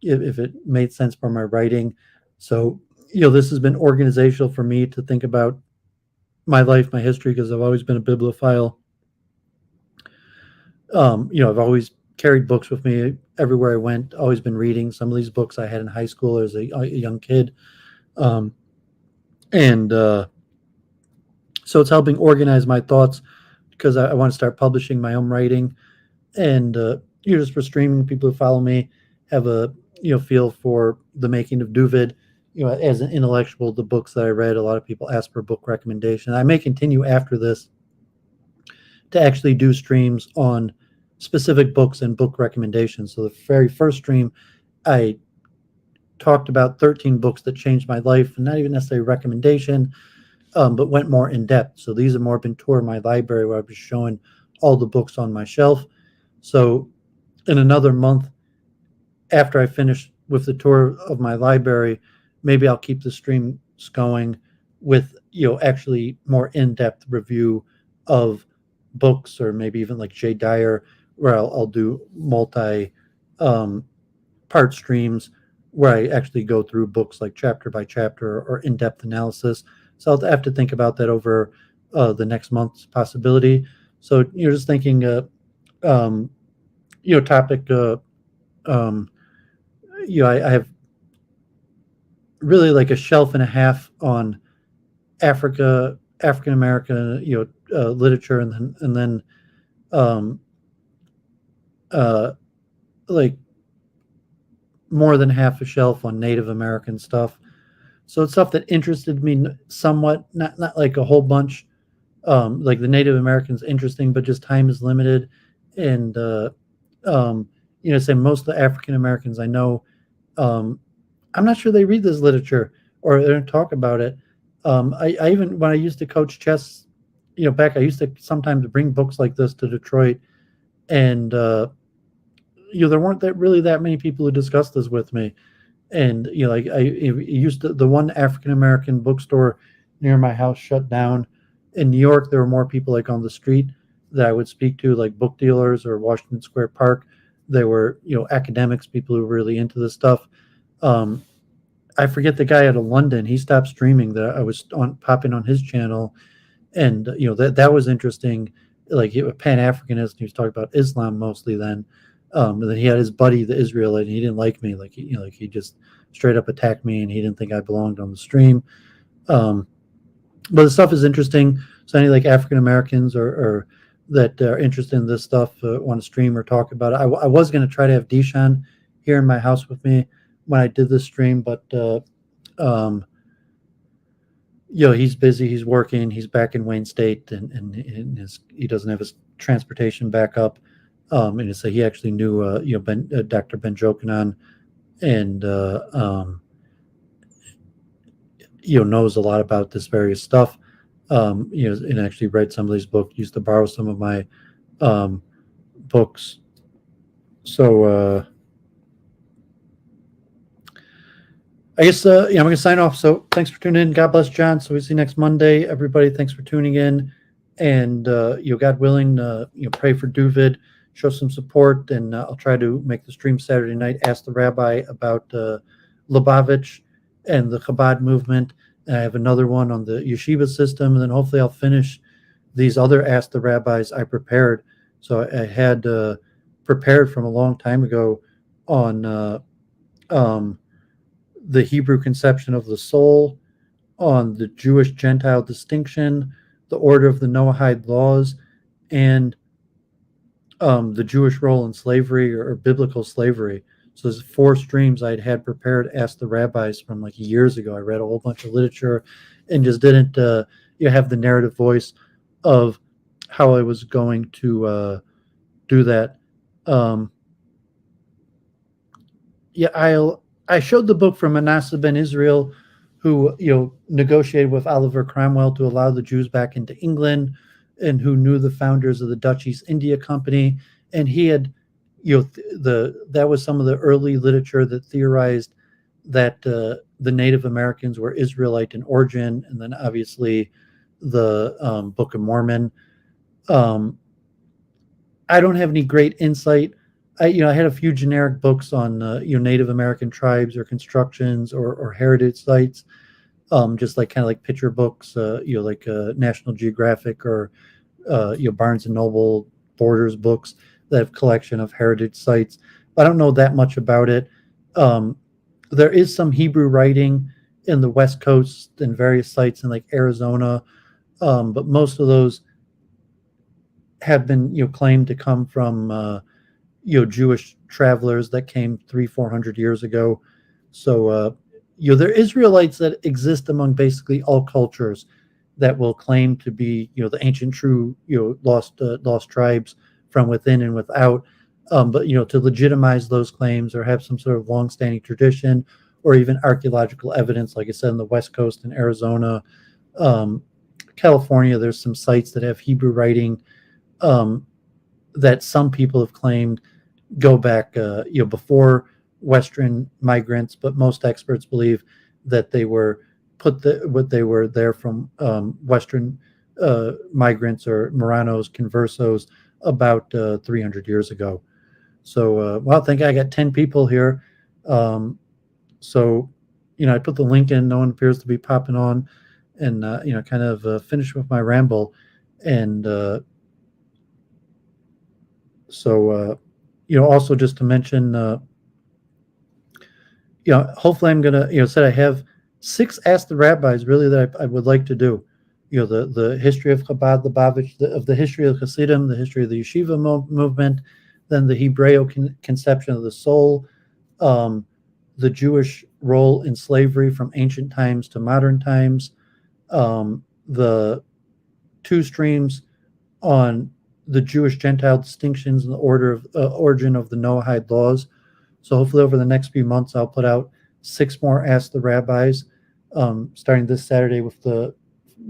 if it made sense for my writing. So, this has been organizational for me to think about my life, my history, because I've always been a bibliophile. I've always carried books with me everywhere I went, always been reading. Some of these books I had in high school as a young kid. And so it's helping organize my thoughts because I want to start publishing my own writing. And just for streaming, people who follow me have a feel for the making of Doooovid. As an intellectual, the books that I read, a lot of people ask for book recommendation. I may continue after this to actually do streams on specific books and book recommendations. So the very first stream, I talked about 13 books that changed my life, and not even necessarily a recommendation, but went more in depth. So these have more been tour of my library where I was showing all the books on my shelf. So in another month, after I finish with the tour of my library, maybe I'll keep the streams going with, actually more in-depth review of books, or maybe even like Jay Dyer, where I'll do multi part streams where I actually go through books like chapter by chapter or in-depth analysis. So I'll have to think about that over the next month's possibility. So you're just thinking, topic. I have really like a shelf and a half on African American, literature, and then like more than half a shelf on Native American stuff. So it's stuff that interested me somewhat, not like a whole bunch. Like the Native Americans interesting, but just time is limited. And say most of the African Americans I know, I'm not sure they read this literature or they don't talk about it. I even, when I used to coach chess, back, I used to sometimes bring books like this to Detroit, and there weren't that many people who discussed this with me. And like I used to, the one African American bookstore near my house shut down. In New York, there were more people like on the street that I would speak to, like book dealers or Washington Square Park. They were academics, people who were really into this stuff. I forget the guy out of London. He stopped streaming. That I was popping on his channel, and that was interesting. Like Pan-Africanism, he was talking about Islam mostly then. And then he had his buddy, the Israelite, and he didn't like me. Like he just straight up attacked me, and he didn't think I belonged on the stream. But the stuff is interesting. So any like African Americans or that are interested in this stuff want to stream or talk about it. I was going to try to have Deshaun here in my house with me when I did this stream, but he's busy. He's working. He's back in Wayne State, and he doesn't have his transportation back up. And so he actually knew Dr. Ben-Jochannan, and knows a lot about this various stuff. And actually read some of these books. Used to borrow some of my books. So I guess I'm going to sign off. So thanks for tuning in. God bless, John. So we see you next Monday, everybody. Thanks for tuning in, and God willing, pray for Doooovid. Show some support, and I'll try to make the stream Saturday night. Ask the rabbi about Lubavitch and the Chabad movement. And I have another one on the yeshiva system, and then hopefully I'll finish these other Ask the Rabbis I prepared. So I had prepared from a long time ago on the Hebrew conception of the soul, on the Jewish-Gentile distinction, the order of the Noahide laws, and the Jewish role in slavery or biblical slavery. So there's 4 streams I'd had prepared, Ask the Rabbis, from like years ago. I read a whole bunch of literature and just didn't have the narrative voice of how I was going to do that. I showed the book from Manasseh ben Israel, who negotiated with Oliver Cromwell to allow the Jews back into England, and who knew the founders of the Dutch East India Company, and he had that was some of the early literature that theorized that the Native Americans were Israelite in origin, and then obviously the Book of Mormon. I don't have any great insight. I had a few generic books on Native American tribes or constructions or heritage sites, just like kind of like picture books, like National Geographic or Barnes and Noble Borders books that have collection of heritage sites. I don't know that much about it. There is some Hebrew writing in the West Coast and various sites in like Arizona, but most of those have been claimed to come from Jewish travelers that came 300-400 years ago. So there are Israelites that exist among basically all cultures that will claim to be the ancient true lost tribes from within and without. But to legitimize those claims or have some sort of long-standing tradition or even archaeological evidence, like I said, in the West Coast in Arizona, California, there's some sites that have Hebrew writing that some people have claimed go back before Western migrants, but most experts believe that they were they were there from Western migrants or Moranos, Conversos about 300 years ago. So, I think I got 10 people here. So, I put the link in. No one appears to be popping on, and kind of finish with my ramble, and also just to mention, hopefully I'm gonna, said I have 6 Ask the Rabbis really that I would like to do. The history of Chabad Lubavitch, of the history of Hasidim, the history of the Yeshiva movement, then the Hebraic conception of the soul, the Jewish role in slavery from ancient times to modern times, the 2 streams on the Jewish-Gentile distinctions and the origin of the Noahide laws. So hopefully over the next few months, I'll put out 6 more Ask the Rabbis, starting this Saturday with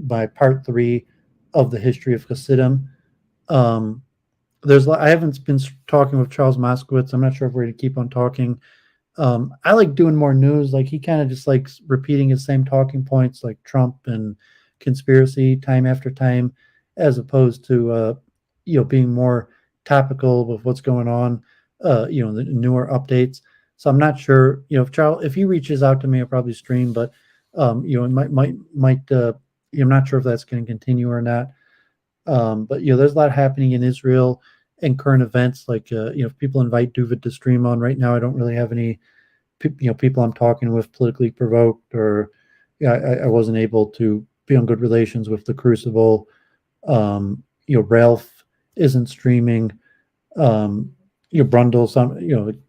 my part 3 of the history of Hasidim. I haven't been talking with Charles Moskowitz. I'm not sure if we're going to keep on talking. I like doing more news. Like he kind of just likes repeating his same talking points, like Trump and conspiracy time after time, as opposed to being more topical with what's going on, the newer updates. So I'm not sure, if he reaches out to me, I'll probably stream, but might I'm not sure if that's going to continue or not. But there's a lot happening in Israel and current events. Like if people invite Doooovid to stream on right now, I don't really have any people I'm talking with politically provoked, or I wasn't able to be on good relations with the Crucible. Ralph isn't streaming. Brundle,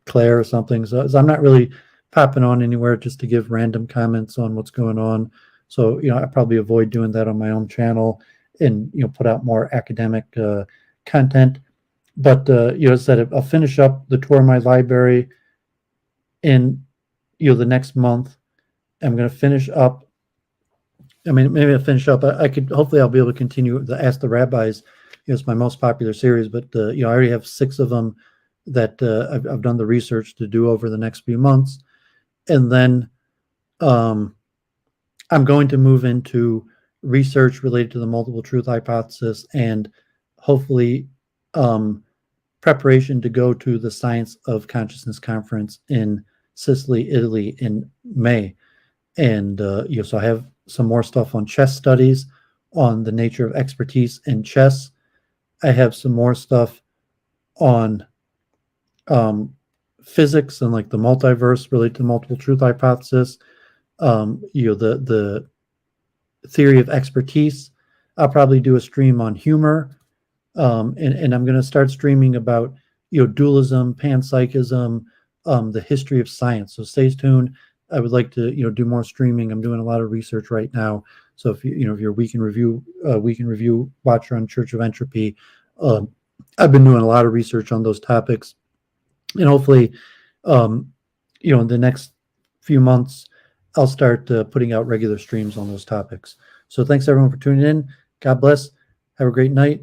Claire or something. So I'm not really popping on anywhere just to give random comments on what's going on. So I probably avoid doing that on my own channel and put out more academic content. But as I said, I'll finish up the tour of my library in the next month. I'm going to finish up. I mean, maybe I'll finish up. Hopefully I'll be able to continue the Ask the Rabbis. It's my most popular series, but I already have 6 of them that I've done the research to do over the next few months, and then I'm going to move into research related to the multiple truth hypothesis, and hopefully preparation to go to the Science of Consciousness conference in Sicily, Italy in May. And so I have some more stuff on chess studies, on the nature of expertise in chess. I have some more stuff on physics and like the multiverse related to multiple truth hypothesis. The theory of expertise. I'll probably do a stream on humor, and I'm going to start streaming about dualism, panpsychism, the history of science. So stay tuned. I would like to do more streaming. I'm doing a lot of research right now. So if you're a week in review watcher on Church of Entropy, I've been doing a lot of research on those topics, and hopefully, in the next few months, I'll start putting out regular streams on those topics. So thanks everyone for tuning in. God bless. Have a great night.